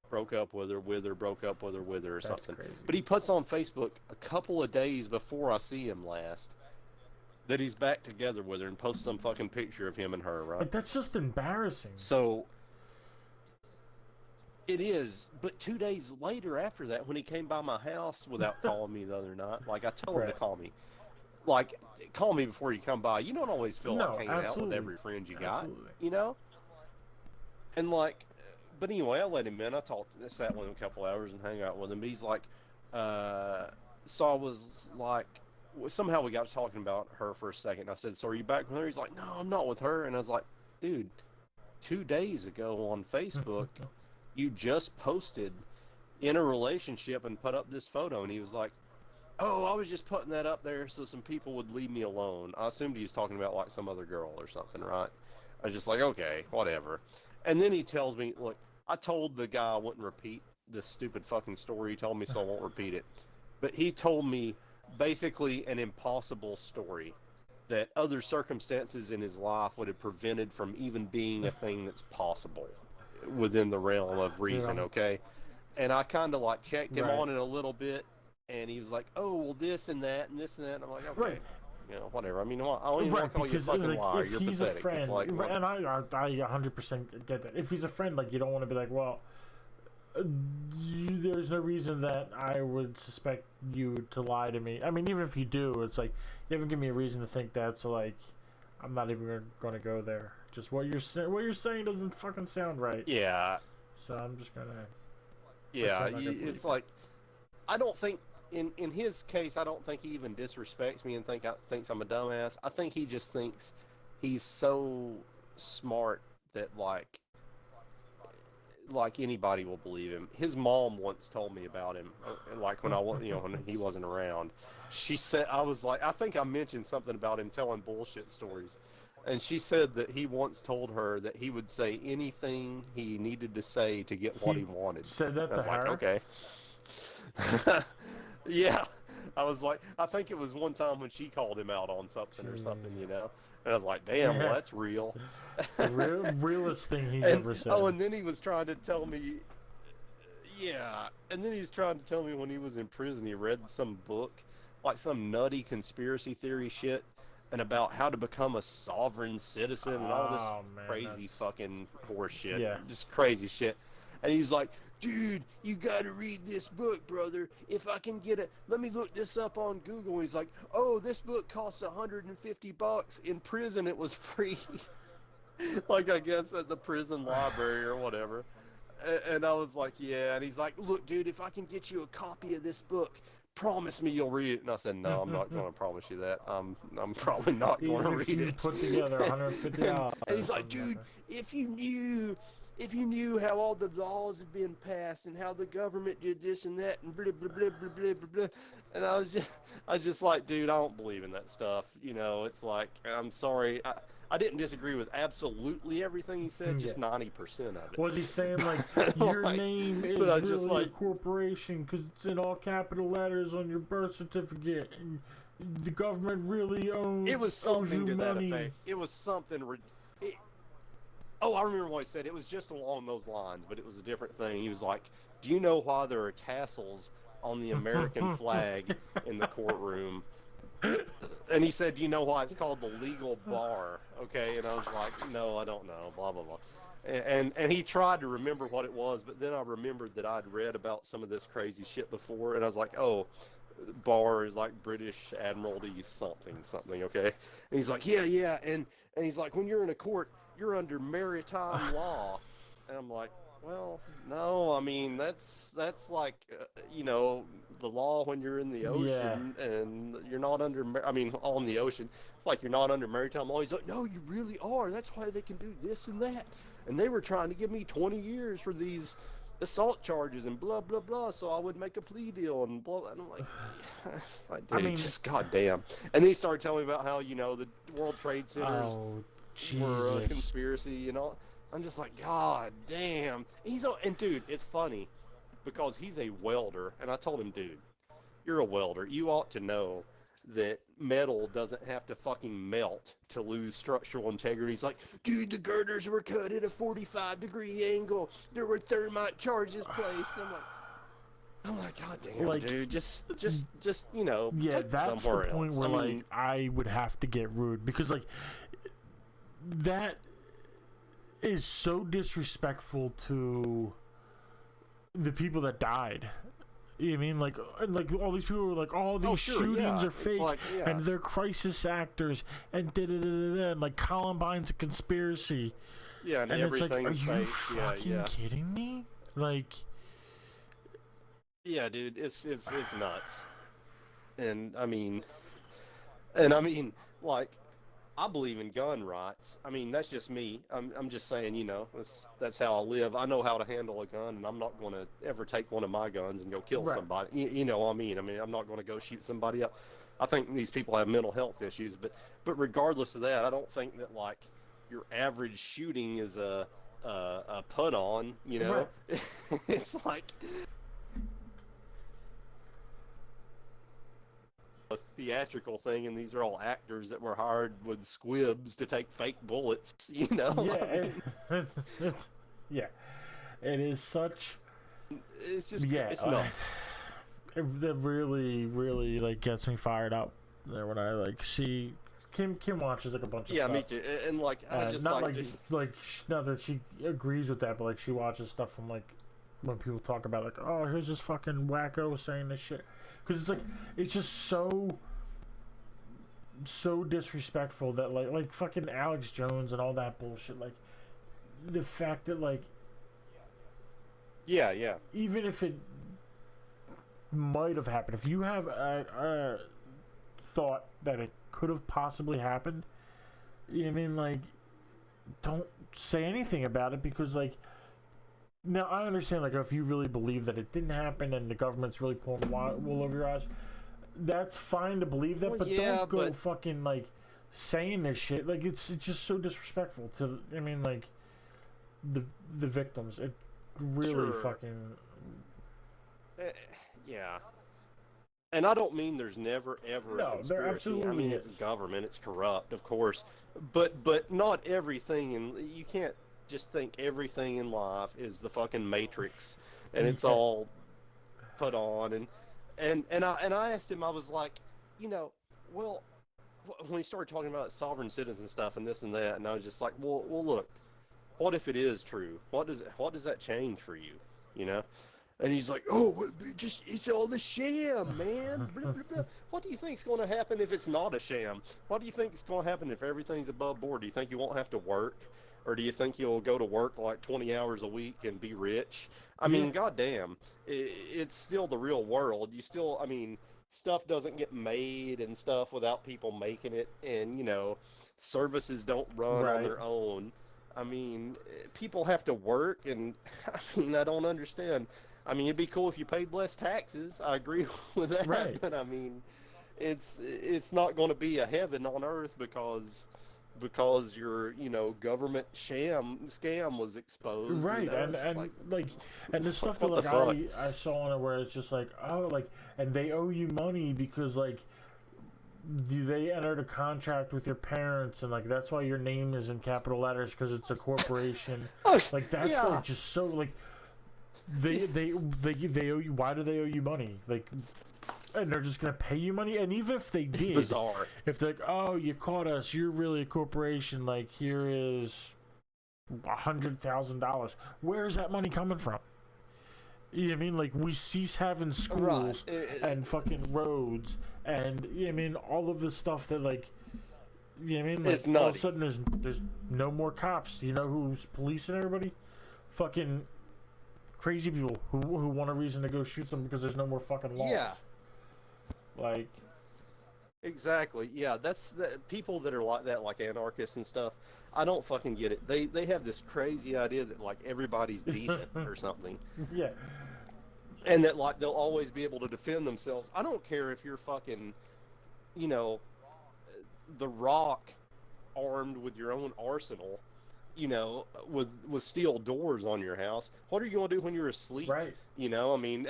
broke up with her, broke up with her, or something. Crazy. But he puts on Facebook a couple of days before I see him last that he's back together with her and posts some fucking picture of him and her, right? But that's just embarrassing. So it is, but 2 days later after that, when he came by my house without calling me the other night, like I told him to call me. Like, call me before you come by. You don't always feel like hanging out with every friend you got, you know? And like, but anyway, I let him in. I sat with him a couple hours and hung out with him. But he's like, so I was like, somehow we got to talking about her for a second. I said, so are you back with her? He's like, no, I'm not with her. And I was like, dude, 2 days ago on Facebook, you just posted in a relationship and put up this photo. And he was like, oh, I was just putting that up there so some people would leave me alone. I assumed he was talking about like some other girl or something, right? I was just like, okay, whatever. And then he tells me, look, I told the guy I wouldn't repeat this stupid fucking story he told me, so I won't repeat it. But he told me basically an impossible story that other circumstances in his life would have prevented from even being a thing that's possible within the realm of reason, okay? And I kind of like checked him on it a little bit, and he was like, oh, well, this and that, and this and that. And I'm like, okay. You know, whatever. I don't even want to call you a fucking liar. You're he's pathetic. A friend, it's like, and I 100% get that. If he's a friend, like, you don't want to be like, well, there's no reason that I would suspect you to lie to me. Even if you do, it's like, you haven't given me a reason to think that, so like, I'm not even going to go there. Just what you're saying doesn't fucking sound right. Yeah. So I'm just gonna. Yeah, it's like, I don't think. In his case, I don't think he even disrespects me and thinks I'm a dumbass. I think he just thinks he's so smart that like anybody will believe him. His mom once told me about him, like when when he wasn't around. She said, I was like, I think I mentioned something about him telling bullshit stories, And she said that he once told her that he would say anything he needed to say to get what he wanted. Said that I was to like, her? okay. Yeah. I was like, I think it was one time when she called him out on something or something, you know. And I was like, damn, well, that's real. The realest thing he's And- ever said. Oh, and then he was trying to tell me, yeah, and then he's trying to tell me when he was in prison, he read some book, like some nutty conspiracy theory shit, and about how to become a sovereign citizen and all this Oh, man, crazy that's- fucking horse shit. Yeah. Just crazy shit. And he's like, dude, you gotta read this book, brother. If I can get it, let me look this up on Google. He's like, oh, this book costs $150. In prison, it was free. Like, I guess at the prison library or whatever. And I was like, yeah. And he's like, look, dude, if I can get you a copy of this book, promise me you'll read it. And I said, no, I'm not going to promise you that. I'm probably not going to Even if read you it. put together $150. And he's like, dude, if you knew how all the laws have been passed and how the government did this and that and blah blah blah blah blah blah blah, and I was just like, dude, I don't believe in that stuff. You know, it's like, I'm sorry, I didn't disagree with absolutely everything he said, just 90% of it. Was he saying like your Like, name is but I really just, a like- corporation because it's in all capital letters on your birth certificate, and the government really owns It was something owes to you that money. effect. It was something. Oh, I remember what he said. It was just along those lines, but it was a different thing. He was like, "Do you know why there are tassels on the American flag in the courtroom?" And he said, "Do you know why it's called the legal bar?" Okay, and I was like, "No, I don't know." Blah blah blah. And he tried to remember what it was, but then I remembered that I'd read about some of this crazy shit before, and I was like, "Oh, bar is like British Admiralty something, okay?" And he's like, yeah, and he's like, when you're in a court, you're under maritime law, and I'm like, well, no, I mean that's like, you know, the law when you're in the ocean, and you're not under, on the ocean, it's like you're not under maritime law. He's like, no, you really are. That's why they can do this and that, and they were trying to give me 20 years for these assault charges and blah blah blah, so I would make a plea deal and blah. And I'm like, dude, just goddamn. And then he started telling me about how, you know, the World Trade Centers were a conspiracy, you know. I'm just like, god damn. And dude, it's funny because he's a welder, and I told him, dude, you're a welder. You ought to know that metal doesn't have to fucking melt to lose structural integrity. He's like, dude, the girders were cut at a 45-degree angle. There were thermite charges placed. And I'm like, god damn, Like, dude, just you know, Yeah, take that's the somewhere point else. where I mean, like I would have to get rude because like that is so disrespectful to the people that died. You know what I mean? Like all these people were like, all these shootings are It's fake, like, yeah. and they're crisis actors, and da-da-da-da-da, and like Columbine's a conspiracy. Yeah, and it's like, are everything's you fake. Yeah, fucking yeah. kidding me? Like, Yeah, dude, it's nuts. And I mean, like, I believe in gun rights. I mean, that's just me. I'm just saying, you know, that's how I live. I know how to handle a gun, and I'm not going to ever take one of my guns and go kill somebody. You know what I mean? I'm not going to go shoot somebody up. I think these people have mental health issues, but regardless of that, I don't think that like your average shooting is a put on. You know, it's like a theatrical thing, and these are all actors that were hired with squibs to take fake bullets, you know. It is such. It's just it's nuts. That really like gets me fired up there when I like see Kim watches like a bunch of stuff. Me too. And like I just not like not that she agrees with that, but like she watches stuff from like when people talk about like, oh, here's this fucking wacko saying this shit, because it's like it's just so disrespectful that like fucking Alex Jones and all that bullshit, like the fact that like even if it might have happened, if you have a thought that it could have possibly happened, you know what I mean, like, don't say anything about it, because like, now I understand like if you really believe that it didn't happen and the government's really pulling wool over your eyes, that's fine to believe that, but don't go fucking like saying this shit. Like it's just so disrespectful to. I mean, like the victims. It really Sure. fucking. Yeah. And I don't mean there's never ever No, a there conspiracy. I absolutely mean it's is. government, it's corrupt, of course, but not everything, and you can't just think everything in life is the fucking Matrix, and it's all put on. And I asked him, I was like, you know, well, when he started talking about sovereign citizen stuff and this and that, and I was just like, well, look, what if it is true? What does that change for you? You know? And he's like, oh, it's all a sham, man. Blah, blah, blah. What do you think's going to happen if it's not a sham? What do you think is going to happen if everything's above board? Do you think you won't have to work? Or do you think you'll go to work like 20 hours a week and be rich? I mean, goddamn, it's still the real world. You still, I mean, stuff doesn't get made and stuff without people making it. And, you know, services don't run on their own. I mean, people have to work, and I mean, I don't understand. I mean, it'd be cool if you paid less taxes. I agree with that. Right. But I mean, it's not going to be a heaven on earth because your, you know, government scam was exposed. Right, you know? and like and the stuff that what the like I saw on it where it's just like, oh, like, and they owe you money because like they entered a contract with your parents, and like that's why your name is in capital letters because it's a corporation. Like that's like just so like they owe you. Why do they owe you money? Like, and they're just gonna pay you money. And even if they did, bizarre. If they're like, oh, you caught us, you're really a corporation. Like, here is $100,000. Where is that money coming from? You know what I mean? Like, we cease having schools and fucking roads, and you know what I mean, all of this stuff that like, you know what I mean? Like, it's all nutty. of a sudden there's no more cops. You know who's policing everybody? Fucking crazy people who want a reason to go shoot them because there's no more fucking laws. Yeah. Like. Exactly. Yeah, that's the people that are like that, like anarchists and stuff. I don't fucking get it. They have this crazy idea that like everybody's decent or something. Yeah. And that like they'll always be able to defend themselves. I don't care if you're fucking, you know, The Rock, armed with your own arsenal, you know, with steel doors on your house. What are you gonna do when you're asleep? Right. You know, I mean,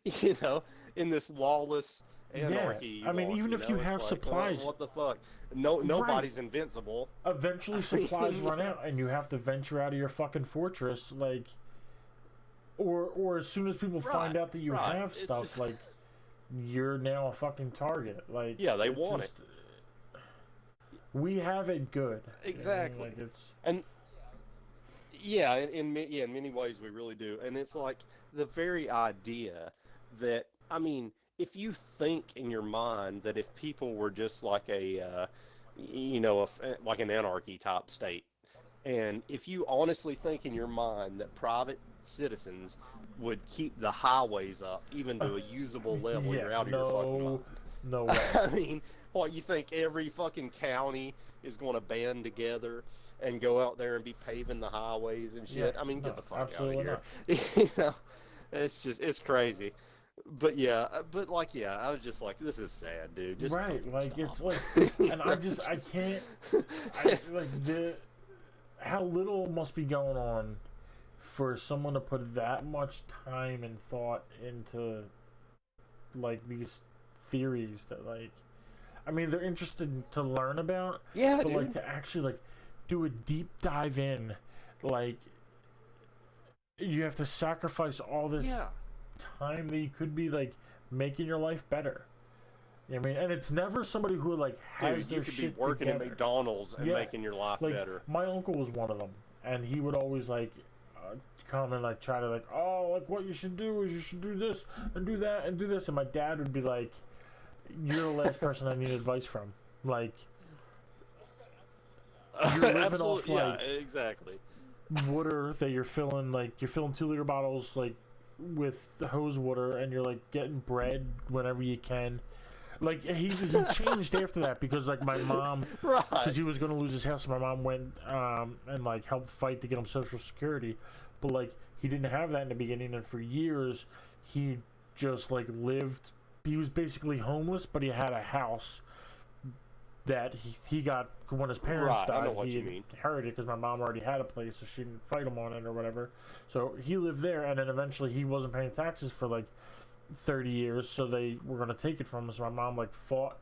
you know, in this lawless anarchy. Yeah. I mean, even if you have like, supplies, what the fuck? Nobody's invincible. Eventually, supplies run out, and you have to venture out of your fucking fortress, like, or as soon as people find out that you have It's stuff, just- like, you're now a fucking target. Like, Yeah, they it's want just- We have it good. Exactly. Like it's And yeah, in many ways we really do. And it's like the very idea that, I mean, if you think in your mind that if people were just like a, you know, like an anarchy type state, and if you honestly think in your mind that private citizens would keep the highways up even to a usable level, you're out of your fucking mind. No way. I mean, what, you think every fucking county is going to band together and go out there and be paving the highways and shit? Yeah, I mean, get the fuck out of absolutely here. You know, it's crazy. But yeah, I was just like, this is sad, dude. Just right, fucking like stop. it's like, and I can't, like how little must be going on for someone to put that much time and thought into like these theories that like, I mean, they're interested to learn about, Yeah, but dude. like to actually like do a deep dive in, like you have to sacrifice all this time that you could be like making your life better. You know what I mean? And it's never somebody who like has Dude, their you could be shit working together. at McDonald's and making your life like, better. My uncle was one of them, and he would always like come and like try to like, oh, like what you should do is you should do this and do that and do this, and my dad would be like, you're the last person I need advice from. Like, you're living off Absolutely, like yeah, exactly. water that you're filling 2-liter bottles like with hose water, and you're like getting bread whenever you can. Like he changed after that because like my mom, because he was going to lose his house, my mom went and like helped fight to get him Social Security, but like he didn't have that in the beginning, and for years he just like lived. He was basically homeless, but he had a house that he got when his parents Right, I know died. what He you had mean. inherited because my mom already had a place, so she didn't fight him on it or whatever. So he lived there, and then eventually he wasn't paying taxes for like 30 years, so they were gonna take it from him. So my mom like fought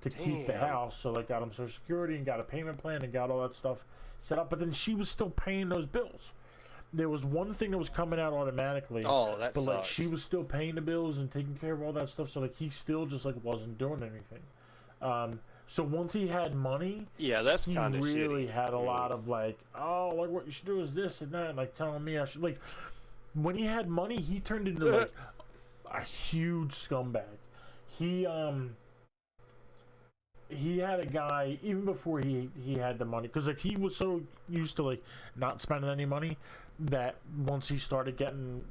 to keep the Damn. house, so like got him Social Security and got a payment plan and got all that stuff set up. But then she was still paying those bills. There was one thing that was coming out automatically. Oh, that but like sucks. she was still paying the bills and taking care of all that stuff. So like he still just like wasn't doing anything. So once he had money, Yeah, that's he kind of really shitty. had a lot of like, oh, like what you should do is this and that, and like telling me I should like. When he had money, he turned into like a huge scumbag. He had a guy even before he had the money, because like he was so used to like not spending any money that once he started getting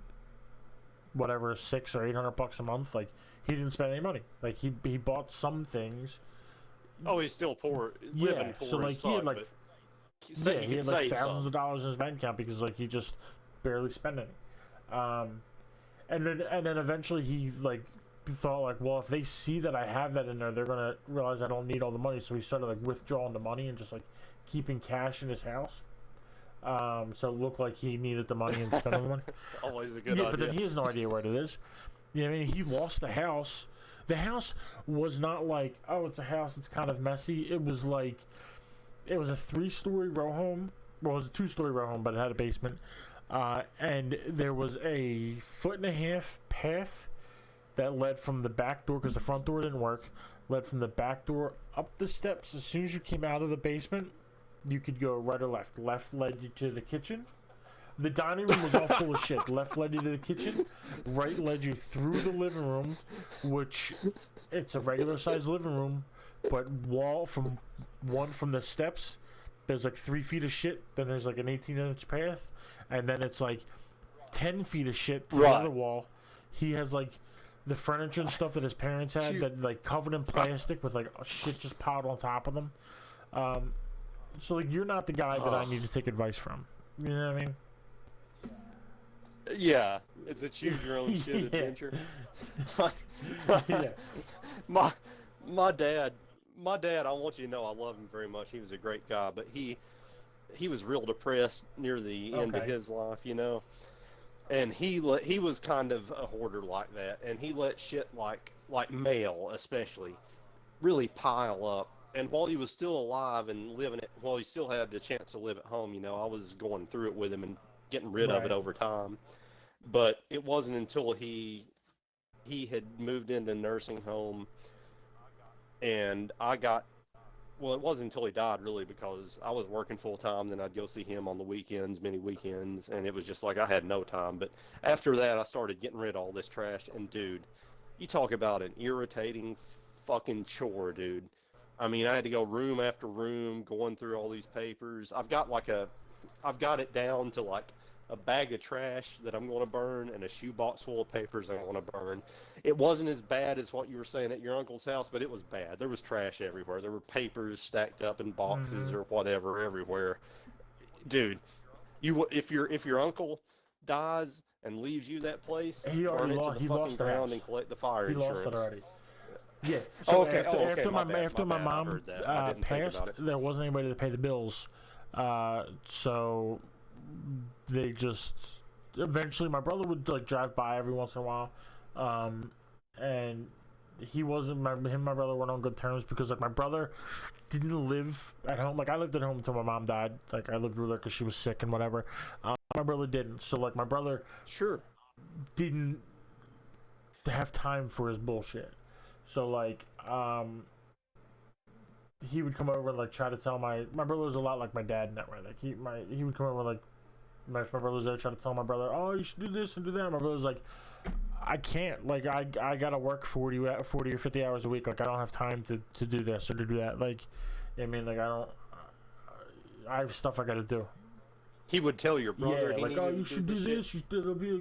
whatever $600 or $800 a month, like he didn't spend any money. Like he bought some things. Oh, he's still poor, Yeah, living poor so like as he had fuck, like but yeah, he he can had like save thousands some. of dollars in his bank account because like he just barely spent any. And then eventually he like thought like, well, if they see that I have that in there, they're gonna realize I don't need all the money. So he started like withdrawing the money and just like keeping cash in his house. So it looked like he needed the money and spending the money. Always a good Yeah, idea. but then he has no idea where it is. You know what I mean? He lost the house. The house was not like, oh, it's a house, it's kind of messy. It was like, it was a 3-story row home. Well, it was a 2-story row home, but it had a basement. And there was a 1.5-foot path that led from the back door, because the front door didn't work, led from the back door up the steps. As soon as you came out of the basement, you could go right or left. Left led you to the kitchen. The dining room was all full of shit. Left led you to the kitchen. Right led you through the living room, which it's a regular sized living room, but from the steps, there's like 3 feet of shit. Then there's like an 18-inch path, and then it's like 10 feet of shit to the other wall. He has like the furniture and stuff that his parents had that like covered in plastic with like shit just piled on top of them. So like you're not the guy that I need to take advice from. You know what I mean? Yeah, it's a choose your own shit Yeah. adventure. Yeah. My dad, I want you to know I love him very much. He was a great guy, but he was real depressed near the end of Okay. his life, you know. And he was kind of a hoarder like that, and he let shit like mail especially really pile up. And while he was still alive and living it, while he still had the chance to live at home, you know, I was going through it with him and getting rid of it Right. over time. But it wasn't until he had moved into nursing home, and it wasn't until he died really, because I was working full time. Then I'd go see him on the weekends, many weekends, and it was just like I had no time. But after that, I started getting rid of all this trash. And dude, you talk about an irritating fucking chore, dude. I mean, I had to go room after room, going through all these papers. I've got it down to like a bag of trash that I'm going to burn and a shoebox full of papers I'm going to burn. It wasn't as bad as what you were saying at your uncle's house, but it was bad. There was trash everywhere. There were papers stacked up in boxes or whatever everywhere. Dude, if your uncle dies and leaves you that place, He already burn it lost. to He the lost fucking the ground house. and collect the fire He insurance. lost it already. Yeah. Oh, So okay. after My bad, my I mom heard that. I didn't think passed, about it. there wasn't anybody to pay the bills. So they just eventually my brother would like drive by every once in a while, and he wasn't him and my brother weren't on good terms because like my brother didn't live at home. Like I lived at home until my mom died. Like I lived with her because she was sick and whatever. My brother didn't. So like my brother didn't have time for his bullshit. So like he would come over and like try to tell my brother was a lot like my dad in that way. Like he would come over like my brother was there trying to tell my brother, oh, you should do this and do that. My brother's like, I can't. Like I gotta work 40 or 50 hours a week. Like I don't have time to do this or to do that. Like I mean, like I have stuff I gotta do. He would tell your brother, yeah, he like, needed oh, to you do should do this this. It'll be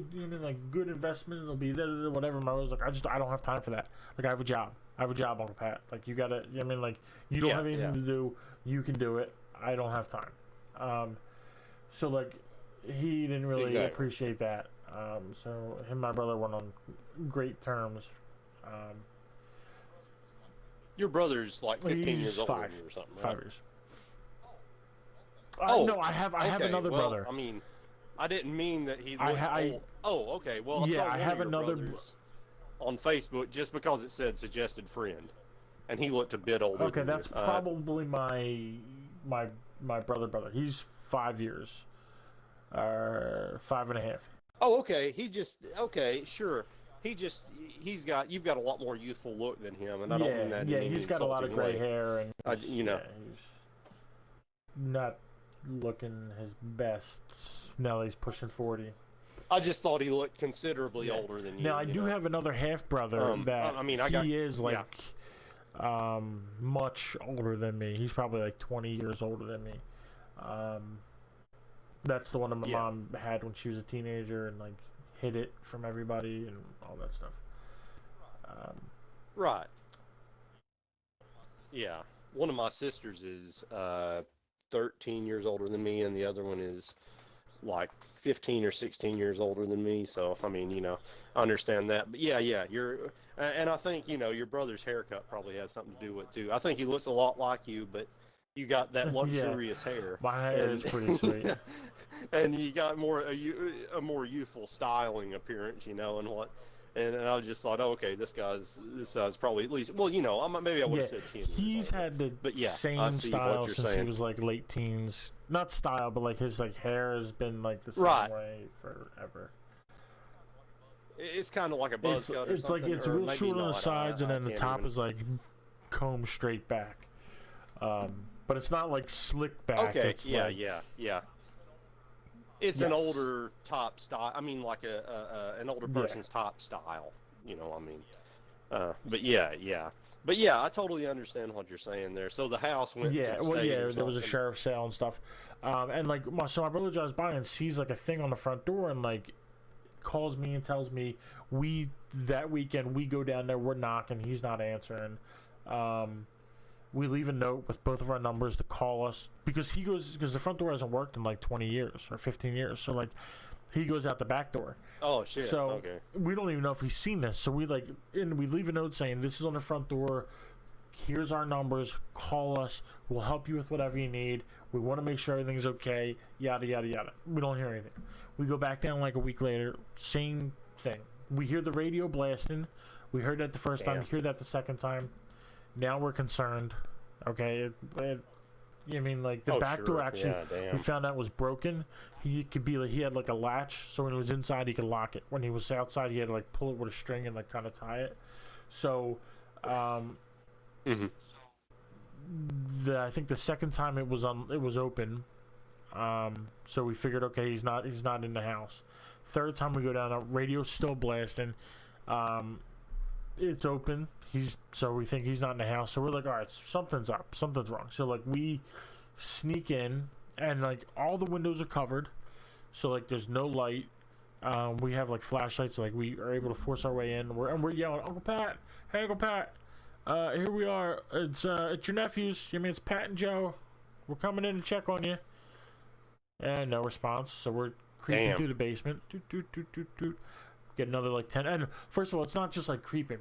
like good investment. It'll be whatever. My brother's like, I don't have time for that. Like I have a job. Uncle Pat. Like you gotta. I mean, like you don't have anything to do. You can do it. I don't have time. So like he didn't really appreciate that. So him and my brother weren't on great terms. Your brother's like 15 He's years older 5. than you or something, right? 5 years. Oh, no, I have okay, another well, brother. I mean, I didn't mean that he I looked ha- I- old. Oh, okay. Well, I Yeah, saw I one have of your another brothers on Facebook just because it said suggested friend, and he looked a bit older. Okay, than that's you. probably my brother. He's 5 years, 5.5. Oh, okay. Sure. He's got you've got a lot more youthful look than him, and I don't mean that. In any he's got a lot of insulting gray way. hair, and you know. he's not looking his best. Now he's pushing 40. I just thought he looked considerably older than you. Now I do have another half brother that I mean, he is like much older than me. He's probably like 20 years older than me. That's the one that my mom had when she was a teenager and like hid it from everybody and all that stuff. Right. Yeah. One of my sisters is 13 years older than me, and the other one is like 15 or 16 years older than me. So, I mean, you know, I understand that. But yeah, and I think, you know, your brother's haircut probably has something to do with it too. I think he looks a lot like you, but you got that luxurious hair. My hair is pretty sweet. And you got a more youthful styling appearance, you know, and I just thought, oh, okay, this guy's probably at least, well, you know, maybe I would have said 10 years He's older. had the But yeah, I same see style what you're since saying. he was like late teens. Not style, but like his like hair has been like the same way forever. It's kind of like a buzz cut or It's something. like it's or real maybe short on the not. sides, and I then the can't top even- is like combed straight back. But it's not like slick back. Okay, It's yeah, like, yeah. It's an older top style. I mean, like an older person's top style. You know, I mean, but yeah. But yeah, I totally understand what you're saying there. So the house went. Yeah, to the well, state yeah, or there was a something. sheriff's sale and stuff, and like so my brother drives by and sees like a thing on the front door and like calls me and tells me that weekend we go down there, we're knocking, he's not answering, we leave a note with both of our numbers to call us because the front door hasn't worked in like 20 years or 15 years, so like he goes out the back door. Oh shit. So okay. we don't even know if he's seen this. So we leave a note saying this is on the front door. Here's our numbers. Call us. We'll help you with whatever you need. We want to make sure everything's okay. Yada yada yada. We don't hear anything. We go back down like a week later. Same thing. We hear the radio blasting. We heard that the first time. We hear that the second time. Now we're concerned. Okay. I mean, like the back door actually, we found out was broken. He had like a latch, so when he was inside, he could lock it. When he was outside, he had to like pull it with a string and like kind of tie it. So, I think the second time it was open. So we figured, okay, he's not in the house. Third time we go down, the radio's still blasting. It's open. So we think he's not in the house. So we're like, all right, something's up, something's wrong. So like we sneak in, and like all the windows are covered, so like there's no light. We have like flashlights, so like we are able to force our way in. We're yelling, Uncle Pat, hey Uncle Pat, here we are. It's your nephews. I mean, it's Pat and Joe. We're coming in to check on you. And no response. So we're creeping through the basement. Get another like 10. And first of all, it's not just like creeping.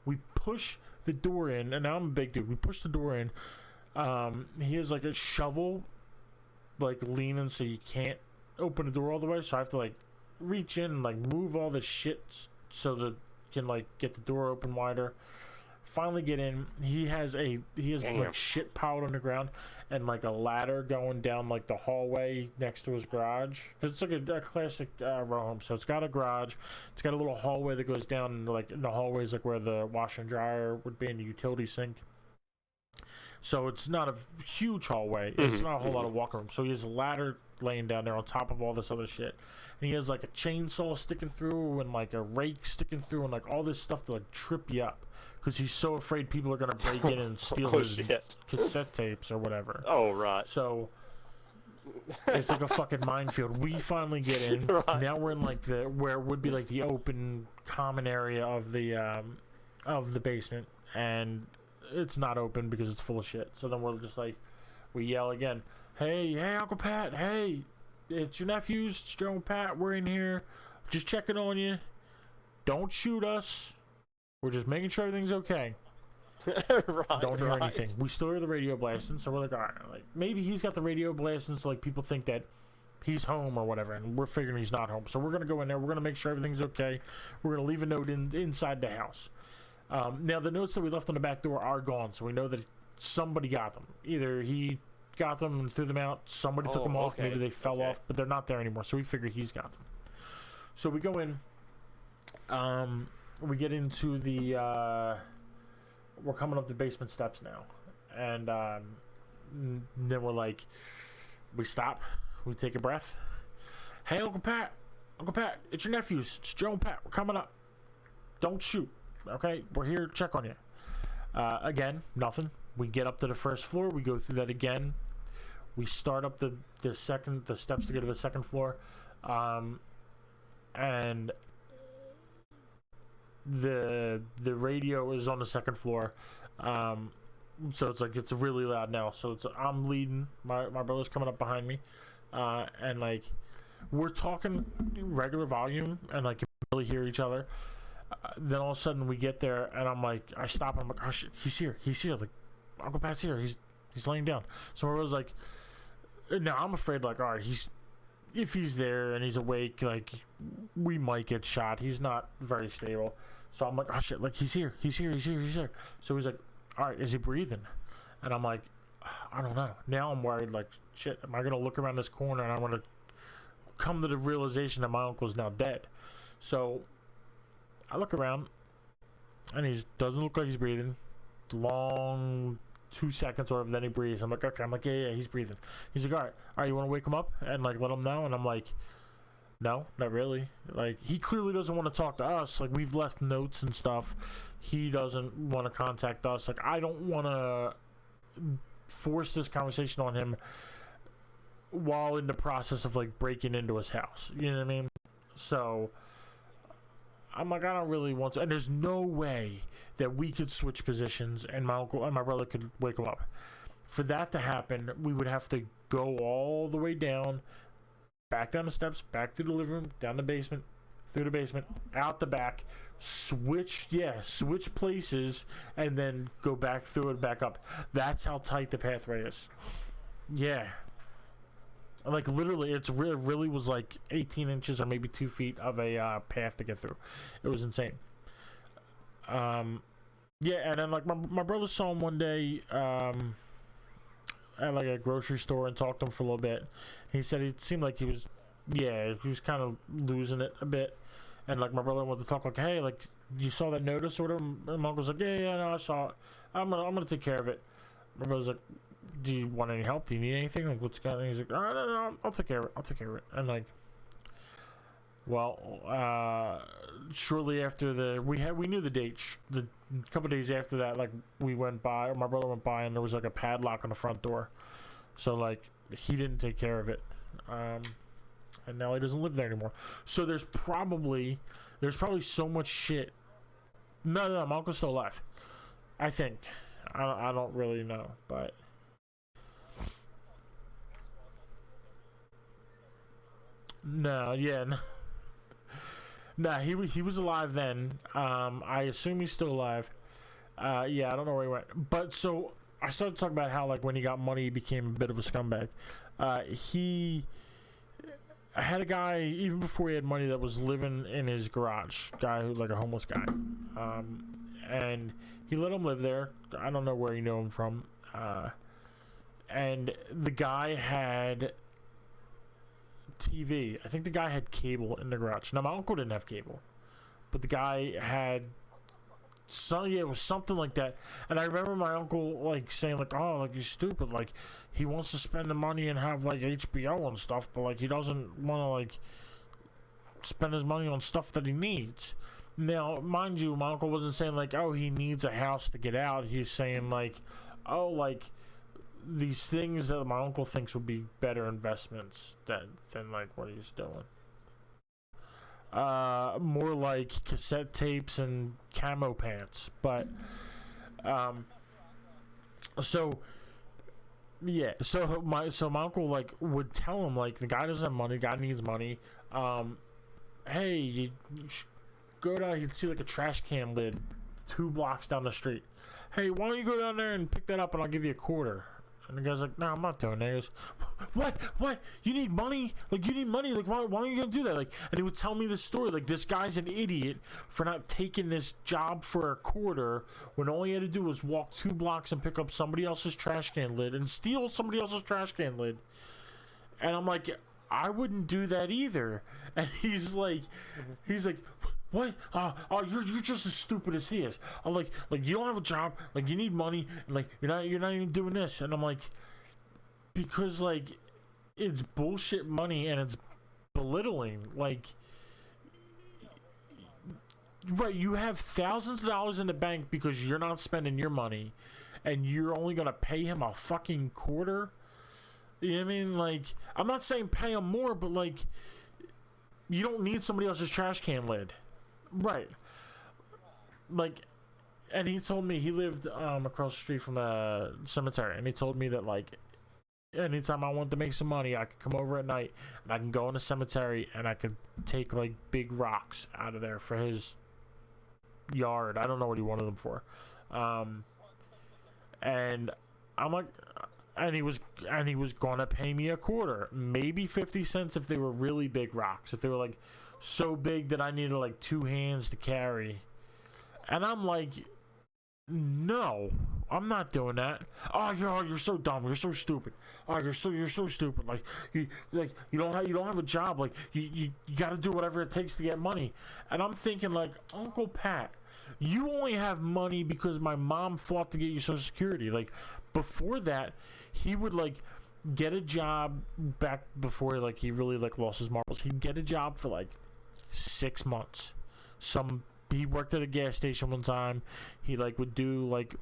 We push the door in, and now I'm a big dude. We push the door in. He has like a shovel, like leaning, so you can't open the door all the way. So I have to like reach in and like move all the shit so that can like get the door open wider. Finally get in. He has like shit piled on the ground and like a ladder going down like the hallway next to his garage. It's like a classic row home. So it's got a garage. It's got a little hallway that goes down, and like in the hallway is like where the washer and dryer would be in the utility sink. So it's not a huge hallway. It's not a whole lot of walking room. So he has a ladder laying down there on top of all this other shit. And he has like a chainsaw sticking through and like a rake sticking through and like all this stuff to like trip you up. Because he's so afraid people are going to break in and steal his cassette tapes or whatever. Oh, right. So it's like a fucking minefield. We finally get in. Right. Now we're in like where would be like the open common area of the basement. And it's not open because it's full of shit. So then we're just like, we yell again. Hey, Uncle Pat. Hey, it's your nephews. It's Joe and Pat. We're in here. Just checking on you. Don't shoot us. We're just making sure everything's okay. Right, Don't hear right. anything. We still hear the radio blasting, so we're like, all right, like maybe he's got the radio blasting, so like people think that he's home or whatever, and we're figuring he's not home. So we're gonna go in there. We're gonna make sure everything's okay. We're gonna leave a note inside the house. Now the notes that we left on the back door are gone, so we know that somebody got them. Either he got them and threw them out, somebody took them off, okay. maybe they fell off, but they're not there anymore. So we figure he's got them. So we go in. We get into the. We're coming up the basement steps now, and then we're like, we stop. We take a breath. Hey, Uncle Pat, it's your nephews. It's Joe and Pat. We're coming up. Don't shoot. Okay, we're here to check on you. Again, nothing. We get up to the first floor. We go through that again. We start up the steps to get to the second floor, and the radio is on the second floor. So it's like it's really loud now. So I'm leading. My brother's coming up behind me, and like we're talking regular volume, and like you can really hear each other. Then all of a sudden we get there, and I'm like, I stop, and I'm like, oh shit, he's here. Like Uncle Pat's here. He's laying down. So my brother's like, now I'm afraid, like, all right, if he's there and he's awake, like we might get shot. He's not very stable. So I'm like, oh shit, like he's here. So he's like, all right, is he breathing? And I'm like, I don't know. Now I'm worried, like, shit, am I gonna look around this corner and I'm gonna come to the realization that my uncle's now dead? So I look around and he doesn't look like he's breathing. Long 2 seconds or whatever, then he breathes. I'm like, okay. I'm like, yeah, he's breathing. He's like, all right, you want to wake him up and like let him know? And I'm like, no, not really. Like, he clearly doesn't want to talk to us. Like, we've left notes and stuff. He doesn't want to contact us. Like, I don't want to force this conversation on him while in the process of like breaking into his house. You know what I mean? So I'm like, I don't really want to. And there's no way that we could switch positions and my uncle and my brother could wake him up. For that to happen, we would have to go all the way down, back down the steps, back through the living room, down the basement, through the basement, out the back, switch places, and then go back through and back up. That's how tight the pathway is. Yeah. Like, literally, it really was like 18 inches or maybe 2 feet of a path to get through. It was insane. Yeah, and then, like, my brother saw him one day at, like, a grocery store and talked to him for a little bit. He said it seemed like he was kind of losing it a bit. And, like, my brother wanted to talk, like, hey, like, you saw that notice or whatever? And my uncle's like, yeah, no, I saw it. I'm gonna take care of it. My brother's like, do you want any help? Do you need anything? Like, what's going on? He's like, oh, no, I'll take care of it. And, like, well, shortly after we knew the date. The couple days after that, like, we went by, or my brother went by, and there was, like, a padlock on the front door. So, like, he didn't take care of it. And now he doesn't live there anymore. So there's probably so much shit. No, my uncle's still alive, I think. I don't really know, but no, he was alive then. I assume he's still alive. Yeah, I don't know where he went. But so I started to talk about how, like, when he got money, he became a bit of a scumbag. I had a guy, even before he had money, that was living in his garage. Guy who, like, a homeless guy. And he let him live there. I don't know where he knew him from. And the guy had TV. I think the guy had cable in the garage. Now, my uncle didn't have cable, but the guy had it was something like that. And I remember my uncle, like, saying, like, oh, like, he's stupid, like, he wants to spend the money and have, like, HBO and stuff, but, like, he doesn't want to, like, spend his money on stuff that he needs. Now, mind you, my uncle wasn't saying, like, oh, he needs a house to get out. He's saying, like, oh, like, these things that my uncle thinks would be better investments than like what he's doing. More like cassette tapes and camo pants. But so my uncle, like, would tell him, like, the guy doesn't have money, the guy needs money. Hey, you go down, you'd see, like, a trash can lid 2 blocks down the street. Hey, why don't you go down there and pick that up and I'll give you a quarter? And the guy's like, no, I'm not doing that. He goes, what? You need money? Like, you need money? Like, why are you going to do that? Like, and he would tell me this story. Like, this guy's an idiot for not taking this job for a quarter when all he had to do was walk 2 blocks and pick up somebody else's trash can lid and steal somebody else's trash can lid. And I'm like, I wouldn't do that either. And he's like, what? Oh, you're just as stupid as he is. I'm like you don't have a job, like you need money, and like you're not even doing this. And I'm like, because like it's bullshit money and it's belittling. Like, right, you have thousands of dollars in the bank because you're not spending your money, and you're only gonna pay him a fucking quarter. You know what I mean? Like, I'm not saying pay him more, but like, you don't need somebody else's trash can lid. Right. Like, and he told me he lived across the street from a cemetery, and he told me that like anytime I wanted to make some money, I could come over at night and I can go in the cemetery and I could take like big rocks out of there for his yard. I don't know what he wanted them for. And I'm like, and he was gonna pay me a quarter, maybe 50 cents if they were really big rocks, if they were like so big that I needed like 2 hands to carry. And I'm like, no, I'm not doing that. Oh, you're so dumb. You're so stupid. Oh, you're so stupid. Like you don't have a job. Like you got to do whatever it takes to get money. And I'm thinking like, Uncle Pat, you only have money because my mom fought to get you Social Security. Like before that, he would like get a job back before like he really like lost his marbles. He'd get a job for like 6 months. He worked at a gas station one time. He like would do like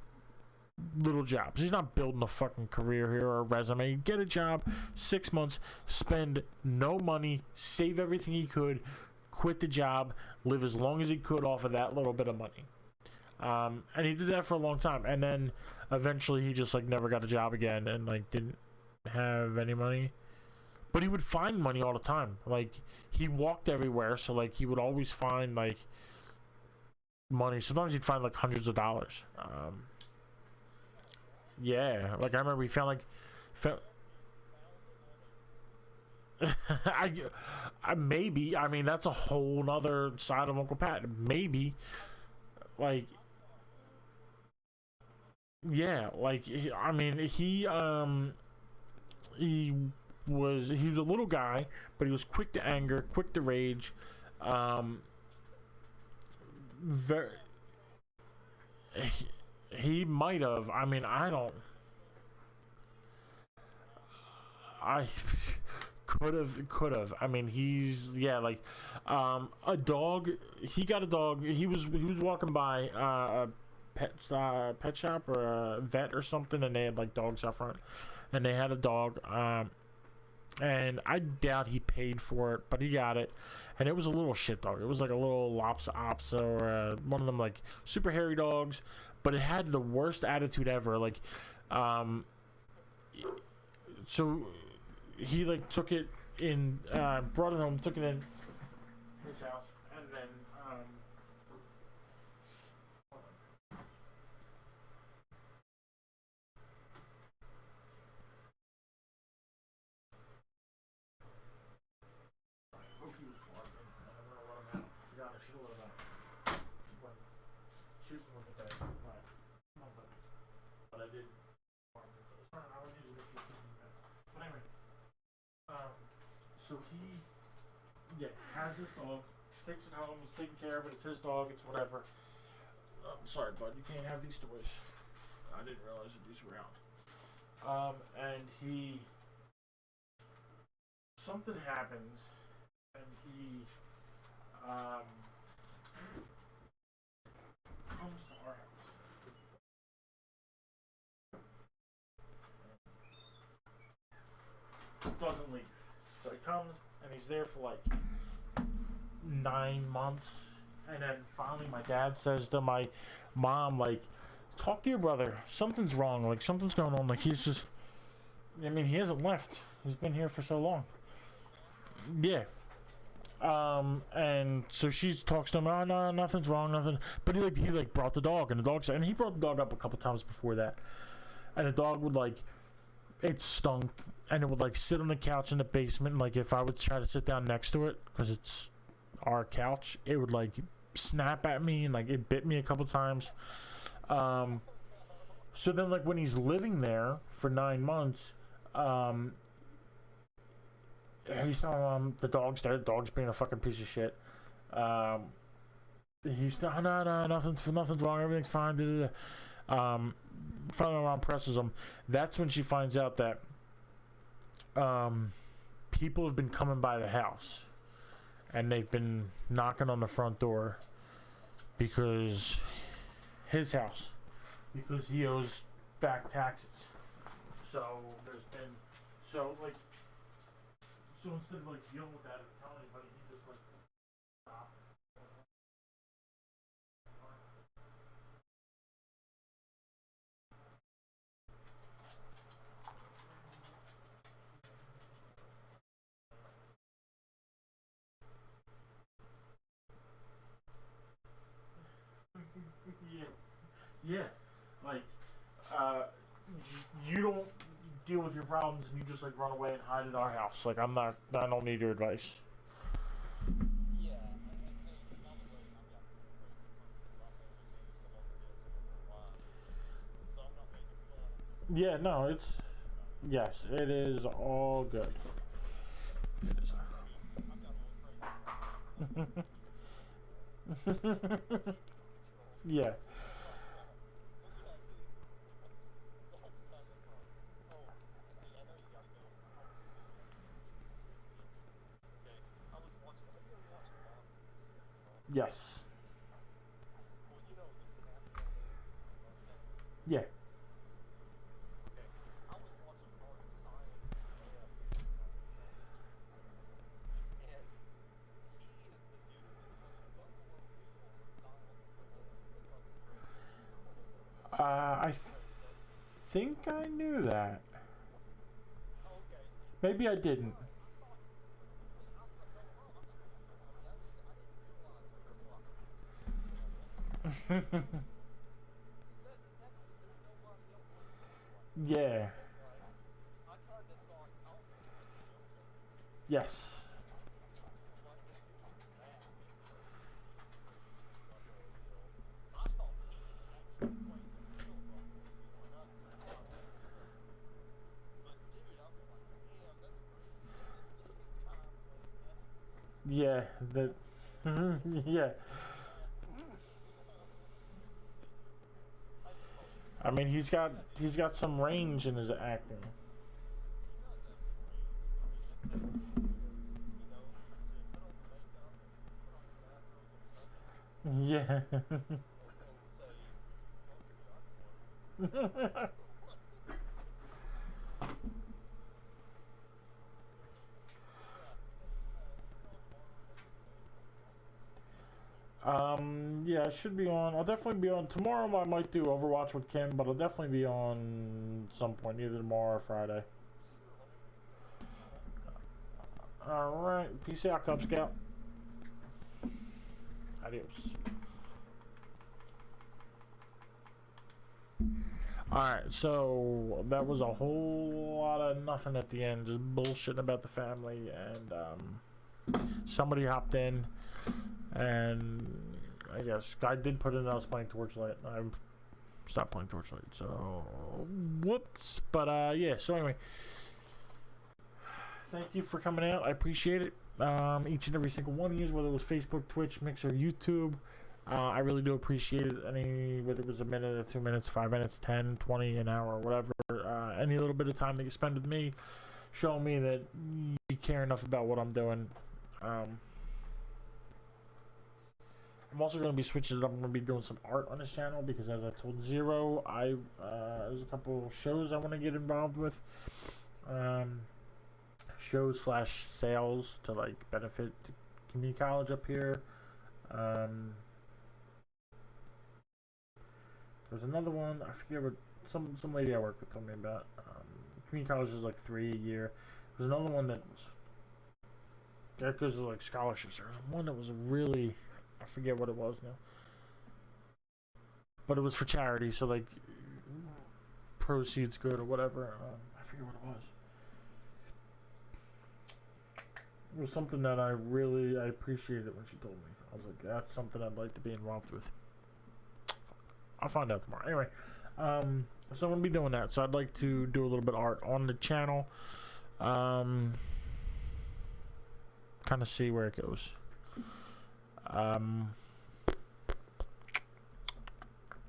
little jobs. He's not building a fucking career here or a resume. He'd get a job, 6 months, spend no money, save everything he could, quit the job, live as long as he could off of that little bit of money. And he did that for a long time. And then eventually he just like never got a job again and like didn't have any money. But he would find money all the time. Like he walked everywhere, so like he would always find like money. Sometimes he'd find like hundreds of dollars. Yeah, like I remember he found I maybe, I mean that's a whole nother side of Uncle Pat. Maybe like, yeah, like he was a little guy, but he was quick to anger, quick to rage. He might have. I mean, I could have. I mean, he's like a dog. He got a dog. He was walking by a pet shop or a vet or something, and they had like dogs out front, and they had a dog. And I doubt he paid for it, but he got it, and it was a little shit dog. It was like a little Lhasa Apso or one of them like super hairy dogs, but it had the worst attitude ever. Like, so he like took it in, brought it home, took it in his house, and then so he has this dog, takes it home, he's taking care of it, it's his dog, it's whatever. Sorry, bud, you can't have these toys. I didn't realize that these were out. And something happens, and he comes to our house. Doesn't leave. So he comes and he's there for like 9 months, and then finally my dad says to my mom, like, talk to your brother, something's wrong, like something's going on, like he's just, I mean, he hasn't left, he's been here for so long. Yeah. And so she talks to him. Oh, no, nothing's wrong, nothing. But he brought the dog, and the dog said, and he brought the dog up a couple times before that, and the dog would it stunk, and it would sit on the couch in the basement. And if I would try to sit down next to it, because it's our couch, it would snap at me, and it bit me a couple times. So then when he's living there for 9 months, he's telling the dog's there. The dog's being a fucking piece of shit. He's no, nothing's wrong. Everything's fine. Finally, mom presses him. That's when she finds out that people have been coming by the house, and they've been knocking on the front door because he owes back taxes. So there's been so instead of dealing with that and telling anybody, he just stopped. Yeah, you don't deal with your problems and you just run away and hide at our house. I don't need your advice. Yeah, no, yes, it is all good. It is. Yeah. Yes. Yeah. I think I knew that. Maybe I didn't. Yeah. Yes. Yeah, yeah. I mean, he's got some range in his acting. Yeah. Yeah, I should be on. I'll definitely be on tomorrow. I might do Overwatch with Kim, but I'll definitely be on some point, either tomorrow or Friday. Alright, peace out, Cub Scout. Adios. Alright, so that was a whole lot of nothing at the end, just bullshitting about the family, and somebody hopped in, and I guess I did put in that I was playing Torchlight. I stopped playing Torchlight, so whoops. But yeah, so anyway, thank you for coming out. I appreciate it. Each and every single one of you, whether it was Facebook, Twitch, Mixer, YouTube. I really do appreciate it. Whether it was a minute or 2 minutes, 5 minutes, 10, 20, an hour, whatever. Any little bit of time that you spend with me, showing me that you care enough about what I'm doing. I'm also going to be switching it up. I'm going to be doing some art on this channel because, as I told Zero, there's a couple shows I want to get involved with. Shows / sales to benefit community college up here. There's another one, I forget what some lady I work with told me about. Community college is $3 a year. There's another one that because of like scholarships. There was one that was really, I forget what it was now, but it was for charity, so like proceeds go to whatever. I forget what it was. It was something that I appreciated when she told me. I was like, that's something I'd like to be involved with. I'll find out tomorrow. Anyway, so I'm gonna be doing that. So I'd like to do a little bit of art on the channel. Kind of see where it goes.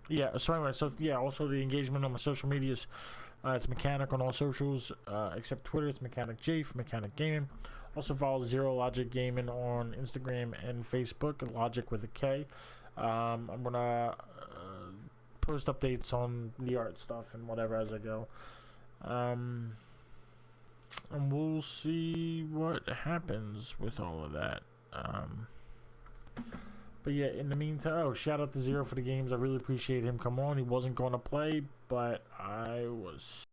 Yeah. So anyway, also the engagement on my social medias. It's Mechanic on all socials except Twitter. It's Mechanic J for Mechanic Gaming. Also follow Zero Logic Gaming on Instagram and Facebook. Logic with a K. I'm gonna post updates on the art stuff and whatever as I go. And we'll see what happens with all of that. But yeah, in the meantime, shout out to Zero for the games. I really appreciate him coming on. He wasn't going to play, but I was